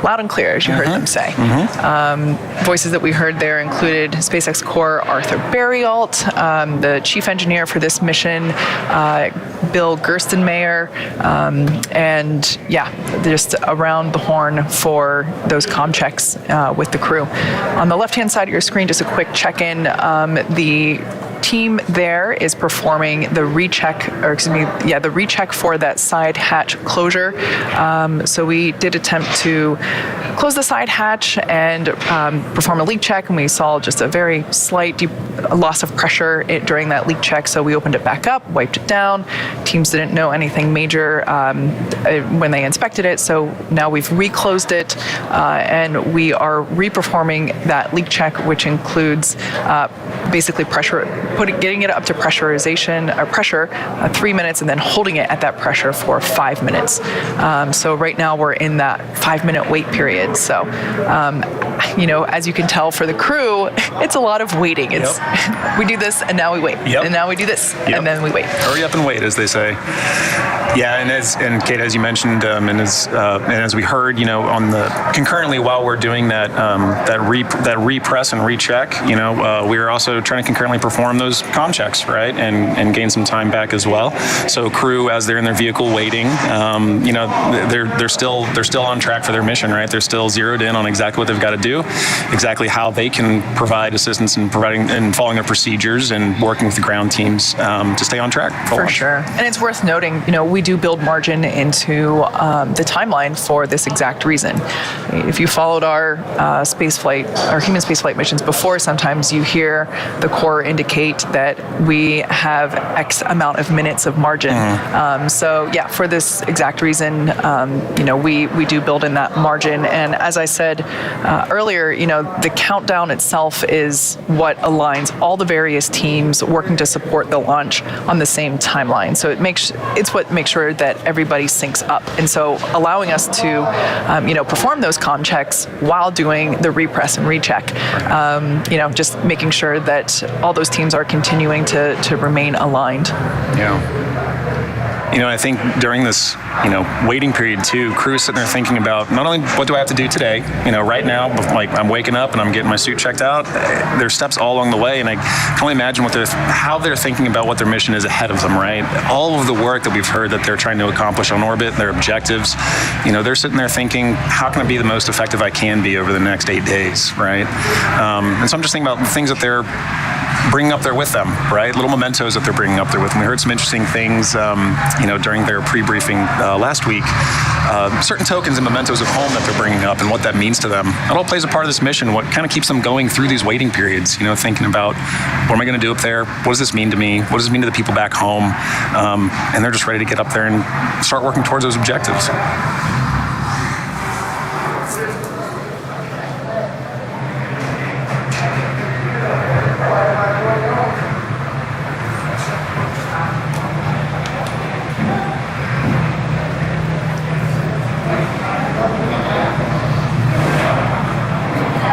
loud and clear, as you heard them say. Voices that we heard there included SpaceX core Arthur Berrialt, the chief engineer for this mission, Bill Gerstenmayer, and yeah, just around the horn for those comm checks with the crew. On the left-hand side of your screen, just a quick check-in. The team there is performing the recheck, the recheck for that side hatch closure. So we did attempt to close the side hatch and perform a leak check, and we saw just a very slight loss of pressure during that leak check. So we opened it back up, wiped it down. Teams didn't know anything major when they inspected it. So now we've reclosed it, and we are reperforming that leak check, which includes basically getting it up to pressurization or pressure 3 minutes, and then holding it at that pressure for 5 minutes. So right now we're in that 5-minute wait period. So, as you can tell for the crew, it's a lot of waiting. It's we do this and now we wait, and now we do this and then we wait. Hurry up and wait, as they say. Yeah, and Kate, as you mentioned, and as we heard, on the concurrently while we're doing that repress and recheck, we are also trying to concurrently perform those comm checks, right, and gain some time back as well. So crew, as they're in their vehicle waiting, they're still on track for their mission, right? They're still zeroed in on exactly what they've got to do, exactly how they can provide assistance in providing and following their procedures and working with the ground teams to stay on track. For sure. And it's worth noting, we do build margin into the timeline for this exact reason. If you followed our human spaceflight missions before, sometimes you hear the Corps indicate that we have X amount of minutes of margin. So yeah, for this exact reason, we do build in that margin. And as I said earlier, the countdown itself is what aligns all the various teams working to support the launch on the same timeline. So it's what makes sure that everybody syncs up. And so allowing us to, perform those comm checks while doing the repress and recheck, just making sure that all those teams are continuing to remain aligned. Yeah. I think during this, waiting period too, crews sitting there thinking about not only what do I have to do today, right now, like I'm waking up and I'm getting my suit checked out. There's steps all along the way, and I can only imagine how they're thinking about what their mission is ahead of them, right? All of the work that we've heard that they're trying to accomplish on orbit, their objectives, they're sitting there thinking, how can I be the most effective I can be over the next 8 days, right? And so I'm just thinking about the things that they're bringing up there with them, right? Little mementos that they're bringing up there with them. We heard some interesting things, during their pre-briefing last week. Certain tokens and mementos of home that they're bringing up and what that means to them. It all plays a part of this mission. What kind of keeps them going through these waiting periods? Thinking about what am I going to do up there? What does this mean to me? What does it mean to the people back home? And they're just ready to get up there and start working towards those objectives.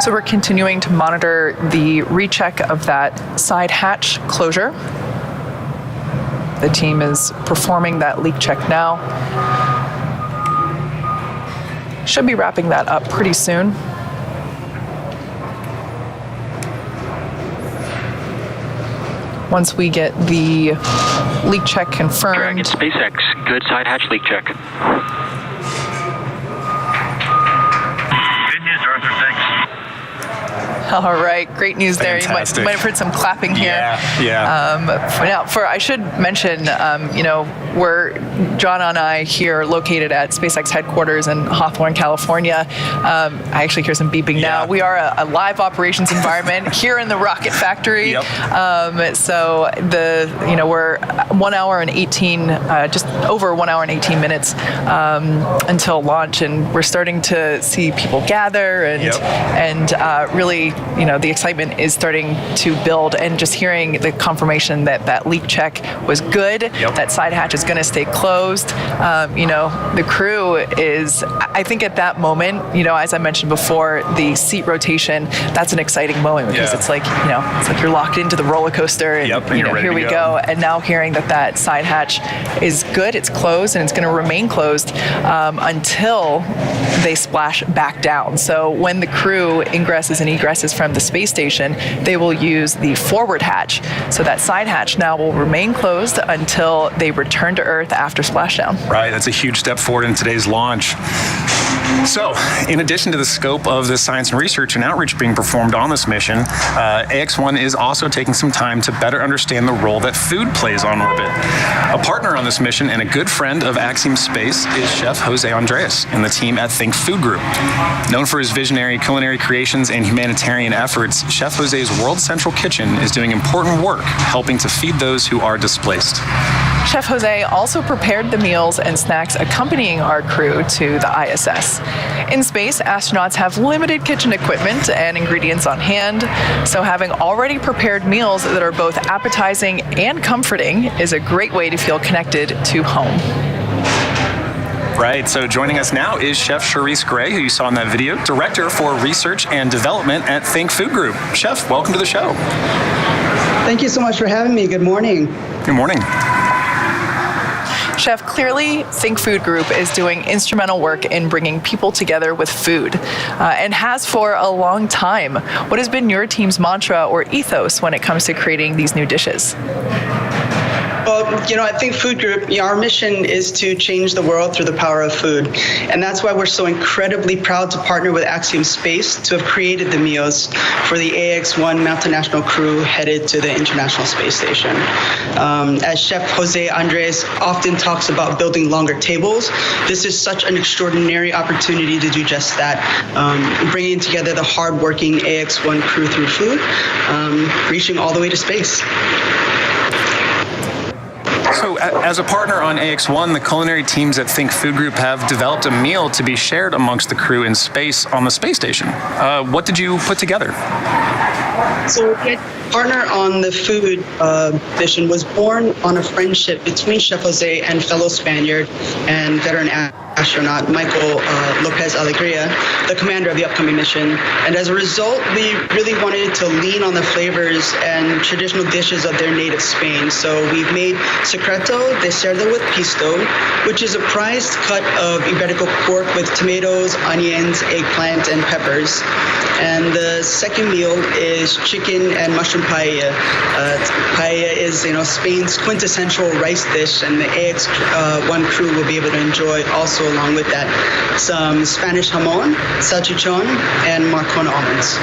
So we're continuing to monitor the recheck of that side hatch closure. The team is performing that leak check now. Should be wrapping that up pretty soon. Once we get the leak check confirmed. Dragon SpaceX, good side hatch leak check. Good news, Arthur. Thanks. All right, great news there. Fantastic. You might have heard some clapping here. Yeah. I should mention, we're John and I here located at SpaceX headquarters in Hawthorne, California. I actually hear some beeping now. We are a live operations environment here in the rocket factory. Yep. So we're 1 hour and 18, just over 1 hour and 18 minutes until launch, and we're starting to see people gather and really, the excitement is starting to build, and just hearing the confirmation that that leak check was good, that side hatch is going to stay closed. The crew is, I think at that moment, as I mentioned before, the seat rotation, that's an exciting moment because it's like you're locked into the roller coaster and, here we go. And now hearing that side hatch is good, it's closed, and it's going to remain closed until they splash back down. So when the crew ingresses and egresses from the space station, they will use the forward hatch. So that side hatch now will remain closed until they return to Earth after splashdown. Right, that's a huge step forward in today's launch. So, in addition to the scope of the science and research and outreach being performed on this mission, AX-1 is also taking some time to better understand the role that food plays on orbit. A partner on this mission and a good friend of Axiom Space is Chef Jose Andres and the team at Think Food Group. Known for his visionary culinary creations and humanitarian efforts, Chef Jose's World Central Kitchen is doing important work helping to feed those who are displaced. Chef Jose also prepared the meals and snacks accompanying our crew to the ISS. In space, astronauts have limited kitchen equipment and ingredients on hand, so having already prepared meals that are both appetizing and comforting is a great way to feel connected to home. Right, so joining us now is Chef Charisse Gray, who you saw in that video, Director for Research and Development at Think Food Group. Chef, welcome to the show. Thank you so much for having me. Good morning. Good morning. Chef, clearly Think Food Group is doing instrumental work in bringing people together with food, and has for a long time. What has been your team's mantra or ethos when it comes to creating these new dishes? Well, at Think Food Group, our mission is to change the world through the power of food. And that's why we're so incredibly proud to partner with Axiom Space to have created the meals for the AX-1 multinational crew headed to the International Space Station. As Chef Jose Andres often talks about building longer tables, this is such an extraordinary opportunity to do just that, bringing together the hardworking AX-1 crew through food, reaching all the way to space. So, as a partner on AX-1, the culinary teams at Think Food Group have developed a meal to be shared amongst the crew in space on the space station. What did you put together? So, partner on the food mission was born on a friendship between Chef Jose and fellow Spaniard and veteran astronaut Michael López-Alegría, the commander of the upcoming mission. And as a result, we really wanted to lean on the flavors and traditional dishes of their native Spain. So we've made secreto de cerdo with pisto, which is a prized cut of Iberico pork with tomatoes, onions, eggplant, and peppers. And the second meal is chicken and mushroom paella. Paella is, Spain's quintessential rice dish, and the AX-1 crew will be able to enjoy also along with that some Spanish jamón, salchichón, and Marcona almonds.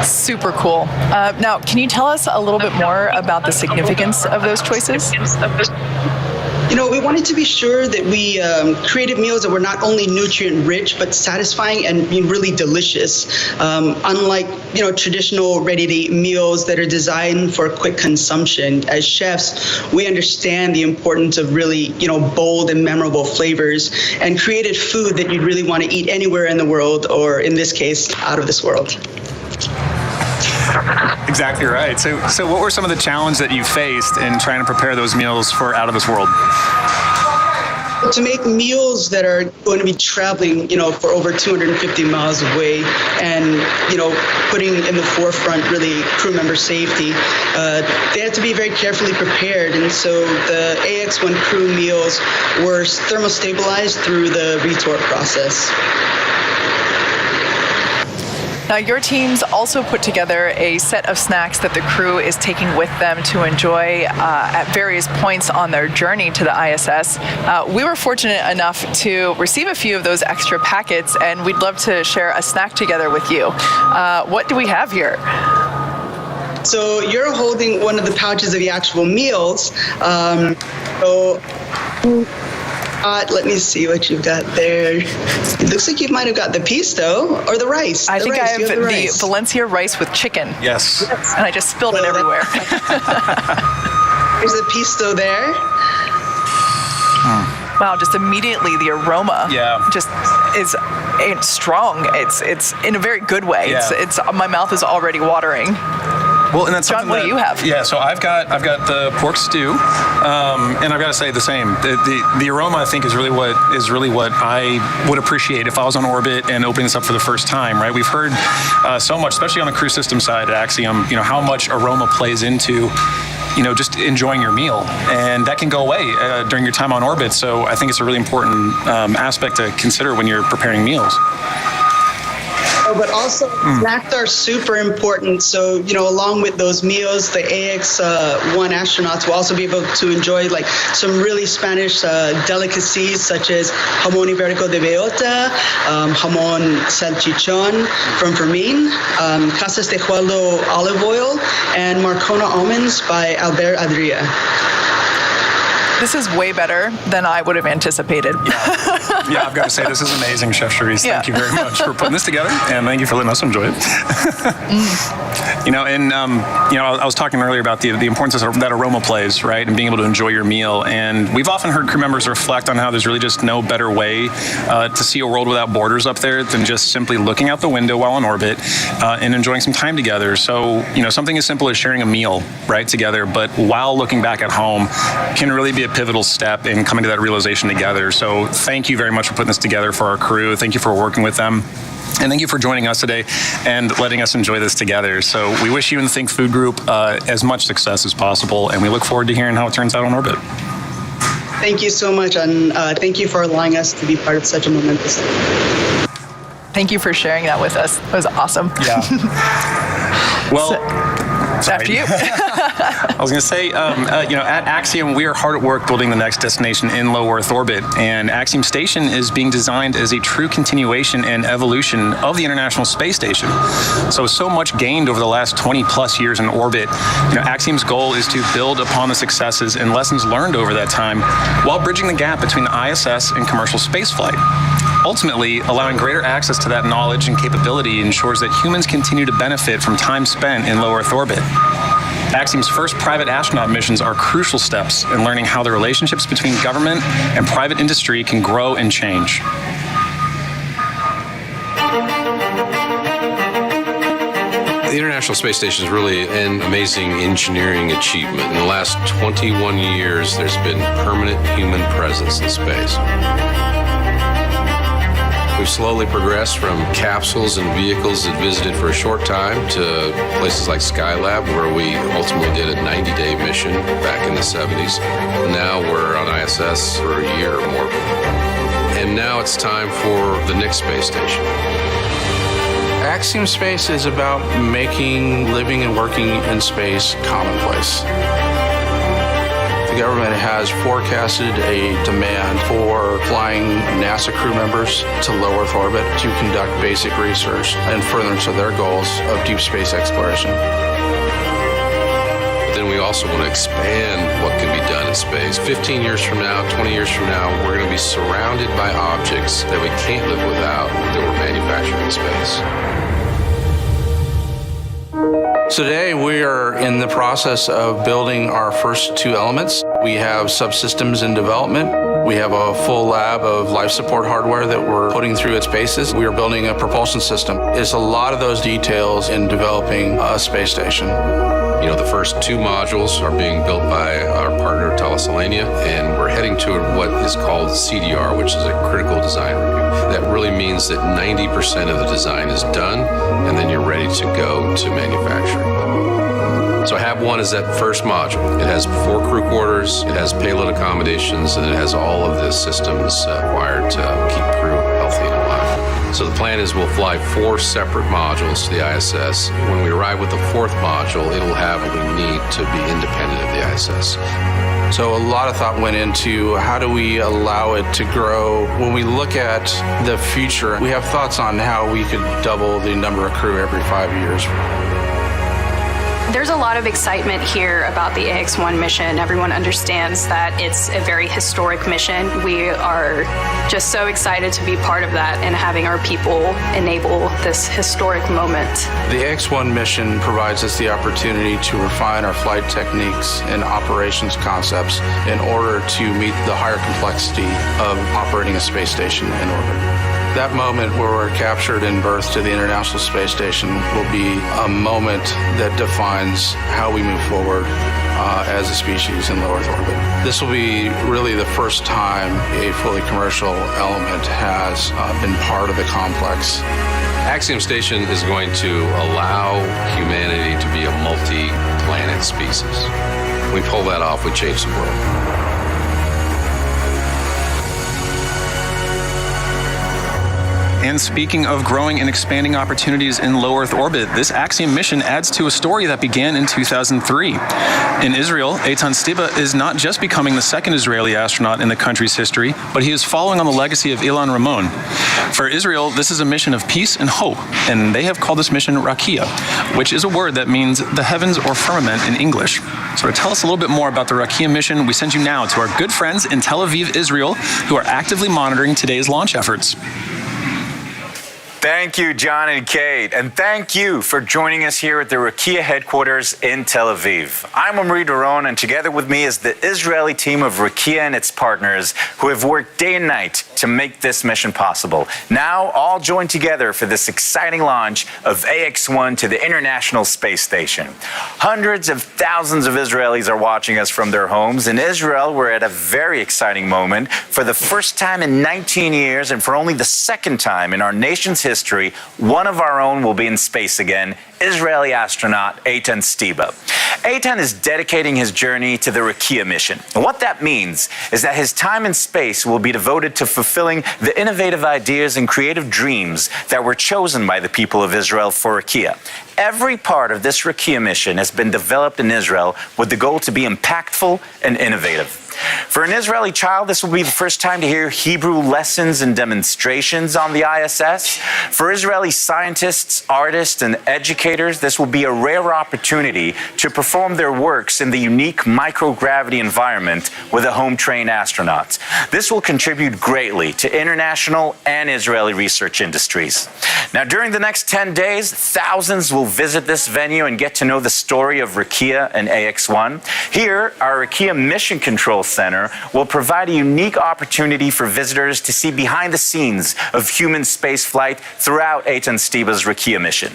Super cool. Now, can you tell us a little bit more about the significance of those choices? We wanted to be sure that we created meals that were not only nutrient rich, but satisfying and really delicious. Unlike, traditional ready-to-eat meals that are designed for quick consumption. As chefs, we understand the importance of really, bold and memorable flavors and created food that you'd really want to eat anywhere in the world, or in this case, out of this world. Exactly right. So what were some of the challenges that you faced in trying to prepare those meals for out of this world? To make meals that are going to be traveling, for over 250 miles away and, putting in the forefront really crew member safety, they had to be very carefully prepared. And so the AX-1 crew meals were thermostabilized through the retort process. Now, your teams also put together a set of snacks that the crew is taking with them to enjoy at various points on their journey to the ISS. We were fortunate enough to receive a few of those extra packets, and we'd love to share a snack together with you. What do we have here? So you're holding one of the pouches of the actual meals. Let me see what you've got there. It looks like you might have got the pisto or the rice. I think I have the Valencia rice with chicken. Yes. And I just spilled it everywhere. There's the pisto there. Wow, just immediately the aroma just is it's strong. It's in a very good way. Yeah. It's my mouth is already watering. Well, and that's John, what do you have? Yeah, so I've got the pork stew, and I've got to say the same. The aroma, I think, is really what I would appreciate if I was on orbit and opening this up for the first time. Right? We've heard so much, especially on the crew system side at Axiom, how much aroma plays into just enjoying your meal, and that can go away during your time on orbit. So I think it's a really important aspect to consider when you're preparing meals. But also, snacks are super important. So, along with those meals, the AX-1 astronauts will also be able to enjoy some really Spanish delicacies such as jamón ibérico de bellota, jamón salchichón from Fermin, Casas de Jualdo olive oil, and Marcona almonds by Albert Adria. This is way better than I would have anticipated. Yeah, I've got to say, this is amazing, Chef Charisse. Thank you very much for putting this together, and thank you for letting us enjoy it. I was talking earlier about the importance that aroma plays, right, and being able to enjoy your meal. And we've often heard crew members reflect on how there's really just no better way to see a world without borders up there than just simply looking out the window while in orbit and enjoying some time together. So, something as simple as sharing a meal, right, together, but while looking back at home can really be a pivotal step in coming to that realization together. So thank you very much for putting this together for our crew. Thank you for working with them. And thank you for joining us today and letting us enjoy this together. So we wish you and the Think Food Group as much success as possible, and we look forward to hearing how it turns out on orbit. Thank you so much, and thank you for allowing us to be part of such a momentous event. Thank you for sharing that with us. It was awesome. Yeah. Well, after you. I was going to say, at Axiom, we are hard at work building the next destination in low Earth orbit, and Axiom Station is being designed as a true continuation and evolution of the International Space Station. So much gained over the last 20 plus years in orbit. Axiom's goal is to build upon the successes and lessons learned over that time while bridging the gap between the ISS and commercial spaceflight. Ultimately, allowing greater access to that knowledge and capability ensures that humans continue to benefit from time spent in low Earth orbit. Axiom's first private astronaut missions are crucial steps in learning how the relationships between government and private industry can grow and change. The International Space Station is really an amazing engineering achievement. In the last 21 years, there's been permanent human presence in space. We've slowly progressed from capsules and vehicles that visited for a short time to places like Skylab, where we ultimately did a 90-day mission back in the 70s. Now we're on ISS for a year or more. And now it's time for the next space station. Axiom Space is about making living and working in space commonplace. The government has forecasted a demand for flying NASA crew members to low Earth orbit to conduct basic research and furtherance of their goals of deep space exploration. But then we also want to expand what can be done in space. 15 years from now, 20 years from now, we're going to be surrounded by objects that we can't live without that were manufactured in space. Today, we are in the process of building our first two elements. We have subsystems in development. We have a full lab of life support hardware that we're putting through its paces. We are building a propulsion system. It's a lot of those details in developing a space station. You know, the first 2 modules are being built by our partner, Thales-Alenia, and we're heading to what is called CDR, which is a critical design review. That really means that 90% of the design is done, and then you're ready to go to manufacturing. So HAB-1 is that first module. It has 4 crew quarters, it has payload accommodations, and it has all of the systems required to keep crew healthy and alive. So the plan is we'll fly 4 separate modules to the ISS. When we arrive with the 4th module, it'll have what we need to be independent of the ISS. So a lot of thought went into how do we allow it to grow. When we look at the future, we have thoughts on how we could double the number of crew every 5 years. There's a lot of excitement here about the AX-1 mission. Everyone understands that it's a very historic mission. We are just so excited to be part of that and having our people enable this historic moment. The AX-1 mission provides us the opportunity to refine our flight techniques and operations concepts in order to meet the higher complexity of operating a space station in orbit. That moment where we're captured and birthed to the International Space Station will be a moment that defines how we move forward as a species in low Earth orbit. This will be really the first time a fully commercial element has been part of the complex. Axiom Station is going to allow humanity to be a multi-planet species. When we pull that off, we change the world. And speaking of growing and expanding opportunities in low Earth orbit, this Axiom mission adds to a story that began in 2003. In Israel, Eytan Stibbe is not just becoming the second Israeli astronaut in the country's history, but he is following on the legacy of Ilan Ramon. For Israel, this is a mission of peace and hope, and they have called this mission Rakia, which is a word that means the heavens or firmament in English. So to tell us a little bit more about the Rakia mission, we send you now to our good friends in Tel Aviv, Israel, who are actively monitoring today's launch efforts. Thank you, John and Kate, and thank you for joining us here at the Rakia headquarters in Tel Aviv. I'm Omri Doron, and together with me is the Israeli team of Rakia and its partners who have worked day and night to make this mission possible. Now, all joined together for this exciting launch of AX-1 to the International Space Station. Hundreds of thousands of Israelis are watching us from their homes. In Israel, we're at a very exciting moment. For the first time in 19 years, and for only the second time in our nation's history, one of our own will be in space again, Israeli astronaut Eytan Stibbe. Eytan is dedicating his journey to the Rakia mission. And what that means is that his time in space will be devoted to fulfilling the innovative ideas and creative dreams that were chosen by the people of Israel for Rakia. Every part of this Rakia mission has been developed in Israel with the goal to be impactful and innovative. For an Israeli child, this will be the first time to hear Hebrew lessons and demonstrations on the ISS. For Israeli scientists, artists, and educators, this will be a rare opportunity to perform their works in the unique microgravity environment with a home-trained astronaut. This will contribute greatly to international and Israeli research industries. Now, during the next 10 days, thousands will visit this venue and get to know the story of Rakia and AX-1. Here, our Rakia Mission Control Center will provide a unique opportunity for visitors to see behind the scenes of human spaceflight throughout Eytan Stibbe's Rakia mission.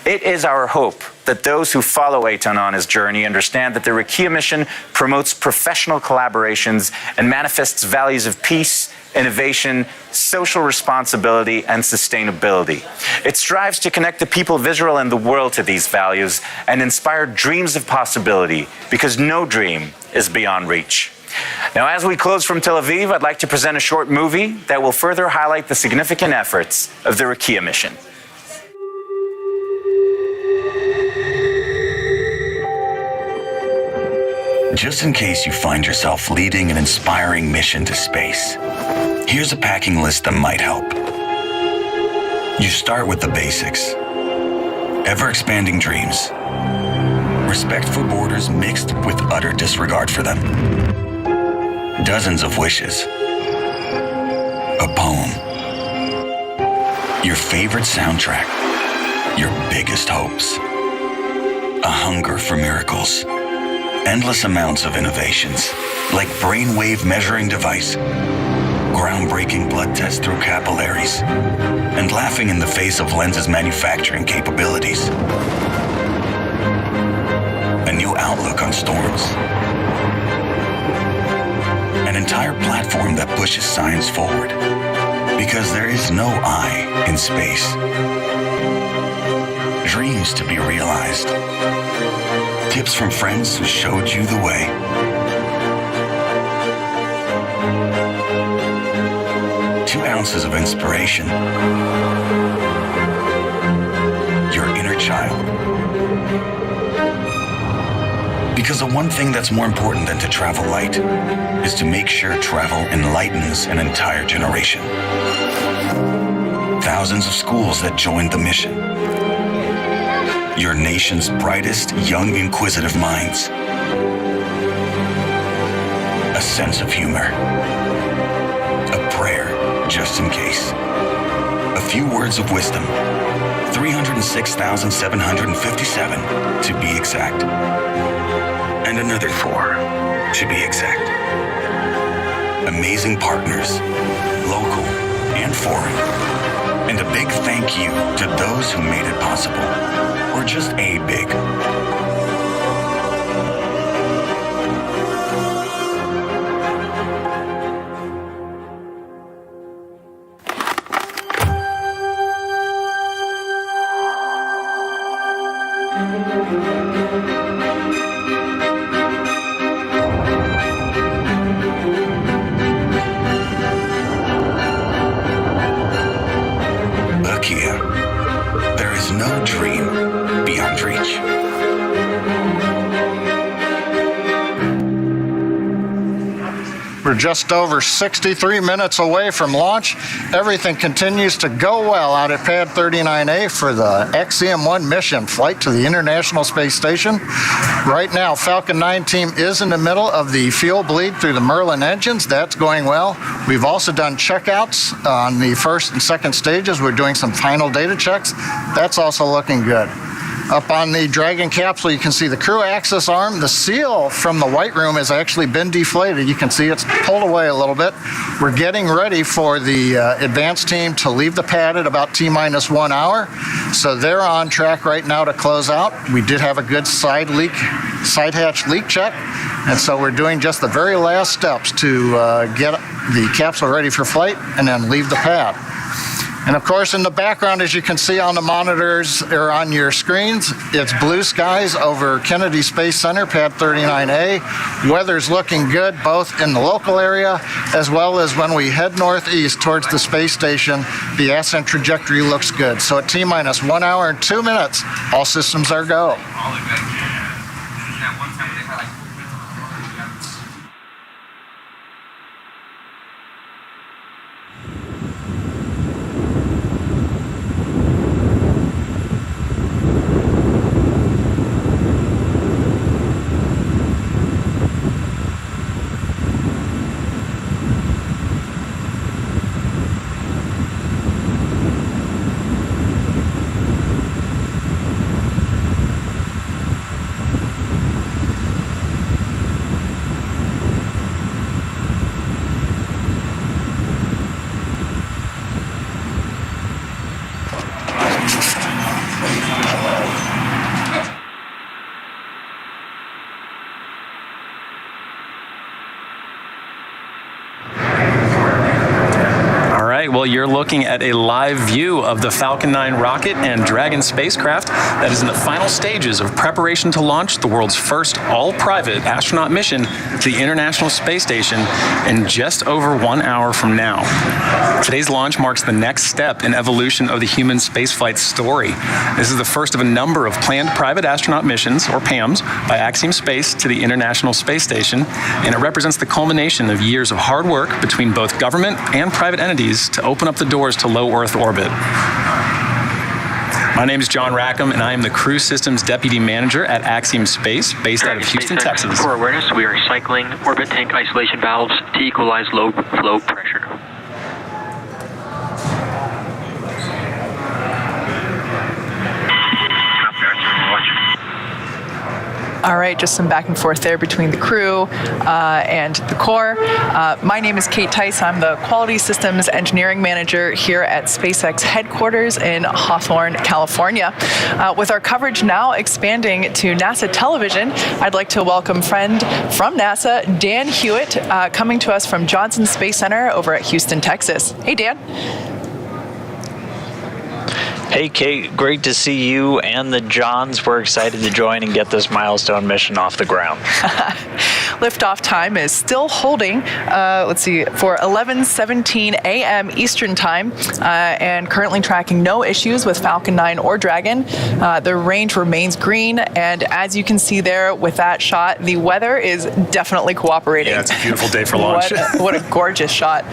It is our hope that those who follow Eytan on his journey understand that the Rakia mission promotes professional collaborations and manifests values of peace, innovation, social responsibility, and sustainability. It strives to connect the people of Israel and the world to these values and inspire dreams of possibility, because no dream is beyond reach. Now, as we close from Tel Aviv, I'd like to present a short movie that will further highlight the significant efforts of the Rakia mission. Just in case you find yourself leading an inspiring mission to space, here's a packing list that might help. You start with the basics. Ever-expanding dreams. Respect for borders mixed with utter disregard for them. Dozens of wishes. A poem. Your favorite soundtrack. Your biggest hopes. A hunger for miracles. endless amounts of innovations, like brainwave measuring device, groundbreaking blood test through capillaries, and laughing in the face of lenses manufacturing capabilities. A new outlook on storms. An entire platform that pushes science forward. Because there is no I in space. Dreams to be realized. Tips from friends who showed you the way. Two ounces of inspiration. Your inner child. Because the one thing that's more important than to travel light is to make sure travel enlightens an entire generation. Thousands of schools that joined the mission. Your nation's brightest young inquisitive minds. A sense of humor. A prayer just in case. A few words of wisdom. 306,757 to be exact. And another 4 to be exact. Amazing partners, local and foreign. And a big thank you to those who made it possible, or just a big. There is no dream beyond reach. We're just over 63 minutes away from launch. Everything continues to go well out at Pad 39A for the Axiom-1 mission flight to the International Space Station. Right now, Falcon 9 team is in the middle of the fuel bleed through the Merlin engines. That's going well. We've also done checkouts on the first and second stages. We're doing some final data checks. That's also looking good. Up on the Dragon capsule, you can see the crew access arm. The seal from the white room has actually been deflated. You can see it's pulled away a little bit. We're getting ready for the advanced team to leave the pad at about T-minus 1 hour. So they're on track right now to close out. We did have a good side hatch leak check. And so we're doing just the very last steps to get the capsule ready for flight and then leave the pad. And of course, in the background, as you can see on the monitors or on your screens, it's blue skies over Kennedy Space Center, Pad 39A. Weather's looking good, both in the local area, as well as when we head northeast towards the space station, the ascent trajectory looks good. So at T-minus 1 hour and 2 minutes, all systems are go. Well, you're looking at a live view of the Falcon 9 rocket and Dragon spacecraft that is in the final stages of preparation to launch the world's first all-private astronaut mission to the International Space Station in just over 1 hour from now. Today's launch marks the next step in evolution of the human spaceflight story. This is the first of a number of planned private astronaut missions, or PAMs, by Axiom Space to the International Space Station, and it represents the culmination of years of hard work between both government and private entities to open up the doors to low Earth orbit. My name is John Rackham, and I am the Crew Systems Deputy Manager at Axiom Space, based out of Houston, Texas. For awareness, we are cycling orbit tank isolation valves to equalize low flow pressure. All right, just some back and forth there between the crew and the core. My name is Kate Tice. I'm the Quality Systems Engineering Manager here at SpaceX headquarters in Hawthorne, California. With our coverage now expanding to NASA television, I'd like to welcome friend from NASA, Dan Hewitt, coming to us from Johnson Space Center over at Houston, Texas. Hey, Dan. Hey, Kate, great to see you and the Johns. We're excited to join and get this milestone mission off the ground. Liftoff time is still holding, for 11:17 a.m. Eastern Time, and currently tracking no issues with Falcon 9 or Dragon. The range remains green, and as you can see there with that shot, the weather is definitely cooperating. Yeah, it's a beautiful day for launch. What a gorgeous shot.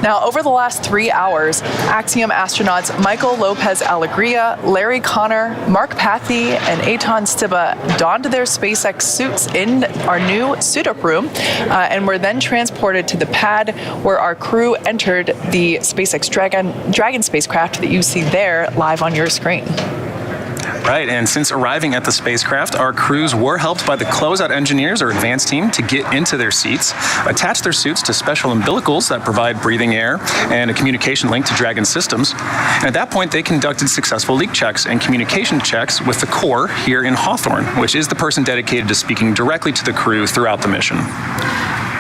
Now, over the last 3 hours, Axiom astronauts Michael López-Alegría, Larry Connor, Mark Pathy, and Eytan Stibbe donned their SpaceX suits in our new suit-up room, and were then transported to the pad where our crew entered the SpaceX Dragon spacecraft that you see there live on your screen. Right, and since arriving at the spacecraft, our crews were helped by the closeout engineers or advanced team to get into their seats, attach their suits to special umbilicals that provide breathing air and a communication link to Dragon systems. And at that point, they conducted successful leak checks and communication checks with the core here in Hawthorne, which is the person dedicated to speaking directly to the crew throughout the mission.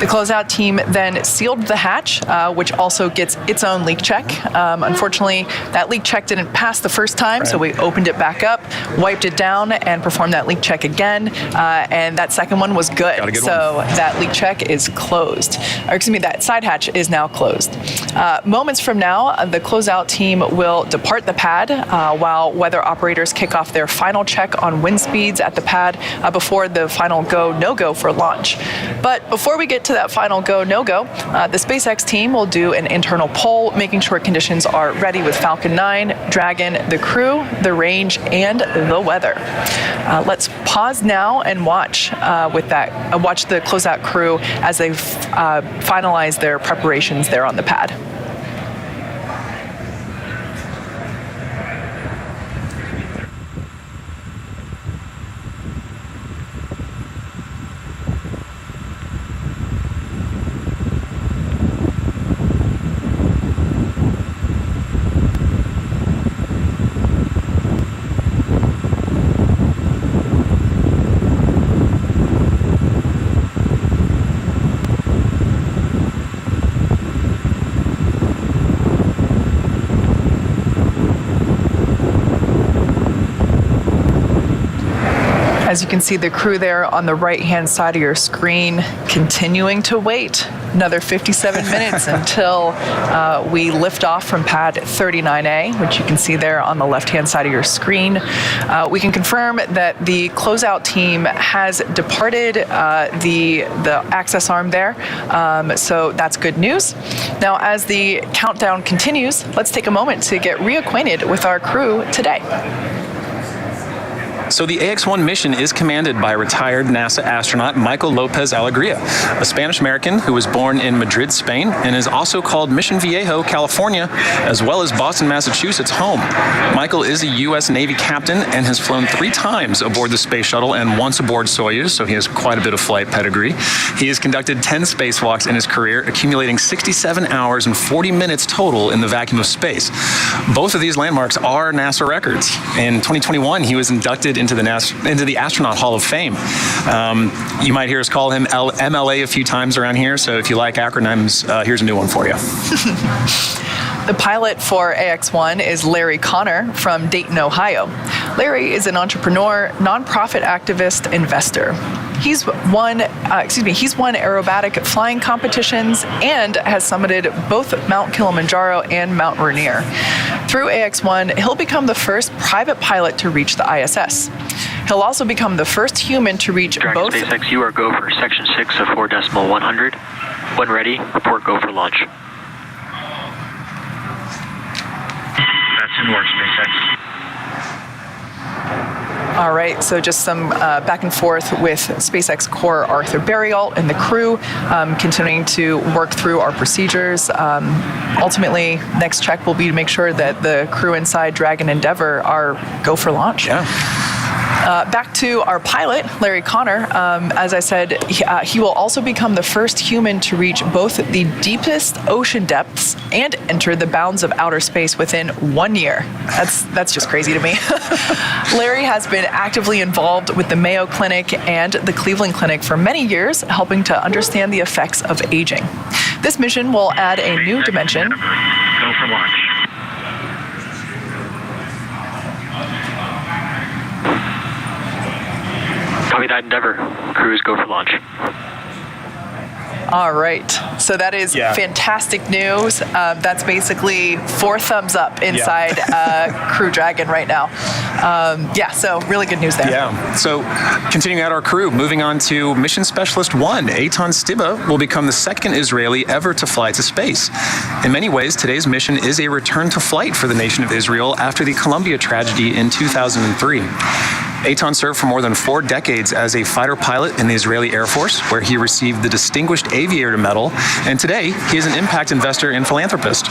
The closeout team then sealed the hatch, which also gets its own leak check. Unfortunately, that leak check didn't pass the first time, so we opened it back up, wiped it down, and performed that leak check again. And that second one was good. So that leak check is closed. Or excuse me, that side hatch is now closed. Moments from now, the closeout team will depart the pad while weather operators kick off their final check on wind speeds at the pad before the final go, no-go for launch. But before we get to that final go, no-go, the SpaceX team will do an internal poll, making sure conditions are ready with Falcon 9, Dragon, the crew, the range, and the weather. Let's pause now and watch watch the closeout crew as they finalize their preparations there on the pad. As you can see, the crew there on the right-hand side of your screen continuing to wait another 57 minutes until we lift off from pad 39A, which you can see there on the left-hand side of your screen. We can confirm that the closeout team has departed the access arm there, so that's good news. Now, as the countdown continues, let's take a moment to get reacquainted with our crew today. So the AX-1 mission is commanded by retired NASA astronaut Michael López-Alegría, a Spanish-American who was born in Madrid, Spain, and is also called Mission Viejo, California, as well as Boston, Massachusetts home. Michael is a U.S. Navy captain and has flown 3 times aboard the space shuttle and once aboard Soyuz, so he has quite a bit of flight pedigree. He has conducted 10 spacewalks in his career, accumulating 67 hours and 40 minutes total in the vacuum of space. Both of these landmarks are NASA records. In 2021, he was inducted into the Astronaut Hall of Fame. You might hear us call him MLA a few times around here, so if you like acronyms, here's a new one for you. The pilot for AX-1 is Larry Connor from Dayton, Ohio. Larry is an entrepreneur, nonprofit activist, investor. He's won aerobatic flying competitions and has summited both Mount Kilimanjaro and Mount Rainier. Through AX-1, he'll become the first private pilot to reach the ISS. He'll also become the first human to reach Dragon both... SpaceX, you are go for section 6 of 4.100. When ready, report go for launch. That's in work, SpaceX. All right, so just some back and forth with SpaceX core Arthur Burial and the crew, continuing to work through our procedures. Ultimately, next check will be to make sure that the crew inside Dragon Endeavour are go for launch. Yeah. Back to our pilot, Larry Connor. As I said, he will also become the first human to reach both the deepest ocean depths and enter the bounds of outer space within 1 year. That's just crazy to me. Larry has been actively involved with the Mayo Clinic and the Cleveland Clinic for many years, helping to understand the effects of aging. This mission will add a new dimension. Go for launch. Copy that, Endeavor. Crews, go for launch. All right. So that is fantastic news. That's basically 4 thumbs up inside Crew Dragon right now. So really good news there. Yeah. So continuing out our crew, moving on to Mission Specialist 1, Eytan Stibbe will become the second Israeli ever to fly to space. In many ways, today's mission is a return to flight for the nation of Israel after the Columbia tragedy in 2003. Eytan served for more than 4 decades as a fighter pilot in the Israeli Air Force, where he received the Distinguished Aviator Medal, and today he is an impact investor and philanthropist.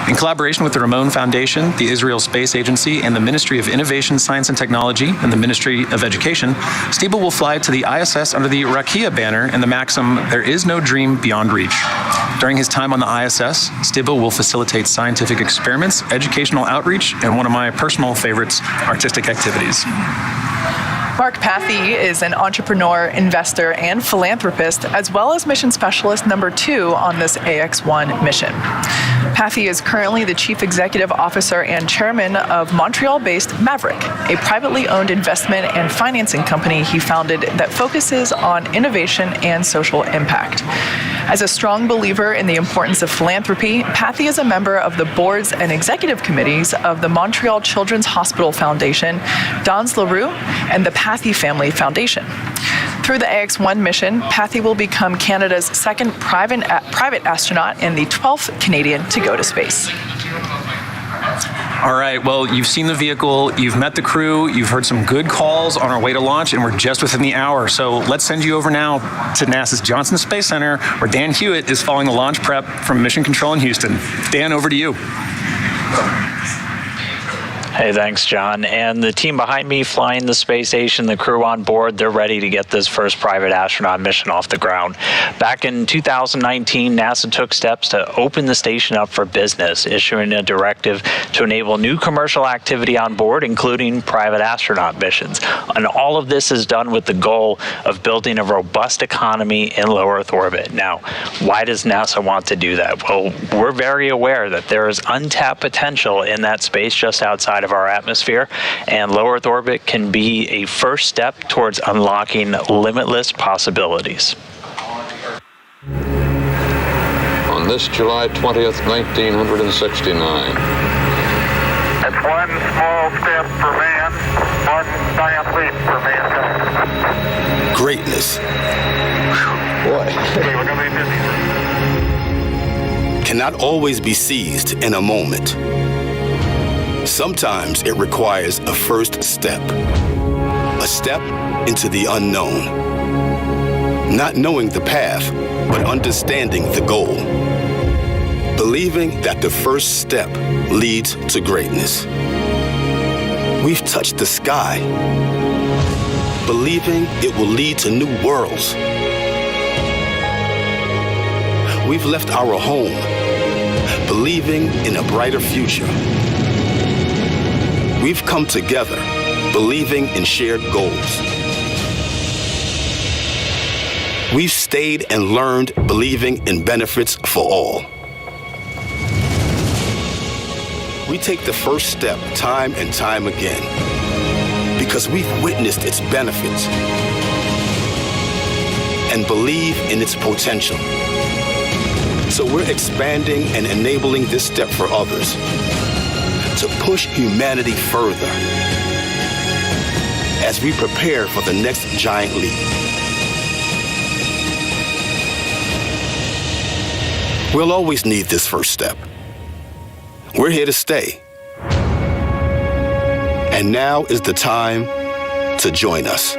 In collaboration with the Ramon Foundation, the Israel Space Agency, and the Ministry of Innovation, Science and Technology, and the Ministry of Education, Stibbe will fly to the ISS under the Rakia banner and the maxim, "There is no dream beyond reach." During his time on the ISS, Stibbe will facilitate scientific experiments, educational outreach, and one of my personal favorites, artistic activities. Mark Pathy is an entrepreneur, investor, and philanthropist, as well as mission specialist number 2 on this AX-1 mission. Pathy is currently the chief executive officer and chairman of Montreal-based Maverick, a privately owned investment and financing company he founded that focuses on innovation and social impact. As a strong believer in the importance of philanthropy, Pathy is a member of the boards and executive committees of the Montreal Children's Hospital Foundation, Dans LaRue, and the Pathy Family Foundation. Through the AX-1 mission, Pathy will become Canada's second private astronaut and the 12th Canadian to go to space. All right, well, you've seen the vehicle, you've met the crew, you've heard some good calls on our way to launch, and we're just within the hour. So let's send you over now to NASA's Johnson Space Center, where Dan Hewitt is following the launch prep from Mission Control in Houston. Dan, over to you. Hey, thanks, John. And the team behind me flying the space station, the crew on board, they're ready to get this first private astronaut mission off the ground. Back in 2019, NASA took steps to open the station up for business, issuing a directive to enable new commercial activity on board, including private astronaut missions. And all of this is done with the goal of building a robust economy in low Earth orbit. Now, why does NASA want to do that? Well, we're very aware that there is untapped potential in that space just outside of our atmosphere, and low Earth orbit can be a first step towards unlocking limitless possibilities. On this July 20th, 1969. That's one small step for man, one giant leap for mankind. Greatness. Boy. Okay, we're going to be busy. Cannot always be seized in a moment. Sometimes it requires a first step, a step into the unknown. Not knowing the path, but understanding the goal. Believing that the first step leads to greatness. We've touched the sky, believing it will lead to new worlds. We've left our home, believing in a brighter future. We've come together, believing in shared goals. We've stayed and learned, believing in benefits for all. We take the first step time and time again because we've witnessed its benefits and believe in its potential. So we're expanding and enabling this step for others, to push humanity further as we prepare for the next giant leap. We'll always need this first step. We're here to stay. And now is the time to join us.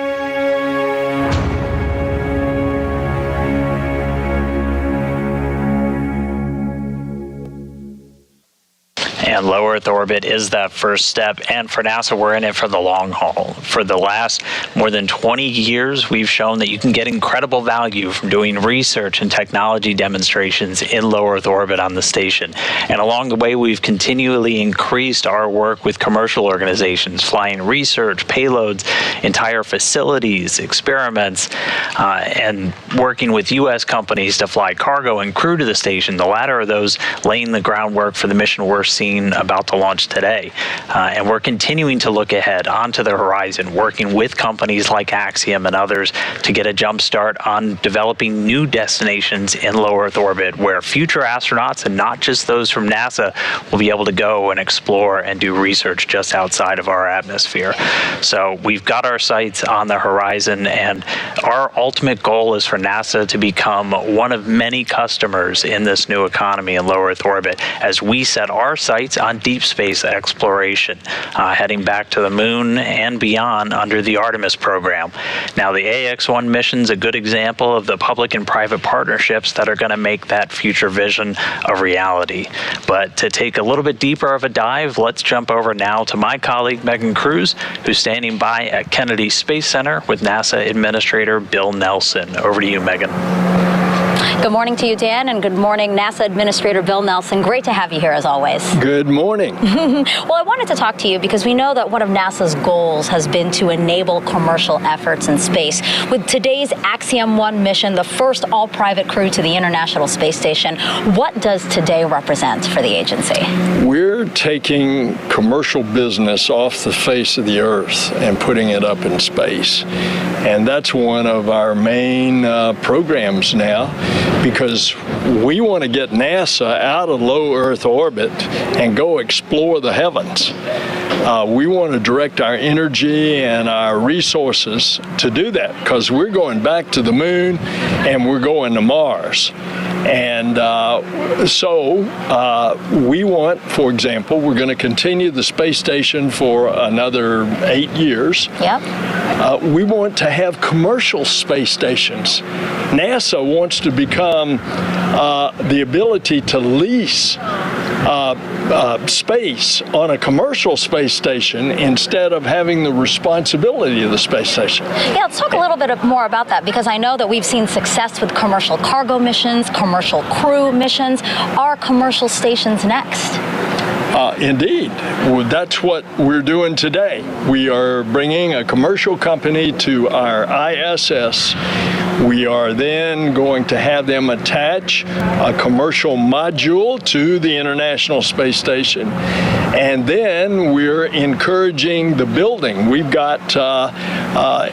And low Earth orbit is that first step, and for NASA, we're in it for the long haul. For the last more than 20 years, we've shown that you can get incredible value from doing research and technology demonstrations in low Earth orbit on the station. And along the way, we've continually increased our work with commercial organizations, flying research, payloads, entire facilities, experiments, and working with U.S. companies to fly cargo and crew to the station, the latter of those laying the groundwork for the mission we're seeing about to launch today. And we're continuing to look ahead onto the horizon, working with companies like Axiom and others to get a jump start on developing new destinations in low Earth orbit where future astronauts, and not just those from NASA, will be able to go and explore and do research just outside of our atmosphere. So we've got our sights on the horizon, and our ultimate goal is for NASA to become one of many customers in this new economy in low Earth orbit as we set our sights on deep space exploration, heading back to the moon and beyond under the Artemis program. Now, the AX-1 mission is a good example of the public and private partnerships that are going to make that future vision a reality. But to take a little bit deeper of a dive, let's jump over now to my colleague Megan Cruz, who's standing by at Kennedy Space Center with NASA Administrator Bill Nelson. Over to you, Megan. Good morning to you, Dan, and good morning, NASA Administrator Bill Nelson. Great to have you here, as always. Good morning. Well, I wanted to talk to you because we know that one of NASA's goals has been to enable commercial efforts in space. With today's Axiom-1 mission, the first all-private crew to the International Space Station, what does today represent for the agency? We're taking commercial business off the face of the Earth and putting it up in space. And that's one of our main programs now, because we want to get NASA out of low Earth orbit and go explore the heavens. We want to direct our energy and our resources to do that, because we're going back to the moon and we're going to Mars. And so we want, for example, we're going to continue the space station for another 8 years. Yep. We want to have commercial space stations. NASA wants to become the ability to lease space on a commercial space station instead of having the responsibility of the space station. Yeah, let's talk a little bit more about that, because I know that we've seen success with commercial cargo missions, commercial crew missions. Are commercial stations next? Indeed. Well, that's what we're doing today. We are bringing a commercial company to our ISS. We are then going to have them attach a commercial module to the International Space Station. And then we're encouraging the building. We've got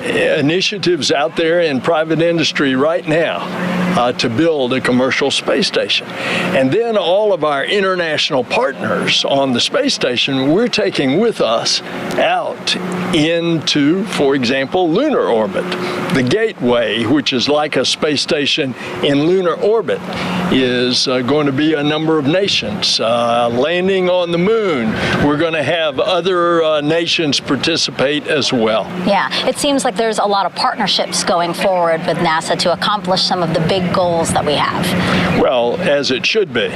initiatives out there in private industry right now to build a commercial space station. And then all of our international partners on the space station, we're taking with us out into, for example, lunar orbit. The Gateway, which is like a space station in lunar orbit, is going to be a number of nations landing on the moon. We're going to have other nations participate as well. Yeah, it seems like there's a lot of partnerships going forward with NASA to accomplish some of the big goals that we have. Well, as it should be,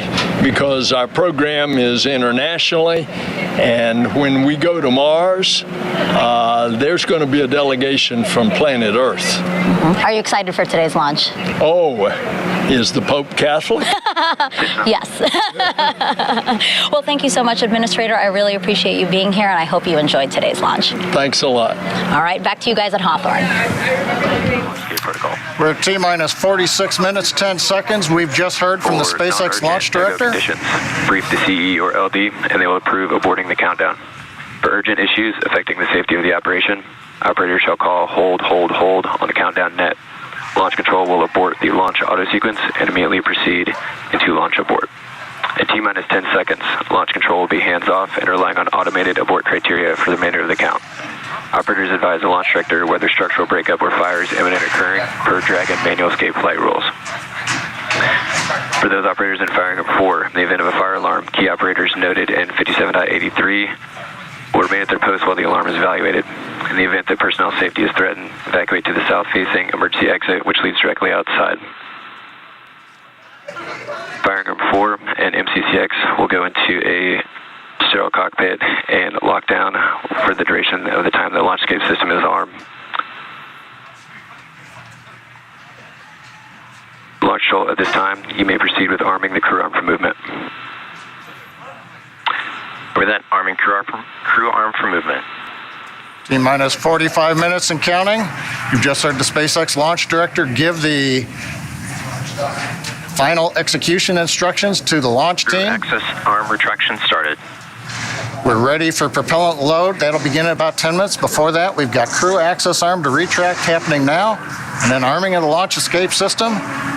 because our program is internationally, and when we go to Mars, there's going to be a delegation from planet Earth. Mm-hmm. Are you excited for today's launch? Oh, is the Pope Catholic? Yes. Well, thank you so much, Administrator. I really appreciate you being here, and I hope you enjoyed today's launch. Thanks a lot. All right, back to you guys at Hawthorne. We're at T-minus 46 minutes, 10 seconds. We've just heard from the SpaceX launch director. Brief the CE or LD, and they will approve aborting the countdown. For urgent issues affecting the safety of the operation, operators shall call hold on the countdown net. Launch control will abort the launch auto sequence and immediately proceed into launch abort. At T-minus 10 seconds, launch control will be hands-off and relying on automated abort criteria for the remainder of the count. Operators advise the launch director whether structural breakup or fire is imminent occurring per Dragon manual escape flight rules. For those operators in firing up 4, in the event of a fire alarm, key operators noted in 57.83 will remain at their post while the alarm is evaluated. In the event that personnel safety is threatened, evacuate to the south-facing emergency exit, which leads directly outside. Firing group 4 and MCCX will go into a sterile cockpit, and lockdown for the duration of the time the launch escape system is armed. Launch control at this time. You may proceed with arming the crew arm for movement. Over that, arming crew arm for movement. T-minus 45 minutes and counting. You've just heard the SpaceX launch director give the final execution instructions to the launch team. Access arm retraction started. We're ready for propellant load. That'll begin in about 10 minutes. Before that, we've got crew access arm to retract happening now, and then arming of the launch escape system.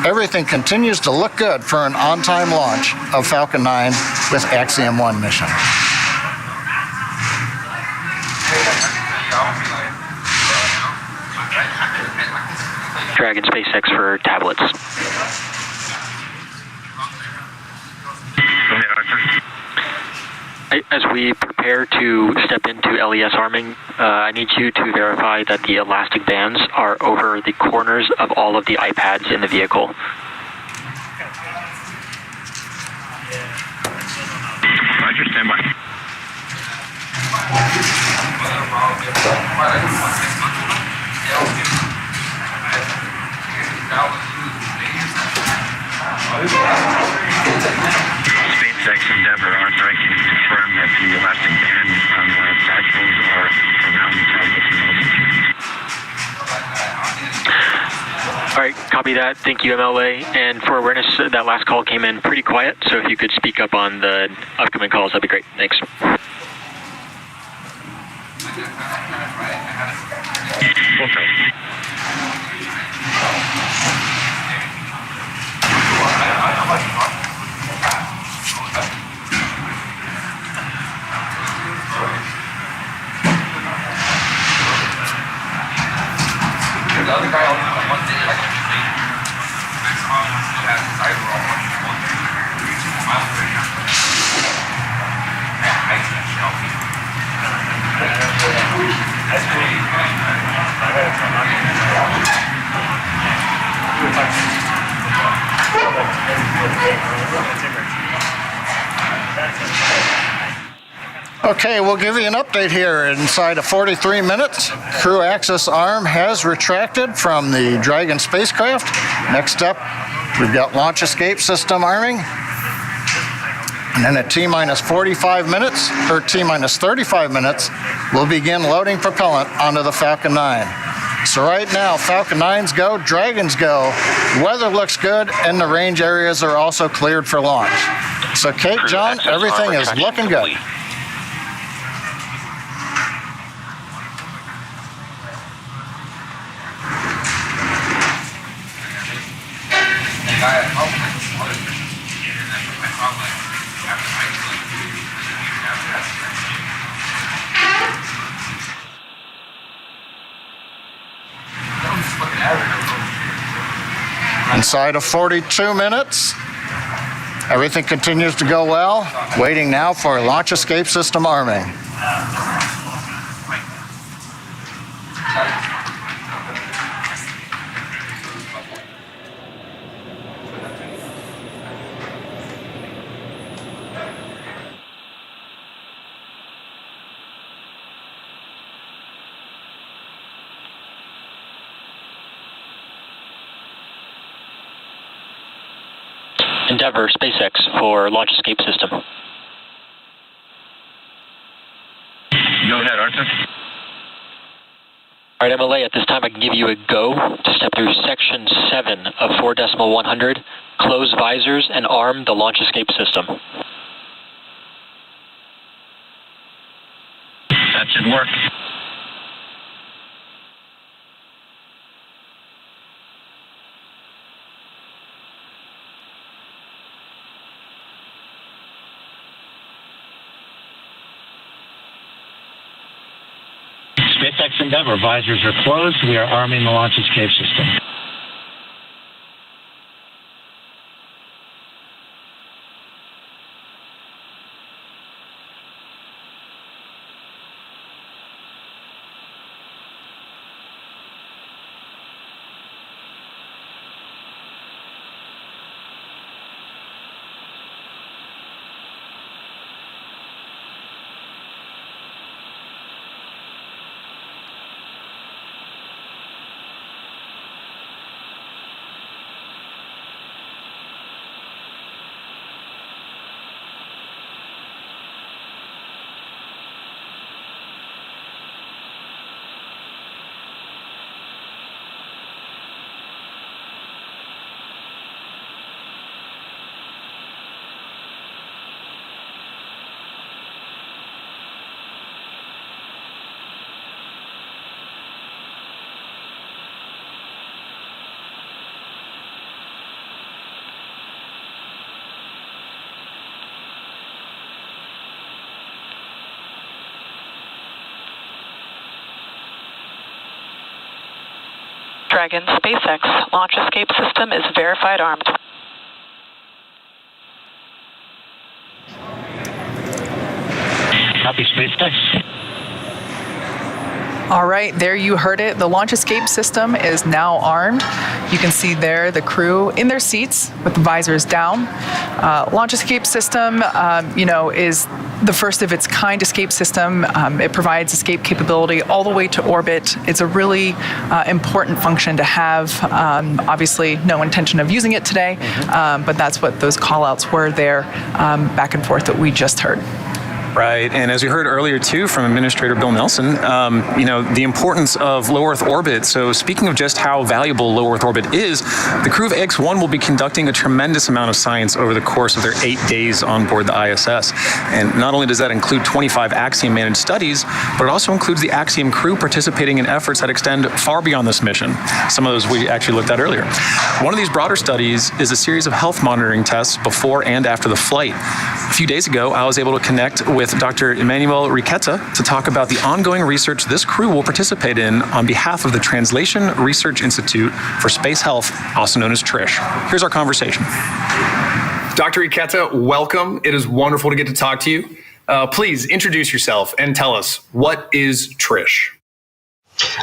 Everything continues to look good for an on-time launch of Falcon 9 with Axiom-1 mission. Dragon SpaceX for tablets. As we prepare to step into LES arming, I need you to verify that the elastic bands are over the corners of all of the iPads in the vehicle. Roger, stand by. SpaceX Endeavour, Arthur, I can confirm that the elastic band on the cycles are around the tablets and All right, copy that. Thank you, MLA. And for awareness, that last call came in pretty quiet, so if you could speak up on the upcoming calls, that'd be great. Thanks. The other guy only had one day, like, Okay, we'll give you an update here. Inside of 43 minutes, crew access arm has retracted from the Dragon spacecraft. Next up, we've got launch escape system arming. And then at T-minus 45 minutes, or T-minus 35 minutes, we'll begin loading propellant onto the Falcon 9. So right now, Falcon 9s go, Dragons go. Weather looks good, and the range areas are also cleared for launch. So Kate, John, everything is looking good. Inside of 42 minutes, everything continues to go well. Waiting now for launch escape system arming. Endeavour, SpaceX for launch escape system. Go ahead, Arthur. All right, MLA, at this time I can give you a go to step through section 7 of 4.100, close visors and arm the launch escape system. That should work. SpaceX Endeavour, visors are closed. We are arming the launch escape system. Dragon, SpaceX. Launch escape system is verified armed. Copy, SpaceX. All right, there you heard it. The launch escape system is now armed. You can see there the crew in their seats with the visors down. Launch escape system, is the first of its kind escape system. It provides escape capability all the way to orbit. It's a really important function to have. Obviously, no intention of using it today, but that's what those call-outs were there back and forth that we just heard. Right, and as we heard earlier too from Administrator Bill Nelson, the importance of low Earth orbit. So speaking of just how valuable low Earth orbit is, the crew of AX-1 will be conducting a tremendous amount of science over the course of their 8 days on board the ISS. And not only does that include 25 Axiom managed studies, but it also includes the Axiom crew participating in efforts that extend far beyond this mission. Some of those we actually looked at earlier. One of these broader studies is a series of health monitoring tests before and after the flight. A few days ago, I was able to connect with Dr. Emmanuel Riquetta to talk about the ongoing research this crew will participate in on behalf of the Translation Research Institute for Space Health, also known as TRISH. Here's our conversation. Dr. Riquetta, welcome. It is wonderful to get to talk to you. Please introduce yourself and tell us, what is TRISH?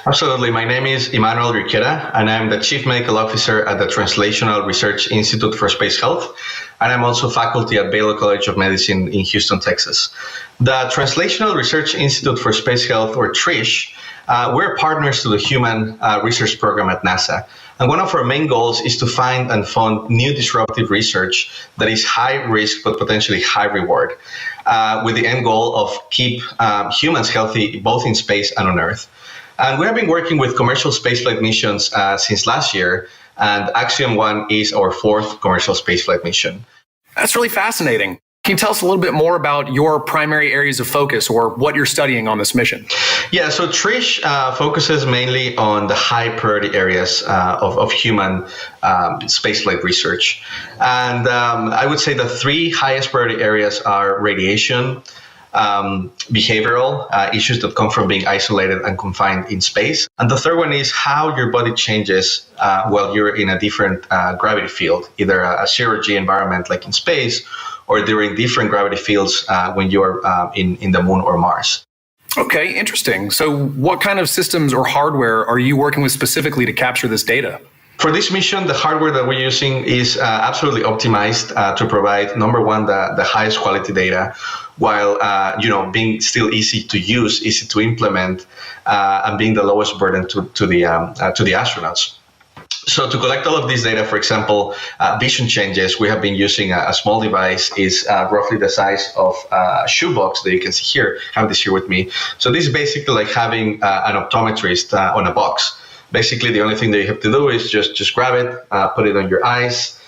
Absolutely. My name is Emmanuel Riquetta, and I'm the Chief Medical Officer at the Translational Research Institute for Space Health, and I'm also faculty at Baylor College of Medicine in Houston, Texas. The Translational Research Institute for Space Health, or TRISH, we're partners to the Human Research Program at NASA. And one of our main goals is to find and fund new disruptive research that is high risk but potentially high reward, with the end goal of keep humans healthy both in space and on Earth. And we have been working with commercial spaceflight missions since last year, and Axiom-1 is our 4th commercial spaceflight mission. That's really fascinating. Can you tell us a little bit more about your primary areas of focus or what you're studying on this mission? Yeah, so TRISH focuses mainly on the high priority areas of human spaceflight research. And I would say the 3 highest priority areas are radiation, behavioral issues that come from being isolated and confined in space. And the third one is how your body changes while you're in a different gravity field, either a zero-G environment like in space, or during different gravity fields when you're in the moon or Mars. Okay, interesting. So what kind of systems or hardware are you working with specifically to capture this data? For this mission, the hardware that we're using is absolutely optimized to provide, number one, the highest quality data, while being still easy to use, easy to implement, and being the lowest burden to the astronauts. So to collect all of this data, for example, vision changes, we have been using a small device, is roughly the size of a shoebox that you can see here. I have this here with me. So this is basically like having an optometrist on a box. Basically, the only thing that you have to do is just grab it, put it on your eyes,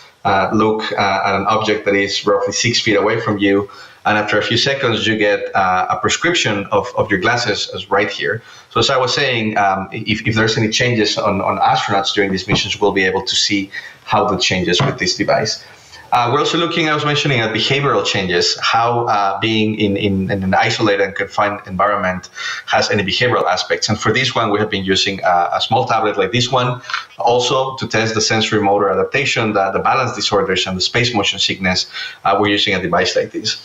look at an object that is roughly 6 feet away from you, and after a few seconds, you get a prescription of your glasses as right here. So as I was saying, if there's any changes on astronauts during these missions, we'll be able to see how that changes with this device. We're also looking, I was mentioning, at behavioral changes, how being in an isolated and confined environment has any behavioral aspects. And for this one, we have been using a small tablet like this one, also to test the sensory motor adaptation, the balance disorders, and the space motion sickness. We're using a device like this.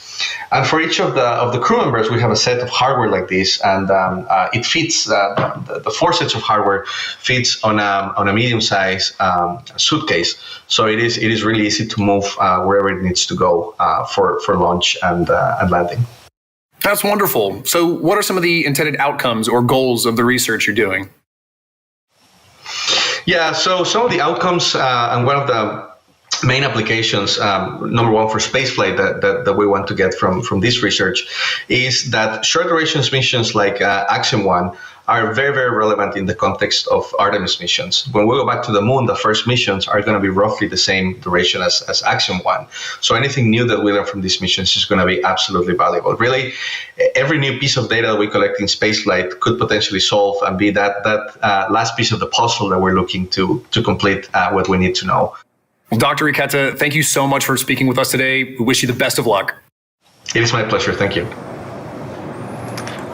And for each of the crew members, we have a set of hardware like this, and it fits, the 4 sets of hardware fits on a medium-sized suitcase. So it is really easy to move wherever it needs to go for launch and landing. That's wonderful. So what are some of the intended outcomes or goals of the research you're doing? Yeah, so some of the outcomes and one of the main applications, number one for spaceflight that we want to get from this research is that short duration missions like Axiom-1 are very, very relevant in the context of Artemis missions. When we go back to the moon, the first missions are going to be roughly the same duration as Axiom-1. So anything new that we learn from these missions is going to be absolutely valuable. Really, every new piece of data that we collect in spaceflight could potentially solve and be that last piece of the puzzle that we're looking to complete what we need to know. Well, Dr. Riquetta, thank you so much for speaking with us today. We wish you the best of luck. It is my pleasure. Thank you.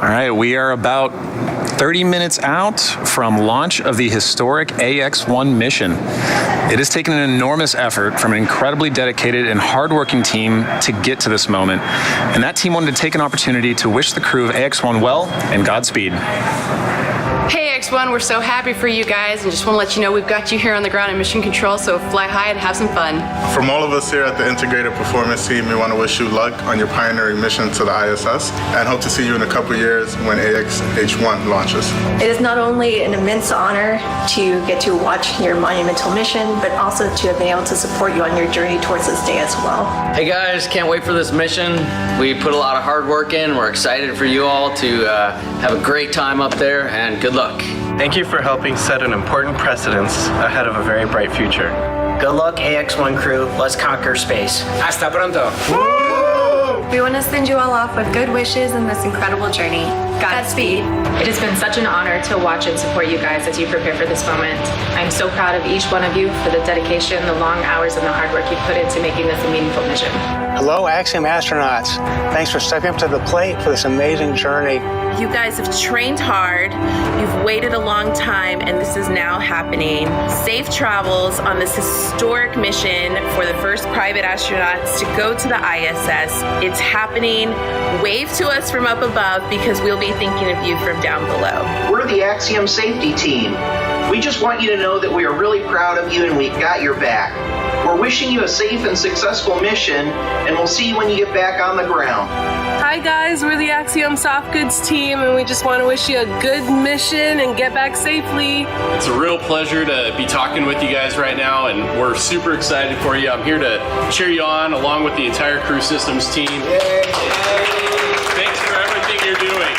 All right, we are about 30 minutes out from launch of the historic AX-1 mission. It has taken an enormous effort from an incredibly dedicated and hardworking team to get to this moment, and that team wanted to take an opportunity to wish the crew of AX-1 well and Godspeed. Hey X1, we're so happy for you guys and just want to let you know we've got you here on the ground in mission control, so fly high and have some fun. From all of us here at the Integrated Performance Team, we want to wish you luck on your pioneering mission to the ISS and hope to see you in a couple years when AX-1 launches. It is not only an immense honor to get to watch your monumental mission, but also to have been able to support you on your journey towards this day as well. Hey guys, can't wait for this mission. We put a lot of hard work in. We're excited for you all to have a great time up there, and good luck. Thank you for helping set an important precedence ahead of a very bright future. Good luck, AX-1 crew. Let's conquer space. Hasta pronto. We want to send you all off with good wishes in this incredible journey. Godspeed. It has been such an honor to watch and support you guys as you prepare for this moment. I'm so proud of each one of you for the dedication, the long hours, and the hard work you put into making this a meaningful mission. Hello, Axiom astronauts. Thanks for stepping up to the plate for this amazing journey. You guys have trained hard, you've waited a long time, and this is now happening. Safe travels on this historic mission for the first private astronauts to go to the ISS. It's happening. Wave to us from up above because we'll be thinking of you from down below. We're the Axiom safety team. We just want you to know that we are really proud of you and we've got your back. We're wishing you a safe and successful mission, and we'll see you when you get back on the ground. Hi guys, we're the Axiom soft goods team, and we just want to wish you a good mission and get back safely. It's a real pleasure to be talking with you guys right now, and we're super excited for you. I'm here to cheer you on along with the entire crew systems team. Yay. Thanks for everything you're doing.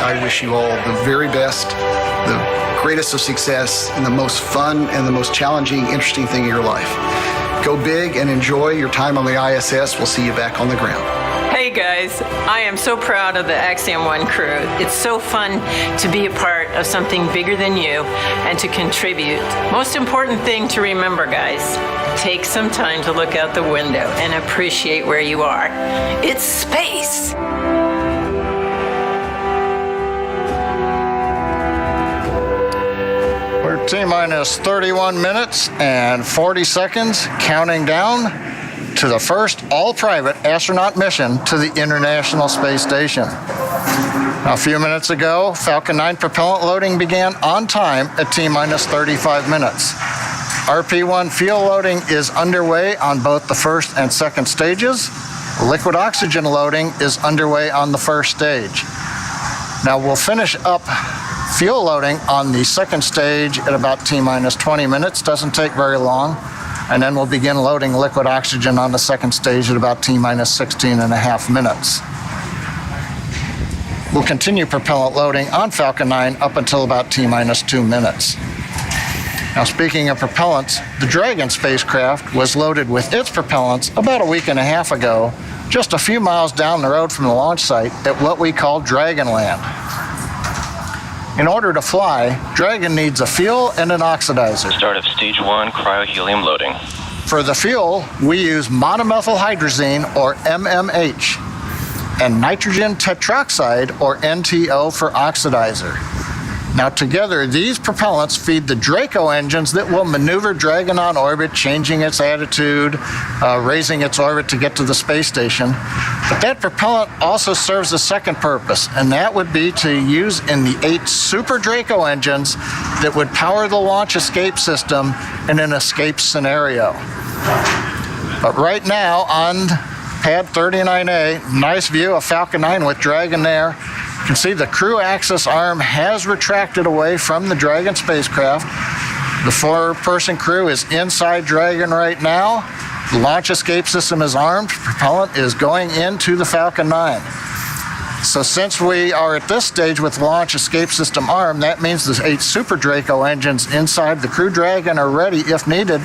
I wish you all the very best, the greatest of success, and the most fun and the most challenging, interesting thing in your life. Go big and enjoy your time on the ISS. We'll see you back on the ground. Hey guys, I am so proud of the Axiom-1 crew. It's so fun to be a part of something bigger than you and to contribute. Most important thing to remember, guys, take some time to look out the window and appreciate where you are. It's space. We're T-minus 31 minutes and 40 seconds, counting down to the first all-private astronaut mission to the International Space Station. Now, a few minutes ago, Falcon 9 propellant loading began on time at T-minus 35 minutes. RP-1 fuel loading is underway on both the first and second stages. Liquid oxygen loading is underway on the first stage. Now, we'll finish up fuel loading on the second stage at about T-minus 20 minutes. Doesn't take very long. And then we'll begin loading liquid oxygen on the second stage at about T-minus 16 and a half minutes. We'll continue propellant loading on Falcon 9 up until about T-minus 2 minutes. Now, speaking of propellants, the Dragon spacecraft was loaded with its propellants about a week and a half ago, just a few miles down the road from the launch site at what we call Dragonland. In order to fly, Dragon needs a fuel and an oxidizer. Start of stage 1 cryohelium loading. For the fuel, we use monomethylhydrazine, or MMH, and nitrogen tetroxide, or NTO, for oxidizer. Now, together, these propellants feed the Draco engines that will maneuver Dragon on orbit, changing its attitude, raising its orbit to get to the space station. But that propellant also serves a second purpose, and that would be to use in the 8 Super Draco engines that would power the launch escape system in an escape scenario. But right now, on pad 39A, nice view of Falcon 9 with Dragon there. You can see the crew access arm has retracted away from the Dragon spacecraft. The 4-person crew is inside Dragon right now. The launch escape system is armed. Propellant is going into the Falcon 9. So since we are at this stage with the launch escape system armed, that means the 8 Super Draco engines inside the Crew Dragon are ready, if needed,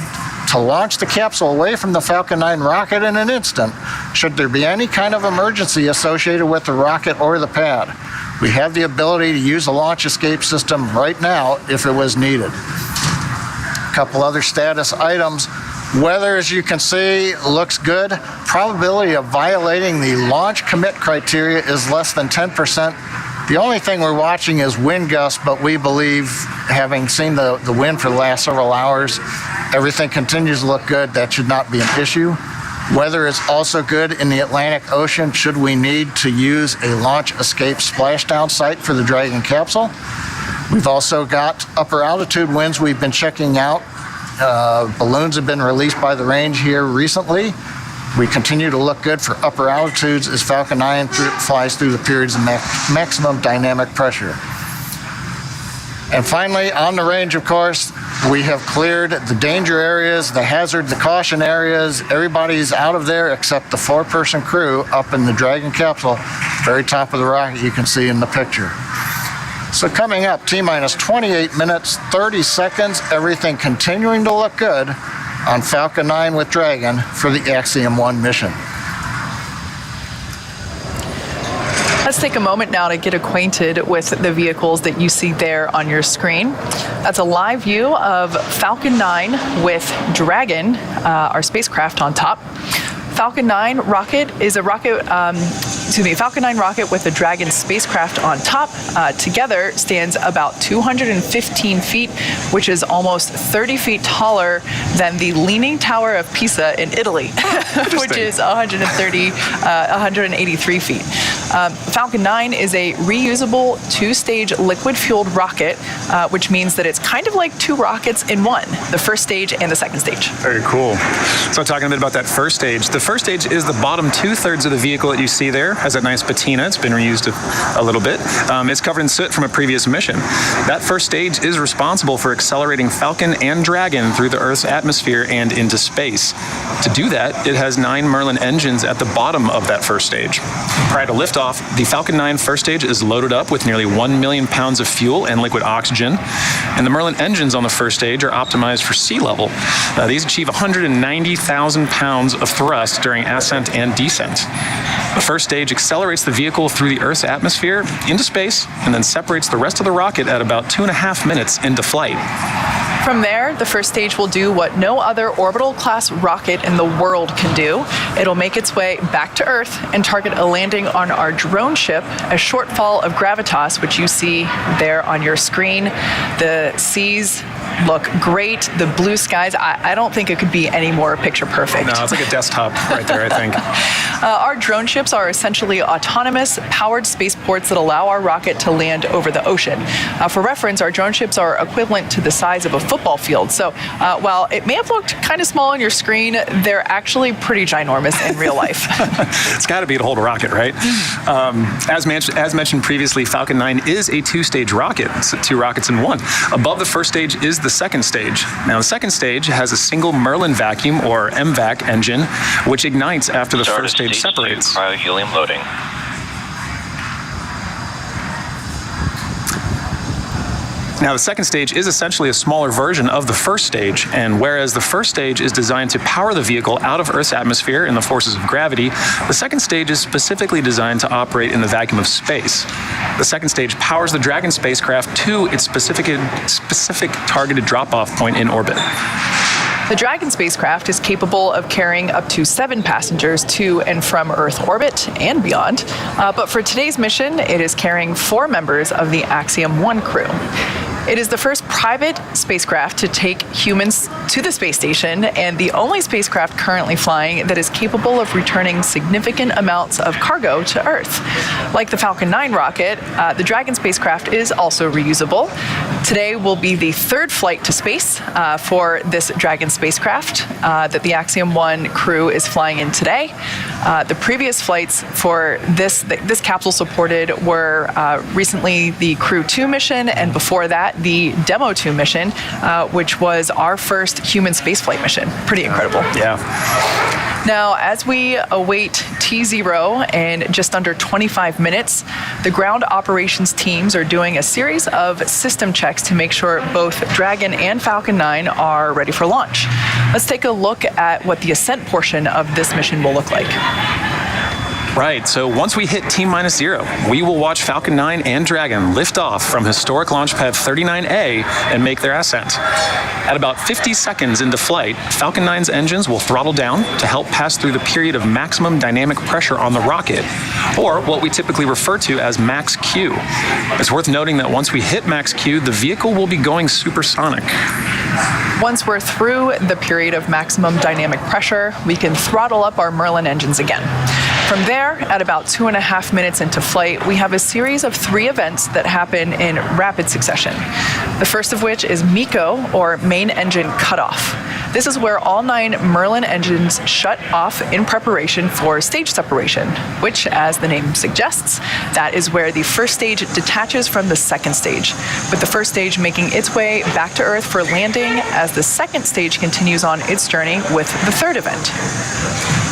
to launch the capsule away from the Falcon 9 rocket in an instant, should there be any kind of emergency associated with the rocket or the pad. We have the ability to use a launch escape system right now if it was needed. A couple other status items. Weather, as you can see, looks good. Probability of violating the launch commit criteria is less than 10%. The only thing we're watching is wind gusts, but we believe, having seen the wind for the last several hours, everything continues to look good. That should not be an issue. Weather is also good in the Atlantic Ocean should we need to use a launch escape splashdown site for the Dragon capsule. We've also got upper altitude winds we've been checking out. Balloons have been released by the range here recently. We continue to look good for upper altitudes as Falcon 9 flies through the periods of maximum dynamic pressure. And finally, on the range, of course, we have cleared the danger areas, the hazard, the caution areas. Everybody's out of there except the 4-person crew up in the Dragon capsule, very top of the rocket you can see in the picture. So coming up, T-minus 28 minutes, 30 seconds, everything continuing to look good on Falcon 9 with Dragon for the Axiom-1 mission. Let's take a moment now to get acquainted with the vehicles that you see there on your screen. That's a live view of Falcon 9 with Dragon, our spacecraft on top. Falcon 9 rocket is a rocket, Falcon 9 rocket with the Dragon spacecraft on top together stands about 215 feet, which is almost 30 feet taller than the Leaning Tower of Pisa in Italy, which is 183 feet. Falcon 9 is a reusable 2-stage liquid-fueled rocket, which means that it's kind of like 2 rockets in one, the first stage and the second stage. Very cool. So talking a bit about that first stage. The first stage is the bottom 2/3 of the vehicle that you see there. Has that nice patina. It's been reused a little bit. It's covered in soot from a previous mission. That first stage is responsible for accelerating Falcon and Dragon through the Earth's atmosphere and into space. To do that, it has 9 Merlin engines at the bottom of that first stage. Prior to liftoff, the Falcon 9 first stage is loaded up with nearly 1 million pounds of fuel and liquid oxygen. And the Merlin engines on the first stage are optimized for sea level. These achieve 190,000 pounds of thrust during ascent and descent. The first stage accelerates the vehicle through the Earth's atmosphere into space and then separates the rest of the rocket at about 2.5 minutes into flight. From there, the first stage will do what no other orbital-class rocket in the world can do. It'll make its way back to Earth and target a landing on our drone ship, a shortfall of gravitas, which you see there on your screen. The seas look great. The blue skies, I don't think it could be any more picture perfect. No, it's like a desktop right there, I think. Our drone ships are essentially autonomous, powered spaceports that allow our rocket to land over the ocean. For reference, our drone ships are equivalent to the size of a football field. So while it may have looked kind of small on your screen, they're actually pretty ginormous in real life. It's got to be to hold a rocket, right? As mentioned previously, Falcon 9 is a 2-stage rocket. It's 2 rockets in one. Above the first stage is the second stage. Now, the second stage has a single Merlin vacuum, or MVAC, engine, which ignites after the first stage separates. Cryo-helium loading. Now, the second stage is essentially a smaller version of the first stage, and whereas the first stage is designed to power the vehicle out of Earth's atmosphere and the forces of gravity, the second stage is specifically designed to operate in the vacuum of space. The second stage powers the Dragon spacecraft to its specific targeted drop-off point in orbit. The Dragon spacecraft is capable of carrying up to 7 passengers to and from Earth orbit and beyond. But for today's mission, it is carrying 4 members of the Axiom-1 crew. It is the first private spacecraft to take humans to the space station and the only spacecraft currently flying that is capable of returning significant amounts of cargo to Earth. Like the Falcon 9 rocket, the Dragon spacecraft is also reusable. Today will be the 3rd flight to space for this Dragon spacecraft that the Axiom-1 crew is flying in today. The previous flights for this capsule supported were recently the Crew 2 mission, and before that, the Demo 2 mission, which was our first human spaceflight mission. Pretty incredible. Yeah. Now, as we await T0 in just under 25 minutes, the ground operations teams are doing a series of system checks to make sure both Dragon and Falcon 9 are ready for launch. Let's take a look at what the ascent portion of this mission will look like. Right, so once we hit T-0, we will watch Falcon 9 and Dragon lift off from historic launch pad 39A and make their ascent. At about 50 seconds into flight, Falcon 9's engines will throttle down to help pass through the period of maximum dynamic pressure on the rocket, or what we typically refer to as max Q. It's worth noting that once we hit max Q, the vehicle will be going supersonic. Once we're through the period of maximum dynamic pressure, we can throttle up our Merlin engines again. From there, at about 2.5 minutes into flight, we have a series of 3 events that happen in rapid succession. The first of which is MECO, or main engine cutoff. This is where all 9 Merlin engines shut off in preparation for stage separation, which, as the name suggests, that is where the first stage detaches from the second stage, with the first stage making its way back to Earth for landing as the second stage continues on its journey with the third event.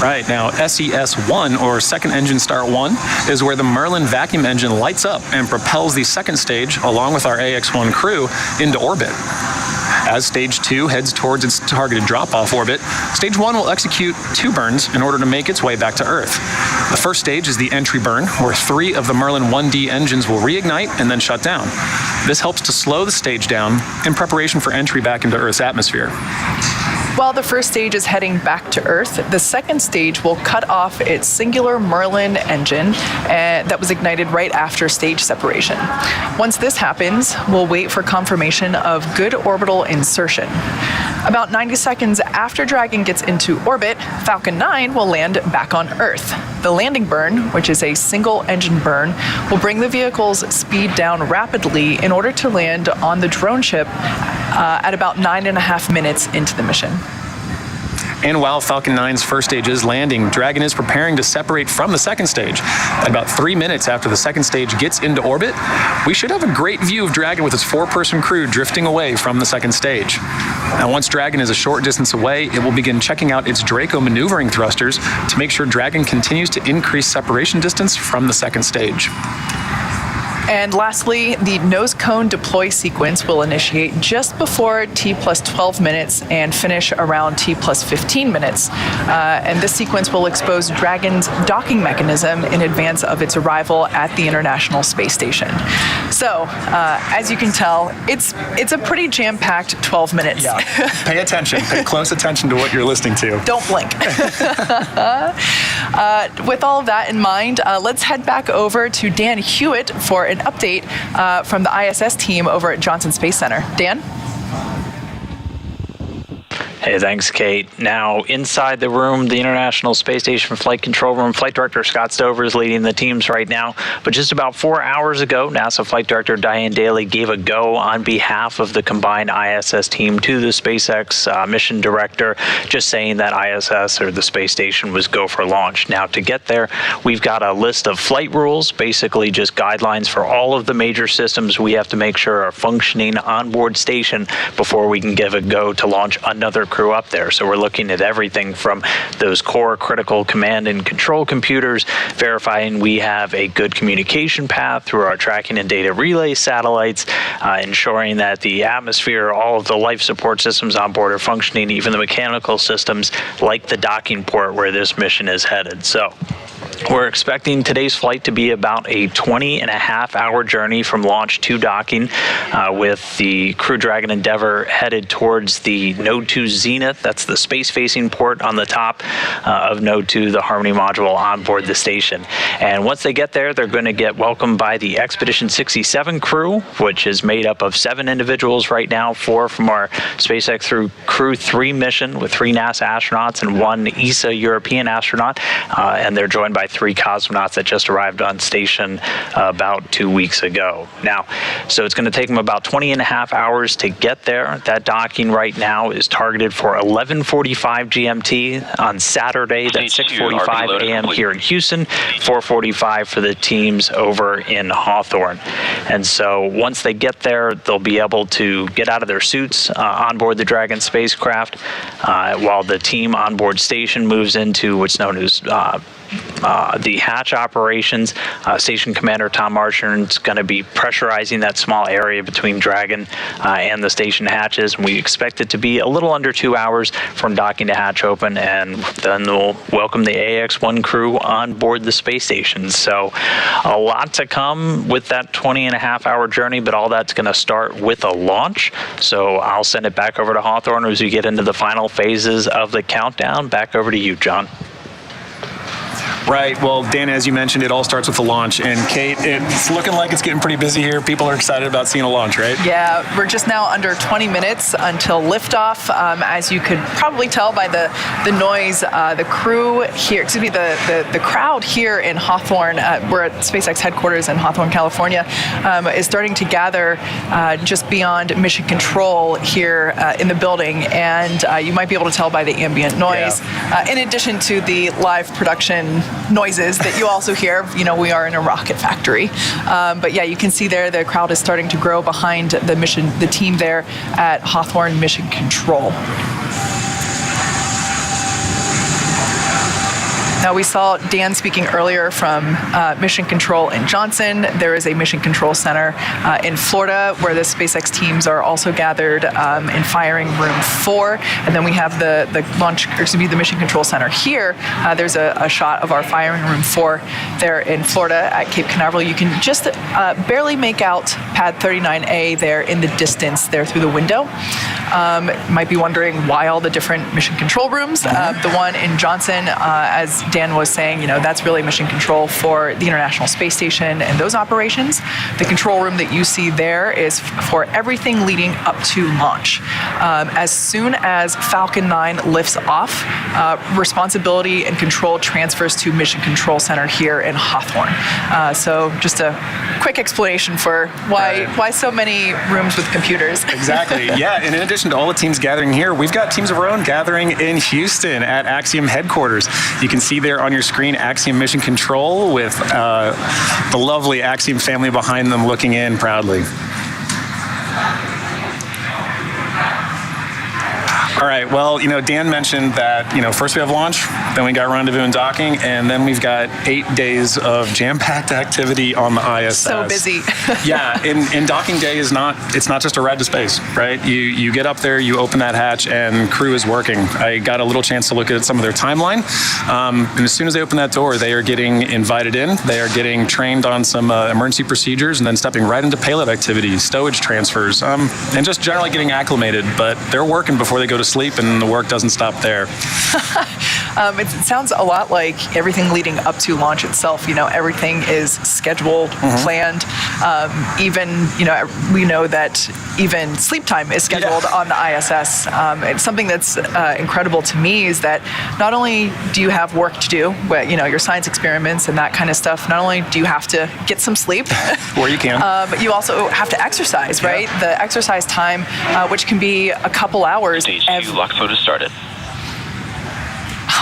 Right, now SES-1, or Second Engine Start 1, is where the Merlin vacuum engine lights up and propels the second stage, along with our AX-1 crew, into orbit. As Stage 2 heads towards its targeted drop-off orbit, Stage 1 will execute 2 burns in order to make its way back to Earth. The first stage is the entry burn, where 3 of the Merlin 1D engines will reignite and then shut down. This helps to slow the stage down in preparation for entry back into Earth's atmosphere. While the first stage is heading back to Earth, the second stage will cut off its singular Merlin engine that was ignited right after stage separation. Once this happens, we'll wait for confirmation of good orbital insertion. About 90 seconds after Dragon gets into orbit, Falcon 9 will land back on Earth. The landing burn, which is a single engine burn, will bring the vehicle's speed down rapidly in order to land on the drone ship at about 9.5 minutes into the mission. And while Falcon 9's first stage is landing, Dragon is preparing to separate from the second stage. At about 3 minutes after the second stage gets into orbit, we should have a great view of Dragon with its 4-person crew drifting away from the second stage. Now, once Dragon is a short distance away, it will begin checking out its Draco maneuvering thrusters to make sure Dragon continues to increase separation distance from the second stage. And lastly, the nose cone deploy sequence will initiate just before T+12 minutes and finish around T+15 minutes. And this sequence will expose Dragon's docking mechanism in advance of its arrival at the International Space Station. So, as you can tell, it's a pretty jam-packed 12 minutes. Yeah. Pay attention. Pay close attention to what you're listening to. Don't blink. With all of that in mind, let's head back over to Dan Hewitt for an update from the ISS team over at Johnson Space Center. Dan? Hey, thanks, Kate. Now, inside the room, the International Space Station Flight Control Room, Flight Director Scott Stover is leading the teams right now. But just about 4 hours ago, NASA Flight Director Diane Daly gave a go on behalf of the combined ISS team to the SpaceX mission director, just saying that ISS, or the space station, was go for launch. Now, to get there, we've got a list of flight rules, basically just guidelines for all of the major systems we have to make sure are functioning on board station before we can give a go to launch another crew up there. So we're looking at everything from those core critical command and control computers, verifying we have a good communication path through our tracking and data relay satellites, ensuring that the atmosphere, all of the life support systems on board are functioning, even the mechanical systems like the docking port where this mission is headed. So we're expecting today's flight to be about a 20.5-hour journey from launch to docking, with the Crew Dragon Endeavour headed towards the Node 2 Zenith. That's the space-facing port on the top of Node 2, the Harmony module on board the station. And once they get there, they're going to get welcomed by the Expedition 67 crew, which is made up of 7 individuals right now, 4 from our SpaceX through Crew 3 mission with 3 NASA astronauts and 1 ESA European astronaut. And they're joined by by 3 cosmonauts that just arrived on station about 2 weeks ago. Now, so it's going to take them about 20 and a half hours to get there. That docking right now is targeted for 11:45 GMT on Saturday. That's 6:45 a.m. here in Houston, 4:45 for the teams over in Hawthorne. And so once they get there, they'll be able to get out of their suits on board the Dragon spacecraft while the team on board station moves into what's known as the hatch operations. Station Commander Tom Marchand is going to be pressurizing that small area between Dragon and the station hatches, and we expect it to be a little under 2 hours from docking to hatch open, and then we'll welcome the AX-1 crew on board the space station. So a lot to come with that 20 and a half hour journey, but all that's going to start with a launch. So I'll send it back over to Hawthorne as we get into the final phases of the countdown. Back over to you, John. Right. Well, Dan, as you mentioned, it all starts with the launch. And Kate, it's looking like it's getting pretty busy here. People are excited about seeing a launch, right? Yeah, we're just now under 20 minutes until liftoff. As you could probably tell by the noise, the crew here, the crowd here in Hawthorne, we're at SpaceX headquarters in Hawthorne, California, is starting to gather just beyond mission control here in the building. And you might be able to tell by the ambient noise. Yeah. In addition to the live production noises that you also hear. You know, we are in a rocket factory. But yeah, you can see there the crowd is starting to grow behind the team there at Hawthorne Mission Control. Now, we saw Dan speaking earlier from Mission Control in Johnson. There is a Mission Control Center in Florida where the SpaceX teams are also gathered in firing room 4. And then we have the Mission Control Center here. There's a shot of our firing room 4 there in Florida at Cape Canaveral. You can just barely make out pad 39A there in the distance there through the window. Might be wondering why all the different mission control rooms. The one in Johnson, as Dan was saying, you know, that's really mission control for the International Space Station and those operations. The control room that you see there is for everything leading up to launch. As soon as Falcon 9 lifts off, responsibility and control transfers to Mission Control Center here in Hawthorne. So just a quick explanation for why so many rooms with computers. Exactly. Yeah, and in addition to all the teams gathering here, we've got teams of our own gathering in Houston at Axiom headquarters. You can see there on your screen Axiom Mission Control with the lovely Axiom family behind them looking in proudly. All right, well, you know, Dan mentioned that, you know, first we have launch, then we got rendezvous and docking, and then we've got 8 days of jam-packed activity on the ISS. So busy. Yeah, and docking day it's not just a ride to space, right? You get up there, you open that hatch, and crew is working. I got a little chance to look at some of their timeline, and as soon as they open that door, they are getting invited in, they are getting trained on some emergency procedures, and then stepping right into payload activities, stowage transfers, and just generally getting acclimated, but they're working before they go to sleep, and the work doesn't stop there. It sounds a lot like everything leading up to launch itself. You know, everything is scheduled, planned. Even, you know, we know that even sleep time is scheduled on the ISS. It's something that's incredible to me is that not only do you have work to do, you know, your science experiments and that kind of stuff, not only do you have to get some sleep, or you can, but you also have to exercise, right? The exercise time, which can be a couple hours. Stage 2 lock load has started.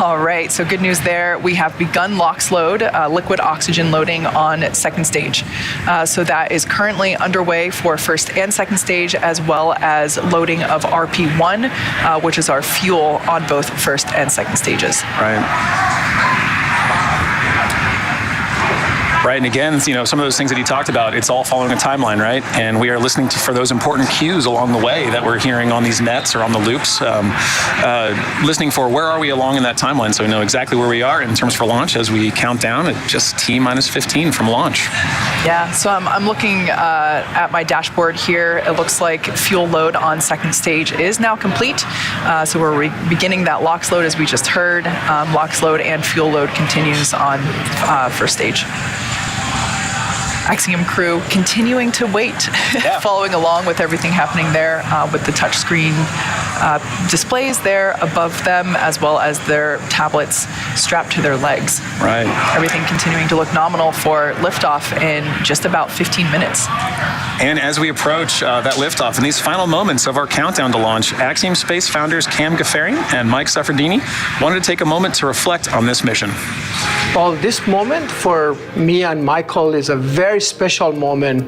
All right, so good news there. We have begun LOX load, liquid oxygen loading on second stage. So that is currently underway for first and second stage, as well as loading of RP1, which is our fuel on both first and second stages. Right, and again, you know, some of those things that he talked about, it's all following a timeline, right? And we are listening for those important cues along the way that we're hearing on these nets or on the loops, listening for where are we along in that timeline so we know exactly where we are in terms for launch as we count down at just T-15 from launch. Yeah, so I'm looking at my dashboard here. It looks like fuel load on second stage is now complete. So we're beginning that LOX load as we just heard. LOX load and fuel load continues on first stage. Axiom crew continuing to wait, following along with everything happening there with the touchscreen displays there above them, as well as their tablets strapped to their legs. Right. Everything continuing to look nominal for liftoff in just about 15 minutes. And as we approach that liftoff, in these final moments of our countdown to launch, Axiom Space founders Cam Gaffarian and Mike Suffredini wanted to take a moment to reflect on this mission. Well, this moment for me and Michael is a very special moment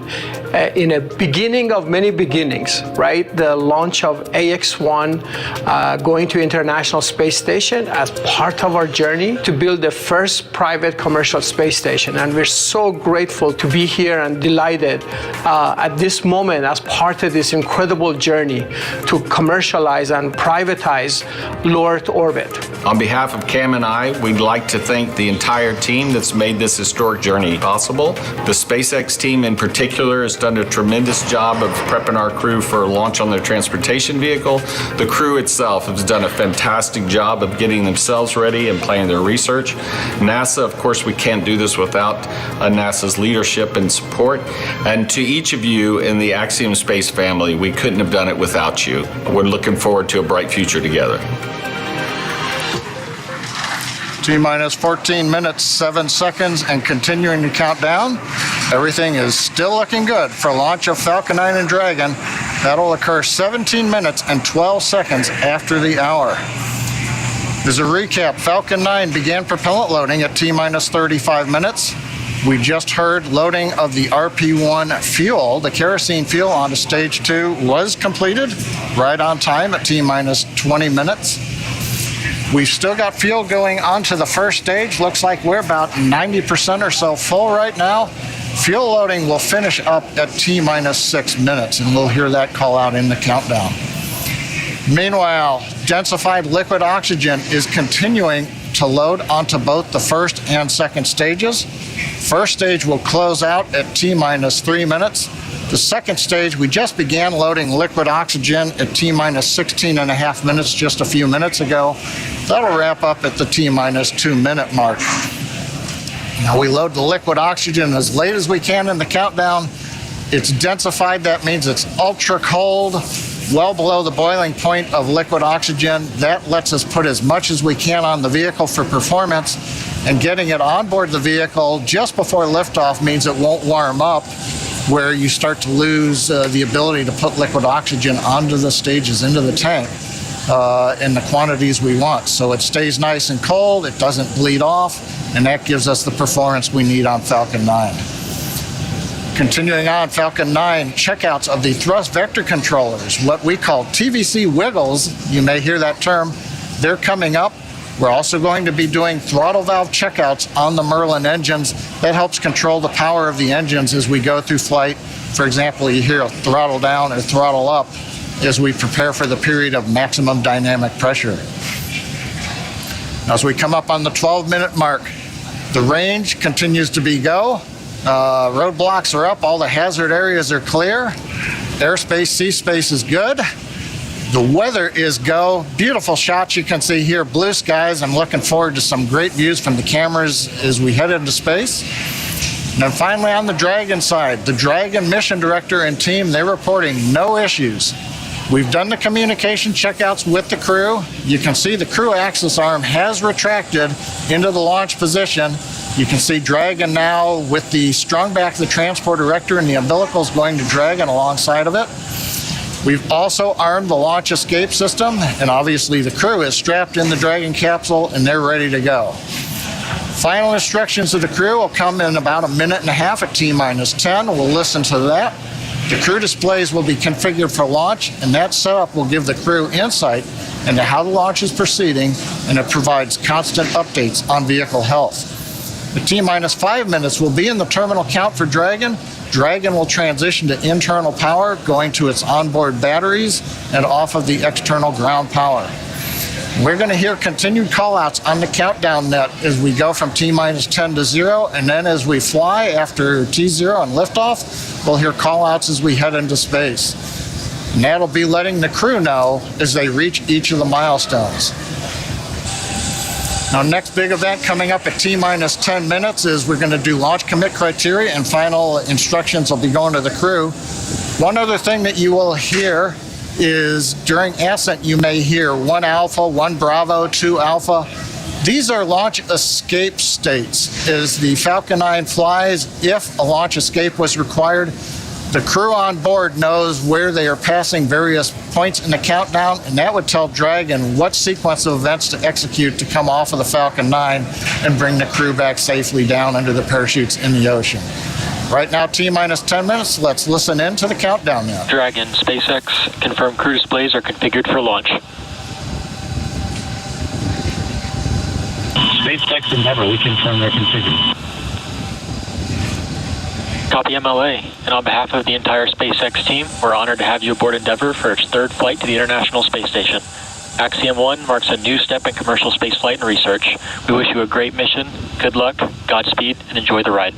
in a beginning of many beginnings, right? The launch of AX-1 going to International Space Station as part of our journey to build the first private commercial space station. And we're so grateful to be here and delighted at this moment as part of this incredible journey to commercialize and privatize low Earth orbit. On behalf of Cam and I, we'd like to thank the entire team that's made this historic journey possible. The SpaceX team in particular has done a tremendous job of prepping our crew for a launch on their transportation vehicle. The crew itself has done a fantastic job of getting themselves ready and planning their research. NASA, of course, we can't do this without NASA's leadership and support. And to each of you in the Axiom Space family, we couldn't have done it without you. We're looking forward to a bright future together. T-minus 14 minutes, 7 seconds, and continuing to count down. Everything is still looking good for launch of Falcon 9 and Dragon. That'll occur 17 minutes and 12 seconds after the hour. As a recap, Falcon 9 began propellant loading at T-minus 35 minutes. We just heard loading of the RP-1 fuel, the kerosene fuel, onto stage 2 was completed right on time at T-minus 20 minutes. We've still got fuel going onto the first stage. Looks like we're about 90% or so full right now. Fuel loading will finish up at T-minus 6 minutes, and we'll hear that call out in the countdown. Meanwhile, densified liquid oxygen is continuing to load onto both the first and second stages. First stage will close out at T-minus 3 minutes. The second stage, we just began loading liquid oxygen at T-minus 16 and a half minutes just a few minutes ago. That'll wrap up at the T-minus 2 minute mark. Now we load the liquid oxygen as late as we can in the countdown. It's densified, that means it's ultra cold, well below the boiling point of liquid oxygen. That lets us put as much as we can on the vehicle for performance, and getting it on board the vehicle just before liftoff means it won't warm up, where you start to lose the ability to put liquid oxygen onto the stages, into the tank, in the quantities we want. So it stays nice and cold, it doesn't bleed off, and that gives us the performance we need on Falcon 9. Continuing on, Falcon 9, checkouts of the thrust vector controllers, what we call TVC wiggles, you may hear that term, they're coming up. We're also going to be doing throttle valve checkouts on the Merlin engines. That helps control the power of the engines as we go through flight. For example, you hear a throttle down or throttle up as we prepare for the period of maximum dynamic pressure. As we come up on the 12-minute mark, the range continues to be go. Roadblocks are up, all the hazard areas are clear. Airspace, sea space is good. The weather is go. Beautiful shots you can see here, blue skies. I'm looking forward to some great views from the cameras as we head into space. And then finally on the Dragon side, the Dragon mission director and team, they're reporting no issues. We've done the communication checkouts with the crew. You can see the crew access arm has retracted into the launch position. You can see Dragon now with the strung back the transporter erector, and the umbilicals going to Dragon alongside of it. We've also armed the launch escape system, and obviously the crew is strapped in the Dragon capsule and they're ready to go. Final instructions to the crew will come in about a minute and a half at T-minus 10. We'll listen to that. The crew displays will be configured for launch, and that setup will give the crew insight into how the launch is proceeding, and it provides constant updates on vehicle health. The T-minus 5 minutes will be in the terminal count for Dragon. Dragon will transition to internal power, going to its onboard batteries and off of the external ground power. We're going to hear continued callouts on the countdown net as we go from T-minus 10 to 0, and then as we fly after T0 and liftoff, we'll hear callouts as we head into space. And that'll be letting the crew know as they reach each of the milestones. Now, next big event coming up at T-minus 10 minutes is we're going to do launch commit criteria, and final instructions will be going to the crew. One other thing that you will hear is during ascent you may hear 1 Alpha, 1 Bravo, 2 Alpha. These are launch escape states. As the Falcon 9 flies, if a launch escape was required, the crew on board knows where they are passing various points in the countdown, and that would tell Dragon what sequence of events to execute to come off of the Falcon 9 and bring the crew back safely down under the parachutes in the ocean. Right now, T-minus 10 minutes. Let's listen in to the countdown now. Dragon, SpaceX, confirmed crew displays are configured for launch. SpaceX Endeavour, we confirm they're configured. Copy MLA, and on behalf of the entire SpaceX team, we're honored to have you aboard Endeavour for its 3rd flight to the International Space Station. Axiom-1 marks a new step in commercial spaceflight and research. We wish you a great mission, good luck, Godspeed, and enjoy the ride.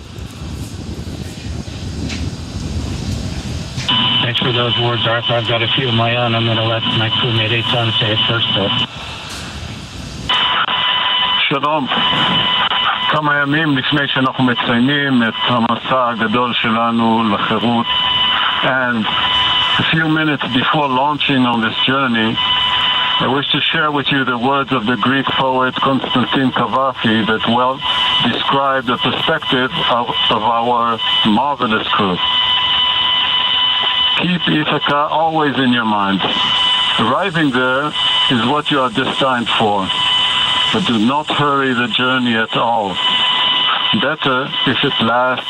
Thanks for those words, Arthur. I've got a few of my own. I'm going to let my crewmate Eytan say it first, though. שלום. כמה ימים לפני שאנחנו מציינים את המסע הגדול שלנו לחירות. And a few minutes before launching on this journey, I wish to share with you the words of the Greek poet Constantine Cavafy that well describe the perspective of our marvelous crew. Keep Ithaca always in your mind. Arriving there is what you are destined for, but do not hurry the journey at all. Better if it lasts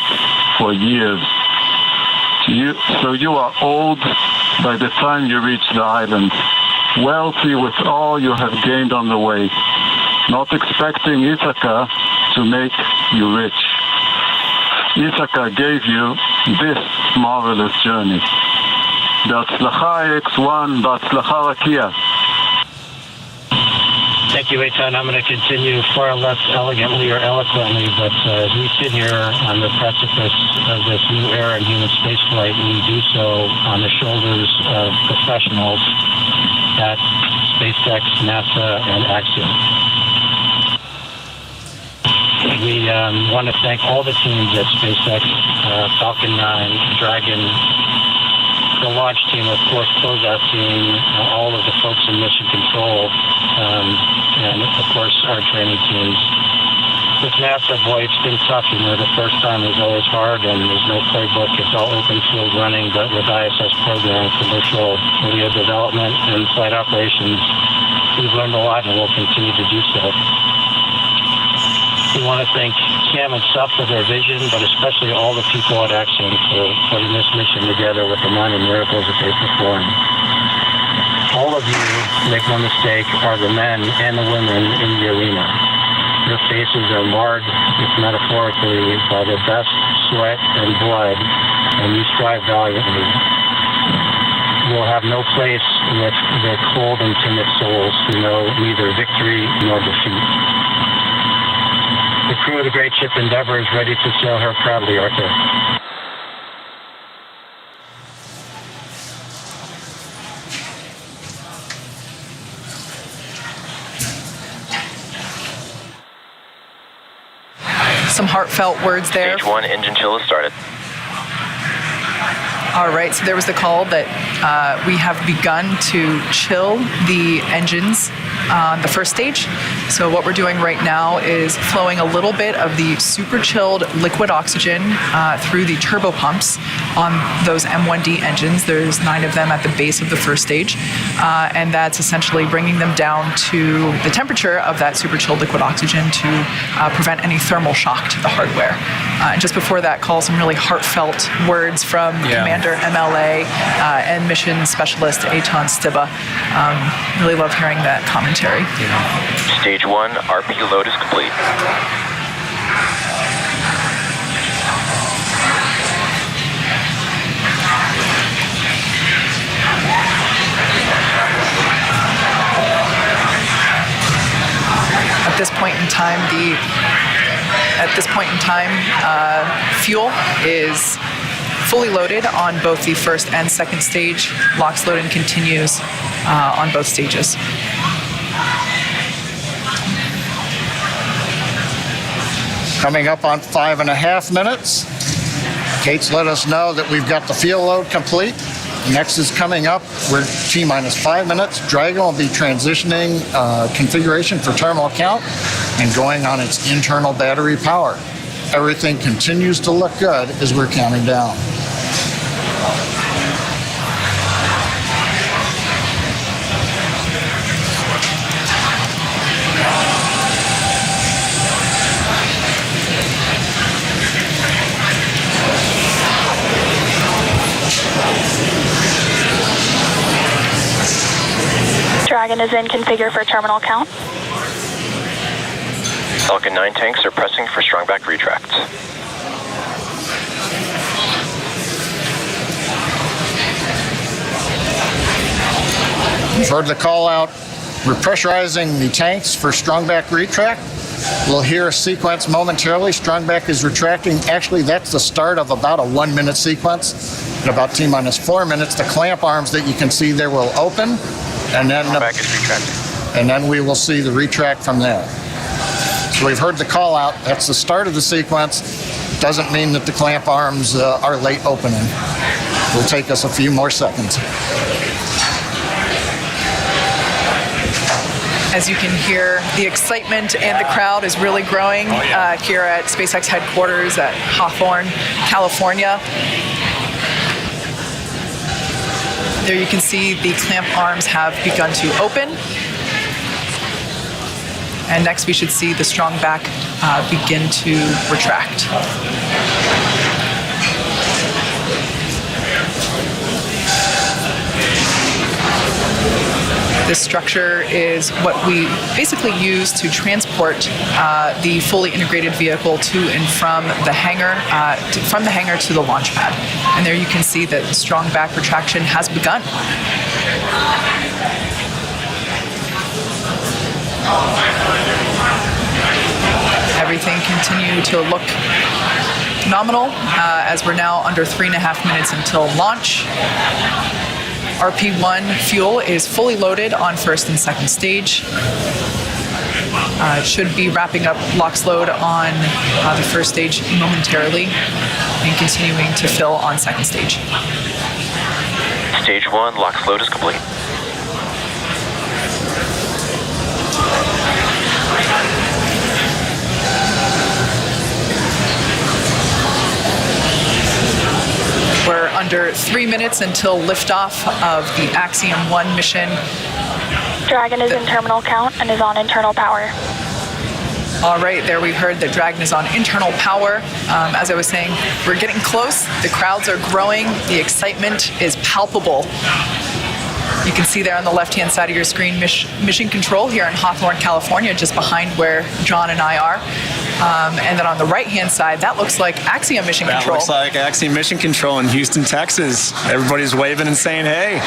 for years. So you are old by the time you reach the island, wealthy with all you have gained on the way, not expecting Ithaca to make you rich. Ithaca gave you this marvelous journey. בהצלחה X1, בהצלחה Rakia. Thank you, Eytan. I'm going to continue far less elegantly or eloquently, but as we sit here on the precipice of this new era in human spaceflight, we do so on the shoulders of professionals at SpaceX, NASA, and Axiom. We want to thank all the teams at SpaceX, Falcon 9, Dragon, the launch team, of course, closeout team, all of the folks in mission control, and of course our training teams. With NASA, boy, it's been tough. You know, the first time is always hard, and there's no playbook. It's all open field running, but with ISS program, commercial video development, and flight operations, we've learned a lot, and we'll continue to do so. We want to thank Cam and Sup for their vision, but especially all the people at Axiom for putting this mission together with the minor miracles that they perform. All of you, make no mistake, are the men and the women in the arena. Your faces are marred, if metaphorically, by the best sweat and blood, and you strive valiantly. You will have no place with the cold and timid souls who know neither victory nor defeat. The crew of the great ship Endeavour is ready to sail her proudly, Arthur. Some heartfelt words there. Stage 1 engine chill has started. All right, so there was the call that we have begun to chill the engines on the first stage. So what we're doing right now is flowing a little bit of the super chilled liquid oxygen through the turbo pumps on those M1D engines. There's 9 of them at the base of the first stage, and that's essentially bringing them down to the temperature of that super chilled liquid oxygen to prevent any thermal shock to the hardware. And just before that call, some really heartfelt words from Commander MLA and Mission Specialist Eytan Stibbe. Really love hearing that commentary. Stage 1 RP load is complete. At this point in time, fuel is fully loaded on both the first and second stage. LOX loading continues on both stages. Coming up on 5.5 minutes. Kate's let us know that we've got the fuel load complete. Next is coming up. We're T-minus 5 minutes. Dragon will be transitioning configuration for terminal count and going on its internal battery power. Everything continues to look good as we're counting down. Dragon is in configure for terminal count. Falcon 9 tanks are pressing for strong back retract. You've heard the call out. We're pressurizing the tanks for strong back retract. We'll hear a sequence momentarily. Strong back is retracting. Actually, that's the start of about a 1 minute sequence. In about T-minus 4 minutes, the clamp arms that you can see there will open. And then, back is retracting. And then we will see the retract from there. So we've heard the call out. That's the start of the sequence. Doesn't mean that the clamp arms are late opening. It will take us a few more seconds. As you can hear, the excitement and the crowd is really growing here at SpaceX headquarters at Hawthorne, California. There you can see the clamp arms have begun to open. And next we should see the strong back begin to retract. This structure is what we basically use to transport the fully integrated vehicle to and from the hangar, to the launch pad. And there you can see that strong back retraction has begun. Everything continue to look nominal as we're now under 3.5 minutes until launch. RP1 fuel is fully loaded on first and second stage. It should be wrapping up LOX load on the first stage momentarily and continuing to fill on second stage. Stage 1, LOX load is complete. We're under 3 minutes until liftoff of the Axiom-1 mission. Dragon is in terminal count and is on internal power. All right, there we heard that Dragon is on internal power. As I was saying, we're getting close. The crowds are growing. The excitement is palpable. You can see there on the left-hand side of your screen, Mission Control here in Hawthorne, California, just behind where John and I are. And then on the right-hand side, that looks like Axiom Mission Control. That looks like Axiom Mission Control in Houston, Texas. Everybody's waving and saying, hey.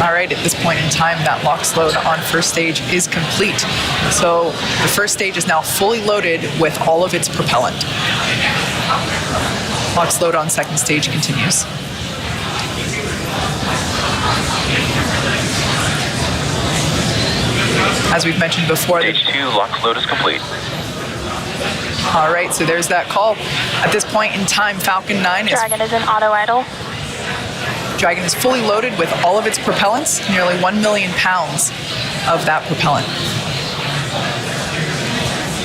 All right, at this point in time, that LOX load on first stage is complete. So the first stage is now fully loaded with all of its propellant. LOX load on second stage continues. As we've mentioned before, Stage 2, LOX load is complete. All right, so there's that call. At this point in time, Falcon 9 Dragon is in auto idle. Dragon is fully loaded with all of its propellants, nearly 1 million pounds of that propellant.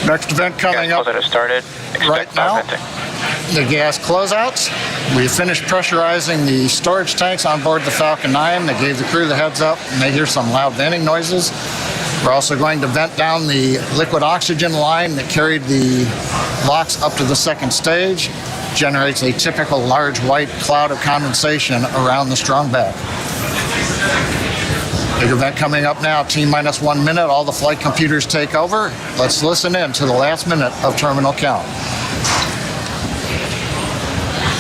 Next event coming up Gas started. right now, the gas closeouts. We finished pressurizing the storage tanks on board the Falcon 9. They gave the crew the heads up, and they hear some loud venting noises. We're also going to vent down the liquid oxygen line that carried the LOX up to the second stage. Generates a typical large white cloud of condensation around the strong back. Big event coming up now, T-minus 1 minute, all the flight computers take over. Let's listen in to the last minute of terminal count.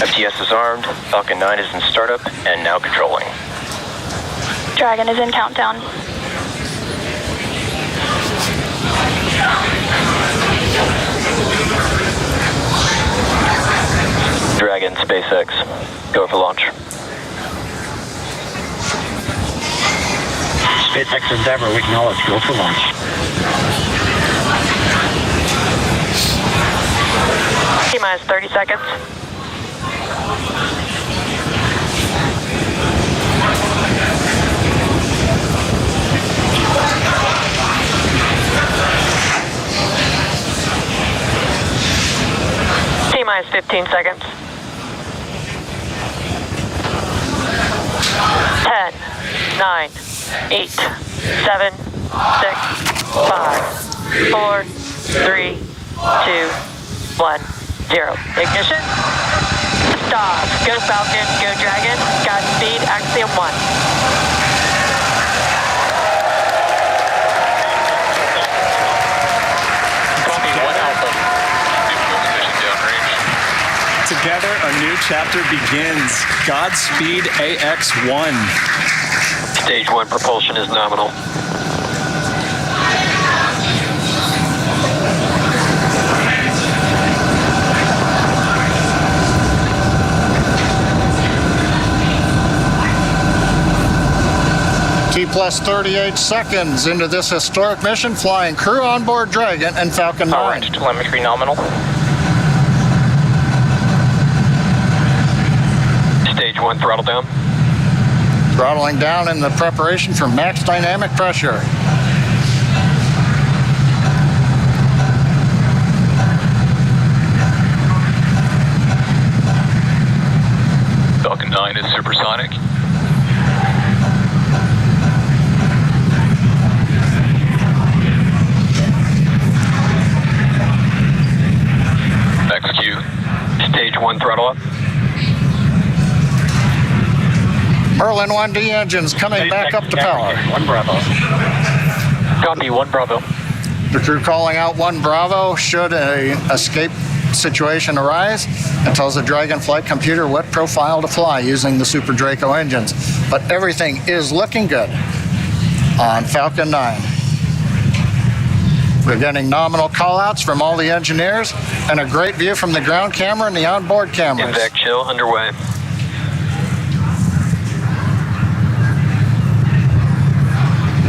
FTS is armed, Falcon 9 is in startup and now controlling. Dragon is in countdown. Dragon, SpaceX, go for launch. SpaceX Endeavour, we acknowledge, go for launch. T-minus 30 seconds. T-minus 15 seconds. 10, 9, 8, 7, 6, 5, 4, 3, 2, 1, 0. Ignition. Stop. Go Falcon, go Dragon. Godspeed, Axiom-1. Together, a new chapter begins. Godspeed, AX-1. Stage 1 propulsion is nominal. T plus 38 seconds into this historic mission, flying crew on board Dragon and Falcon 9. All right, telemetry nominal. Stage 1 throttle down. Throttling down in the preparation for max dynamic pressure. Falcon 9 is supersonic. XQ. Stage 1 throttle up. Merlin 1D engines coming back up to power. 1 Bravo. Copy, 1 Bravo. The crew calling out 1 Bravo should an escape situation arise and tells the Dragon flight computer what profile to fly using the Super Draco engines. But everything is looking good on Falcon 9. We're getting nominal callouts from all the engineers and a great view from the ground camera and the onboard cameras. Invac chill underway.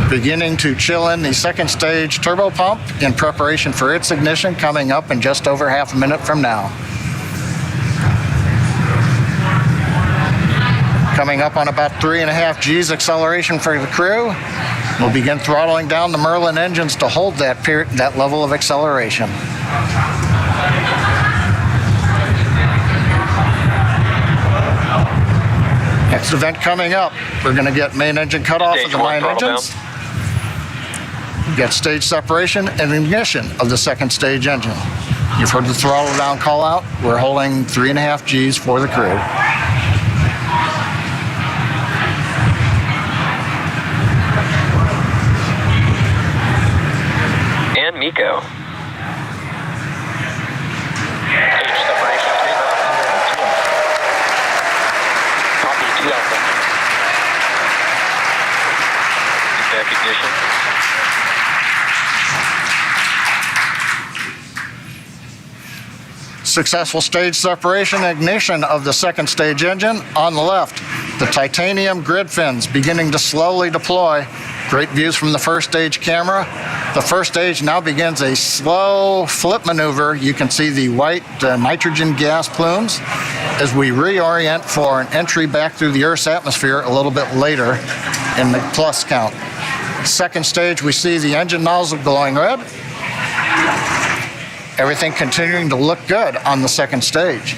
Beginning to chill in the second stage turbo pump in preparation for its ignition coming up in just over half a minute from now. Coming up on about 3.5 G's acceleration for the crew. We'll begin throttling down the Merlin engines to hold that level of acceleration. Next event coming up, we're going to get main engine cutoff of the main engines. Get stage separation and ignition of the second stage engine. You've heard the throttle down call out. We're holding 3.5 G's for the crew. And Miko. Stage separation. Copy 2 Alpha. Back ignition. Successful stage separation and ignition of the second stage engine. On the left, the titanium grid fins beginning to slowly deploy. Great views from the first stage camera. The first stage now begins a slow flip maneuver. You can see the white nitrogen gas plumes as we reorient for an entry back through the Earth's atmosphere a little bit later in the plus count. Second stage, we see the engine nozzle glowing red. Everything continuing to look good on the second stage.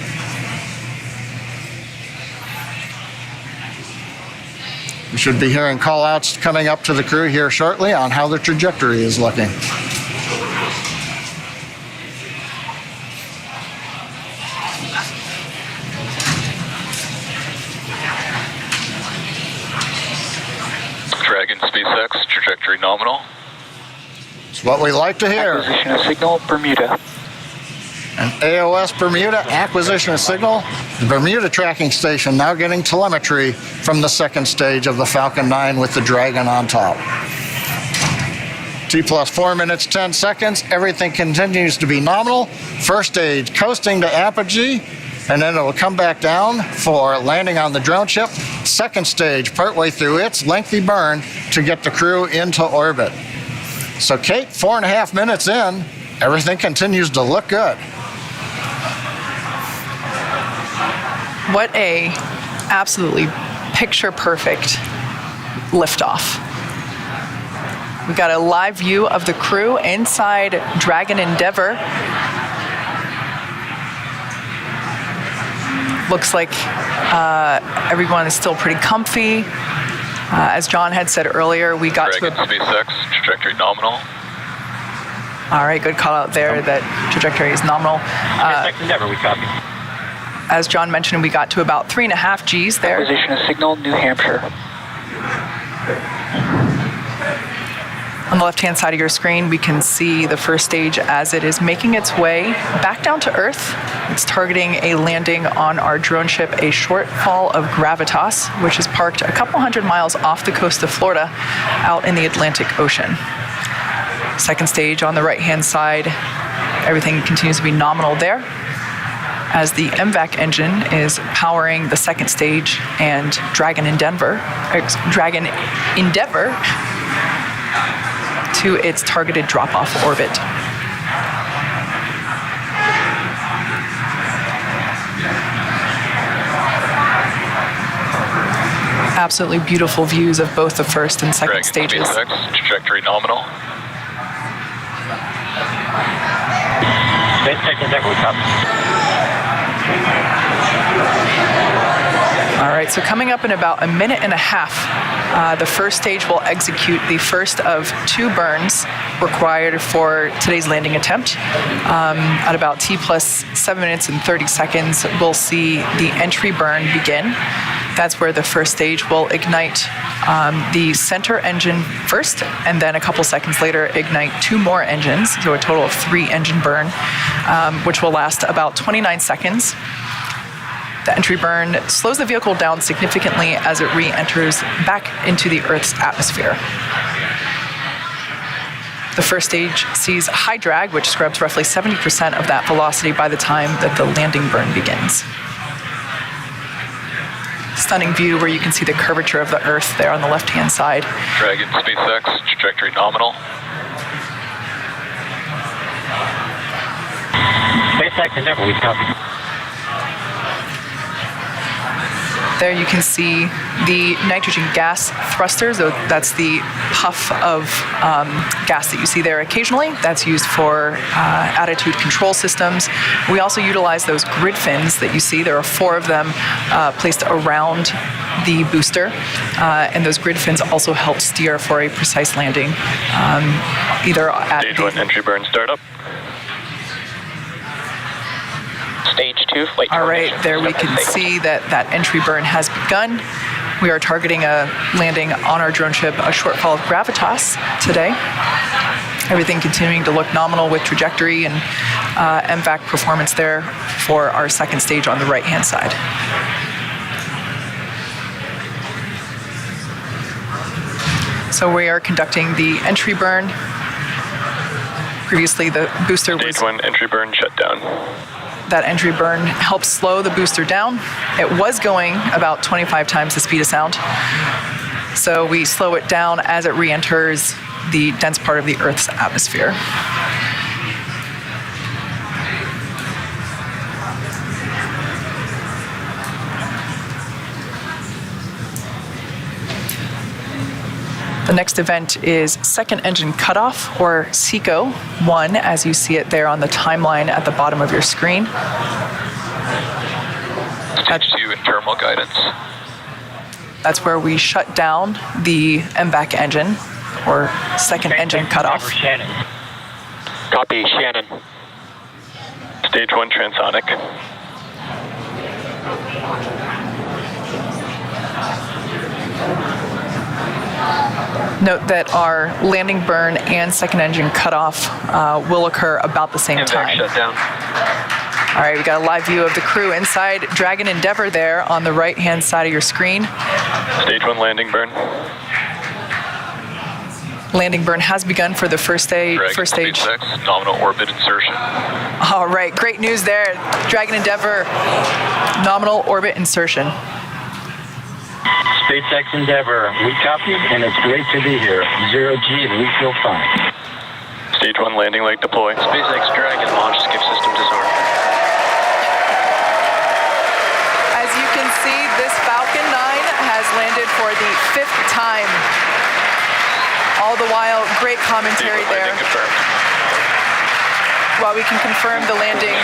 We should be hearing call-outs coming up to the crew here shortly on how the trajectory is looking. Dragon SpaceX, trajectory nominal. It's what we like to hear. Acquisition of signal, Bermuda. And AOS Bermuda, acquisition of signal. The Bermuda tracking station now getting telemetry from the second stage of the Falcon 9 with the Dragon on top. T plus 4 minutes, 10 seconds. Everything continues to be nominal. First stage coasting to apogee, and then it will come back down for landing on the drone ship. Second stage partway through its lengthy burn to get the crew into orbit. So Kate, 4.5 minutes in, everything continues to look good. What a absolutely picture-perfect liftoff. We got a live view of the crew inside Dragon Endeavour. Looks like everyone is still pretty comfy. As John had said earlier, we got Dragon to SpaceX, trajectory nominal. All right, good call out there that trajectory is nominal. SpaceX Endeavour, we copy. As John mentioned, we got to about 3.5 Gs there. Acquisition of signal, New Hampshire. On the left-hand side of your screen, we can see the first stage as it is making its way back down to Earth. It's targeting a landing on our drone ship, a shortfall of Gravitas, which is parked a couple hundred miles off the coast of Florida out in the Atlantic Ocean. Second stage on the right-hand side, everything continues to be nominal there, as the MVAC engine is powering the second stage and Dragon Endeavour to its targeted drop-off orbit. Absolutely beautiful views of both the first and second stages. SpaceX, trajectory nominal. SpaceX Endeavour, we copy. All right, so coming up in about a minute and a half, the first stage will execute the first of 2 burns required for today's landing attempt. At about T plus 7 minutes and 30 seconds, we'll see the entry burn begin. That's where the first stage will ignite the center engine first, and then a couple seconds later ignite 2 more engines, so a total of 3 engine burn, which will last about 29 seconds. The entry burn slows the vehicle down significantly as it re-enters back into the Earth's atmosphere. The first stage sees high drag, which scrubs roughly 70% of that velocity by the time that the landing burn begins. Stunning view where you can see the curvature of the Earth there on the left-hand side. Dragon SpaceX, trajectory nominal. SpaceX Endeavour, we copy. There you can see the nitrogen gas thrusters. So that's the puff of gas that you see there occasionally. That's used for attitude control systems. We also utilize those grid fins that you see. There are 4 of them placed around the booster. And those grid fins also help steer for a precise landing. Either at Stage 1 entry burn startup. Stage 2 flight. All right, there we can see that entry burn has begun. We are targeting a landing on our drone ship, a shortfall of Gravitas today. Everything continuing to look nominal with trajectory and MVAC performance there for our second stage on the right-hand side. So we are conducting the entry burn. Previously, the booster was... Stage 1 entry burn shutdown. That entry burn helps slow the booster down. It was going about 25 times the speed of sound. So we slow it down as it re-enters the dense part of the Earth's atmosphere. The next event is second engine cutoff, or SECO-1, as you see it there on the timeline at the bottom of your screen. Stage 2 and terminal guidance. That's where we shut down the MVAC engine, or second engine cutoff. Shannon. Copy, Shannon. Stage 1 transonic. Note that our landing burn and second engine cutoff will occur about the same time. Shutdown. All right, we got a live view of the crew inside Dragon Endeavour there on the right-hand side of your screen. Stage 1 landing burn. Landing burn has begun for the first stage. SpaceX, nominal orbit insertion. All right, great news there. Dragon Endeavour, nominal orbit insertion. SpaceX Endeavour, we copy, and it's great to be here. 0G, and we feel fine. Stage 1 landing leg deploy. SpaceX Dragon launch skip system disarmed. As you this Falcon 9 has landed for the 5th time. All the while, great commentary there. While we can confirm the landing.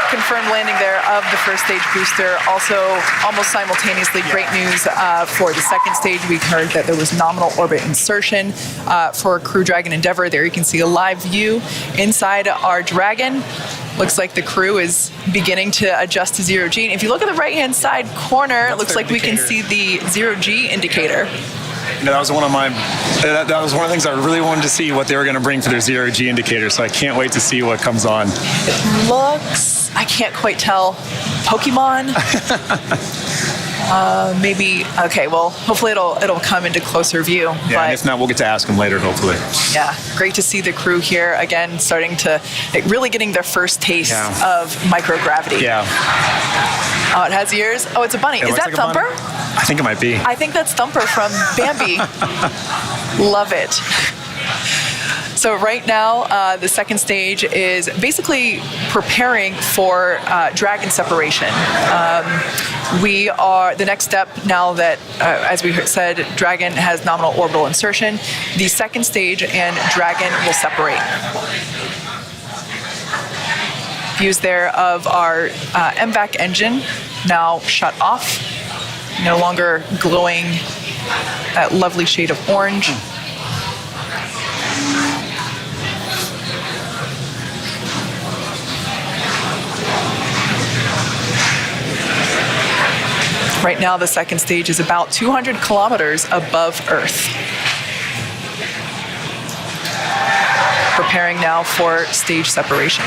Confirmed landing there of the first stage booster. Also, almost simultaneously, great news for the second stage. We heard that there was nominal orbit insertion for Crew Dragon Endeavour. There you can see a live view inside our Dragon. Looks like the crew is beginning to adjust to zero G. And if you look at the right-hand side corner, it looks like we can see the zero G indicator. You know, that was one of the things I really wanted to see, what they were going to bring for their zero G indicator. So I can't wait to see what comes on. It looks, I can't quite tell, Pokemon. Maybe. Okay. Well, hopefully it'll come into closer view. Yeah. But And if not, we'll get to ask them later. Hopefully. yeah, great to see the crew here again, starting to really getting their first taste of microgravity. Yeah. Oh, it has ears. Oh, it's a bunny. It Is looks that like a bunny. Thumper? I think it might be. I think that's Thumper from Bambi. Love it. So right now, the second stage is basically preparing for Dragon separation. The next step now that, as we said, Dragon has nominal orbital insertion, the second stage and Dragon will separate. Views there of our MVAC engine now shut off, no longer glowing that lovely shade of orange. Right now, the second stage is about 200 kilometers above Earth. Preparing now for stage separation.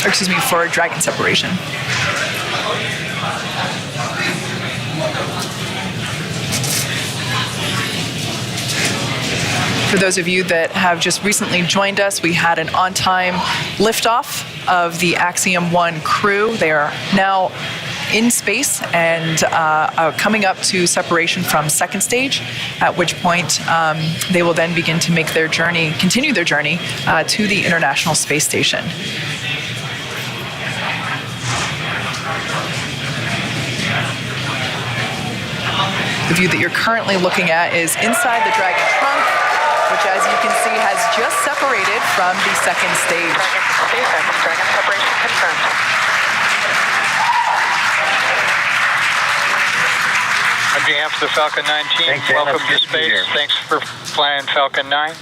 Or excuse me, for Dragon separation. For those of you that have just recently joined us, we had an on-time liftoff of the Axiom-1 crew. They are now in space and coming up to separation from second stage, at which point they will then begin to make their journey, continue their journey to the International Space Station. The view that you're currently looking at is inside the Dragon trunk, which, as you can see, has just separated from the second stage. Dragon separation confirmed. On behalf of the Falcon 9 team, welcome to space. Thanks for flying Falcon 9.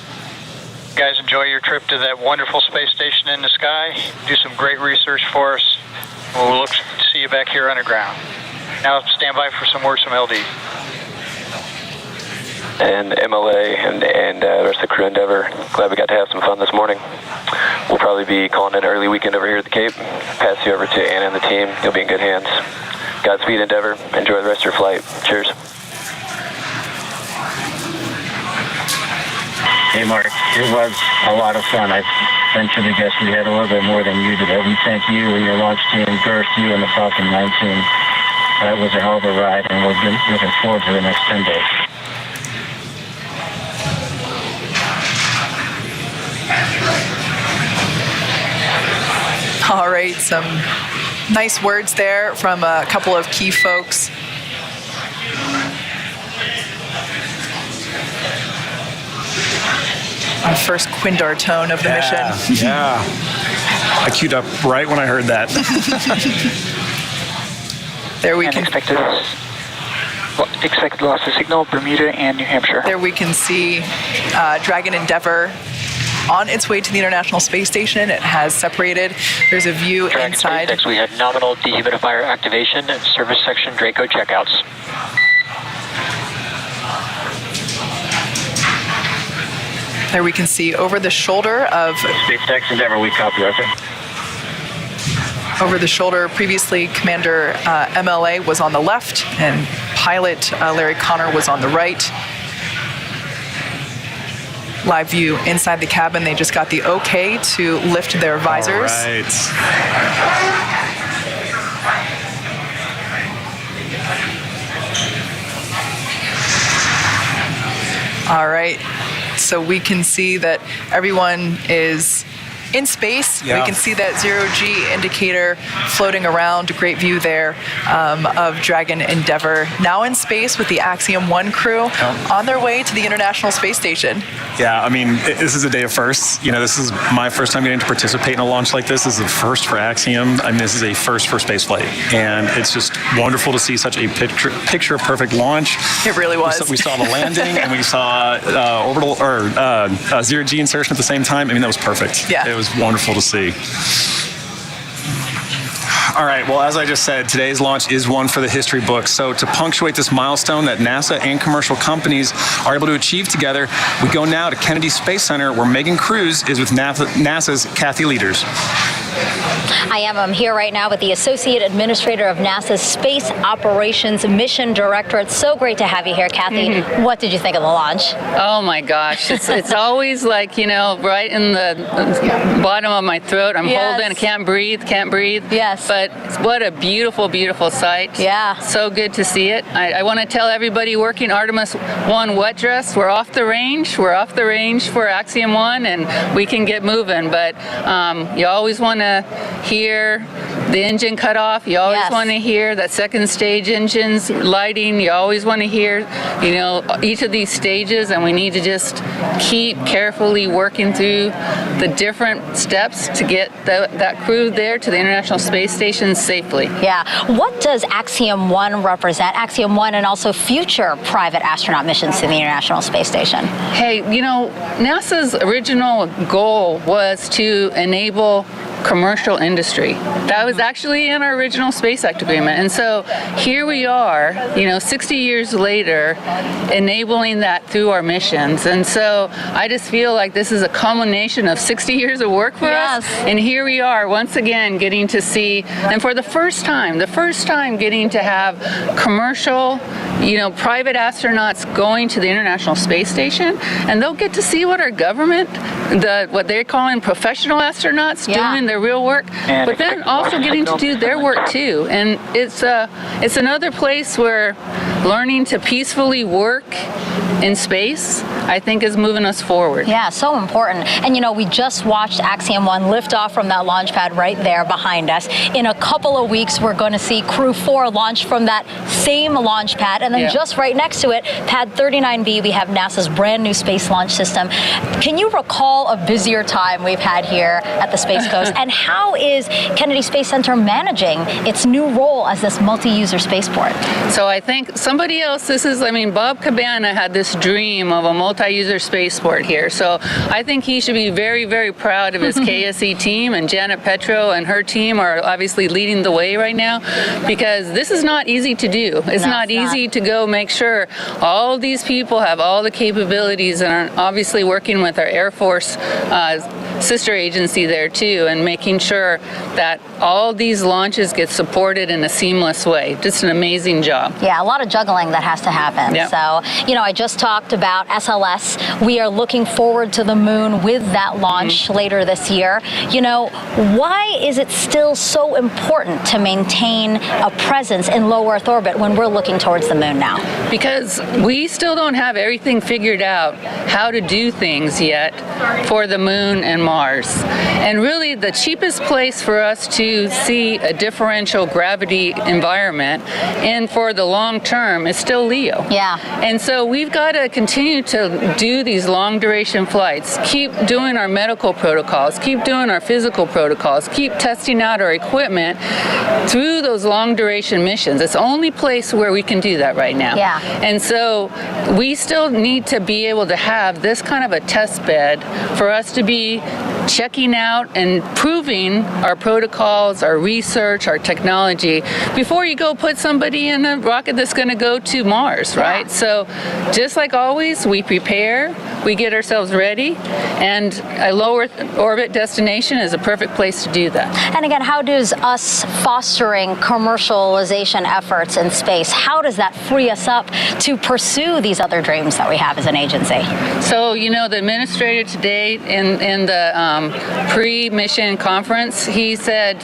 Guys, enjoy your trip to that wonderful space station in the sky. Do some great research for us. We'll look to see you back here underground. Now stand by for some words from LD. And MLA and the rest of the crew Endeavor. Glad we got to have some fun this morning. We'll probably be calling it an early weekend over here at the Cape. Pass you over to Anna and the team. You'll be in good hands. Godspeed, Endeavor. Enjoy the rest of your flight. Cheers. Hey, Mark. It was a lot of fun. I venture to guess we had a little bit more than you did. We thank you and your launch team, Girth, you and the Falcon 9 team. That was a hell of a ride, and we're looking forward to the next 10 days. All right, some nice words there from a couple of key folks. Our first Quindar tone of the mission. Yeah. I queued up right when I heard that. There we can expected loss of signal, Bermuda and New Hampshire. There we can see Dragon Endeavour on its way to the International Space Station. It has separated. There's a view Dragon inside. SpaceX, we had nominal dehumidifier activation and service section Draco checkouts. There we can see over the shoulder of SpaceX Endeavor, we copy, okay. Over the shoulder, previously Commander MLA was on the left and pilot Larry Connor was on the right. Live view inside the cabin. They just got the okay to lift their visors. All right. All right. So we can see that everyone is In space, we can see that zero-G indicator floating around. Great view there of Dragon Endeavour. Now in space with the Axiom-1 crew on their way to the International Space Station. Yeah, I mean, this is a day of firsts. You know, this is my first time getting to participate in a launch like this. This is the first for Axiom. I mean, this is a first for spaceflight. And it's just wonderful to see such a picture-perfect launch. It really was. We saw the landing and we saw orbital or zero-G insertion at the same time. I mean, that was perfect. Yeah. It was wonderful to see. All right, well, as I just said, today's launch is one for the history books. So to punctuate this milestone that NASA and commercial companies are able to achieve together, we go now to Kennedy Space Center, where Megan Cruz is with NASA's Kathy Leaders. I'm here right now with the Associate Administrator of NASA's Space Operations Mission Director. It's so great to have you here, Kathy. What did you think of the launch? Oh my gosh, it's always like, you know, right in the bottom of my throat. I'm holding, can't breathe. Yes. But what a beautiful, beautiful sight. Yeah. So good to see it. I want to tell everybody working Artemis 1 wet dress, we're off the range. We're off the range for Axiom 1 and we can get moving. But you always want to hear the engine cut off. You always want to hear that second stage engines lighting. You always want to hear, you know, each of these stages, and we need to just keep carefully working through the different steps to get that crew there to the International Space Station safely. Yeah. What does Axiom 1 represent? Axiom 1 and also future private astronaut missions to the International Space Station. Hey, you know, NASA's original goal was to enable commercial industry. That was actually in our original Space Act agreement. And so here we are, you know, 60 years later, enabling that through our missions. And so I just feel like this is a culmination of 60 years of work for us. And here we are once again getting to see, and for the first time getting to have commercial, you know, private astronauts going to the International Space Station, and they'll get to see what our government, what they're calling professional astronauts doing their real work, but then also getting to do their work too. And it's another place where learning to peacefully work in space, I think, is moving us forward. Yeah, so important. And you know, we just watched Axiom 1 lift off from that launch pad right there behind us. In a couple of weeks, we're going to see Crew 4 launch from that same launch pad. And then just right next to it, Pad 39B, we have NASA's brand new space launch system. Can you recall a busier time we've had here at the Space Coast? And how is Kennedy Space Center managing its new role as this multi-user spaceport? So I think somebody else, Bob Cabana had this dream of a multi-user spaceport here. So I think he should be very, very proud of his KSC team, and Janet Petro and her team are obviously leading the way right now, because this is not easy to do. It's not easy to go make sure all of these people have all the capabilities, and are obviously working with our Air Force sister agency there too, and making sure that all these launches get supported in a seamless way. Just an amazing job. Yeah, a lot of juggling that has to happen. Yep. So, you know, I just talked about SLS. We are looking forward to the moon with that launch later this year. You know, why is it still so important to maintain a presence in low Earth orbit when we're looking towards the moon now? Because we still don't have everything figured out how to do things yet for the moon and Mars. And really the cheapest place for us to see a differential gravity environment and for the long term is still LEO. Yeah. And so we've got to continue to do these long duration flights, keep doing our medical protocols, keep doing our physical protocols, keep testing out our equipment through those long duration missions. It's the only place where we can do that right now. Yeah. And so we still need to be able to have this kind of a test bed for us to be checking out and proving our protocols, our research, our technology before you go put somebody in a rocket that's going to go to Mars, right? So just like always, we prepare, we get ourselves ready, and a low Earth orbit destination is a perfect place to do that. And again, how does us fostering commercialization efforts in space, how does that free us up to pursue these other dreams that we have as an agency? So, you know, the administrator today in the pre-mission conference, he said,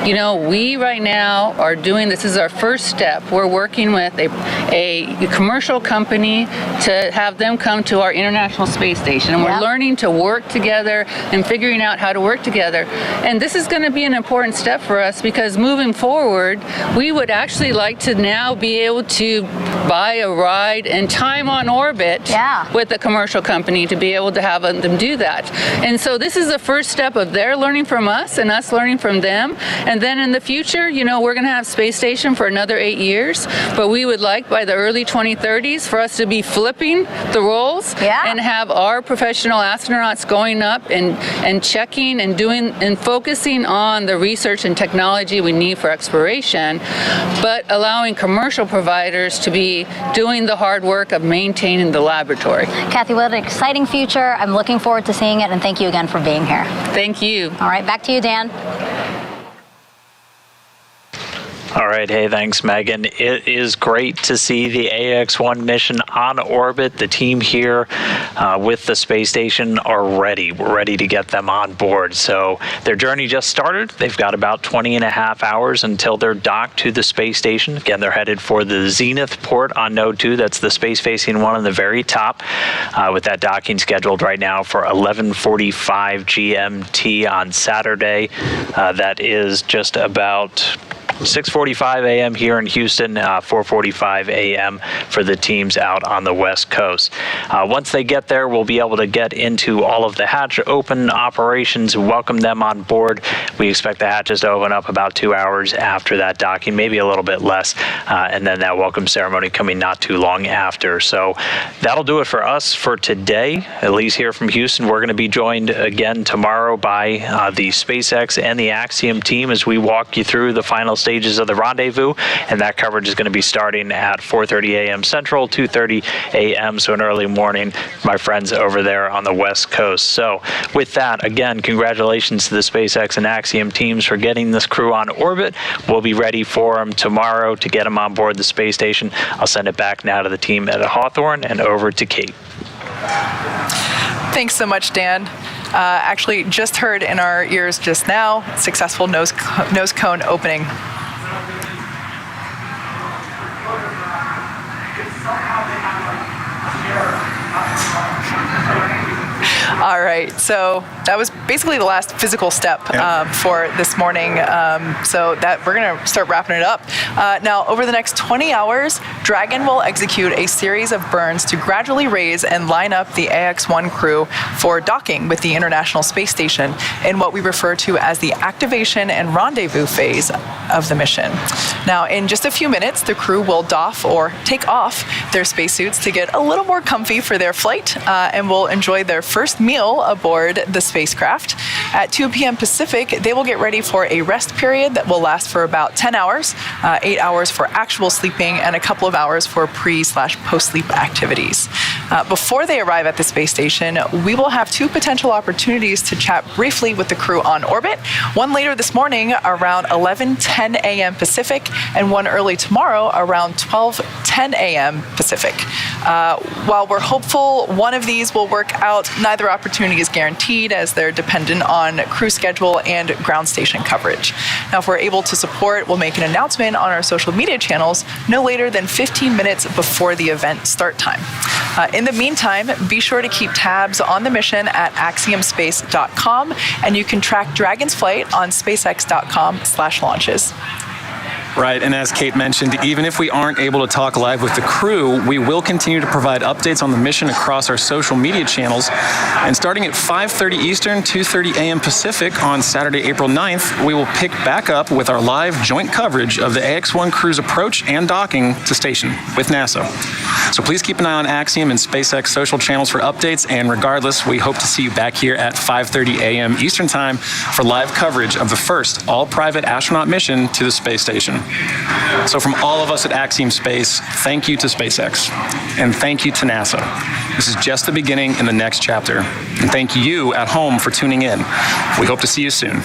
you know, we right now are doing, this is our first step. We're working with a commercial company to have them come to our International Space Station. And we're learning to work together and figuring out how to work together. And this is going to be an important step for us because moving forward, we would actually like to now be able to buy a ride and time on orbit with a commercial company to be able to have them do that. And so this is the first step of their learning from us and us learning from them. And then in the future, you know, we're going to have Space Station for another 8 years, but we would like by the early 2030s for us to be flipping the roles and have our professional astronauts going up and checking and doing and focusing on the research and technology we need for exploration, but allowing commercial providers to be doing the hard work of maintaining the laboratory. Kathy, what an exciting future. I'm looking forward to seeing it, and thank you again for being here. Thank you. All right, back to you, Dan. All right. Hey, thanks, Megan. It is great to see the AX-1 mission on orbit. The team here with the space station are ready. We're ready to get them on board. So their journey just started. They've got about 20 and a half hours until they're docked to the space station. Again, they're headed for the Zenith port on Node 2. That's the space-facing one on the very top, with that docking scheduled right now for 11:45 GMT on Saturday. That is just about 6:45 a.m. here in Houston, 4:45 a.m. for the teams out on the West Coast. Once they get there, we'll be able to get into all of the hatch open operations, welcome them on board. We expect the hatches to open up about 2 hours after that docking, maybe a little bit less, and then that welcome ceremony coming not too long after. So that'll do it for us for today, at least here from Houston. We're going to be joined again tomorrow by the SpaceX and the Axiom team as we walk you through the final stages of the rendezvous, and that coverage is going to be starting at 4:30 a.m. Central, 2:30 a.m. So an early morning, my friends over there on the West Coast. So with that, again, congratulations to the SpaceX and Axiom teams for getting this crew on orbit. We'll be ready for them tomorrow to get them on board the space station. I'll send it back now to the team at Hawthorne and over to Kate. Thanks so much, Dan. Actually, just heard in our ears just now, successful nose cone opening. All right, so that was basically the last physical step for this morning. So that we're going to start wrapping it up. Now, over the next 20 hours, Dragon will execute a series of burns to gradually raise and line up the AX-1 crew for docking with the International Space Station in what we refer to as the activation and rendezvous phase of the mission. Now, in just a few minutes, the crew will doff or take off their spacesuits to get a little more comfy for their flight and will enjoy their first meal aboard the spacecraft. At 2 p.m. Pacific, they will get ready for a rest period that will last for about 10 hours, 8 hours for actual sleeping, and a couple of hours for pre/post-sleep activities. Before they arrive at the space station, we will have two potential opportunities to chat briefly with the crew on orbit, one later this morning around 11:10 a.m. Pacific, and one early tomorrow around 12:10 a.m. Pacific. While we're hopeful one of these will work out, neither opportunity is guaranteed as they're dependent on crew schedule and ground station coverage. Now, if we're able to support, we'll make an announcement on our social media channels no later than 15 minutes before the event start time. In the meantime, be sure to keep tabs on the mission at axiomspace.com, and you can track Dragon's flight on spacex.com/launches. Right, and as Kate mentioned, even if we aren't able to talk live with the crew, we will continue to provide updates on the mission across our social media channels. And starting at 5:30 Eastern, 2:30 a.m. Pacific on Saturday, April 9th, we will pick back up with our live joint coverage of the AX-1 crew's approach and docking to station with NASA. So please keep an eye on Axiom and SpaceX social channels for updates, and regardless, we hope to see you back here at 5:30 a.m. Eastern Time for live coverage of the first all-private astronaut mission to the space station. So from all of us at Axiom Space, thank you to SpaceX, and thank you to NASA. This is just the beginning in the next chapter. And thank you at home for tuning in. We hope to see you soon.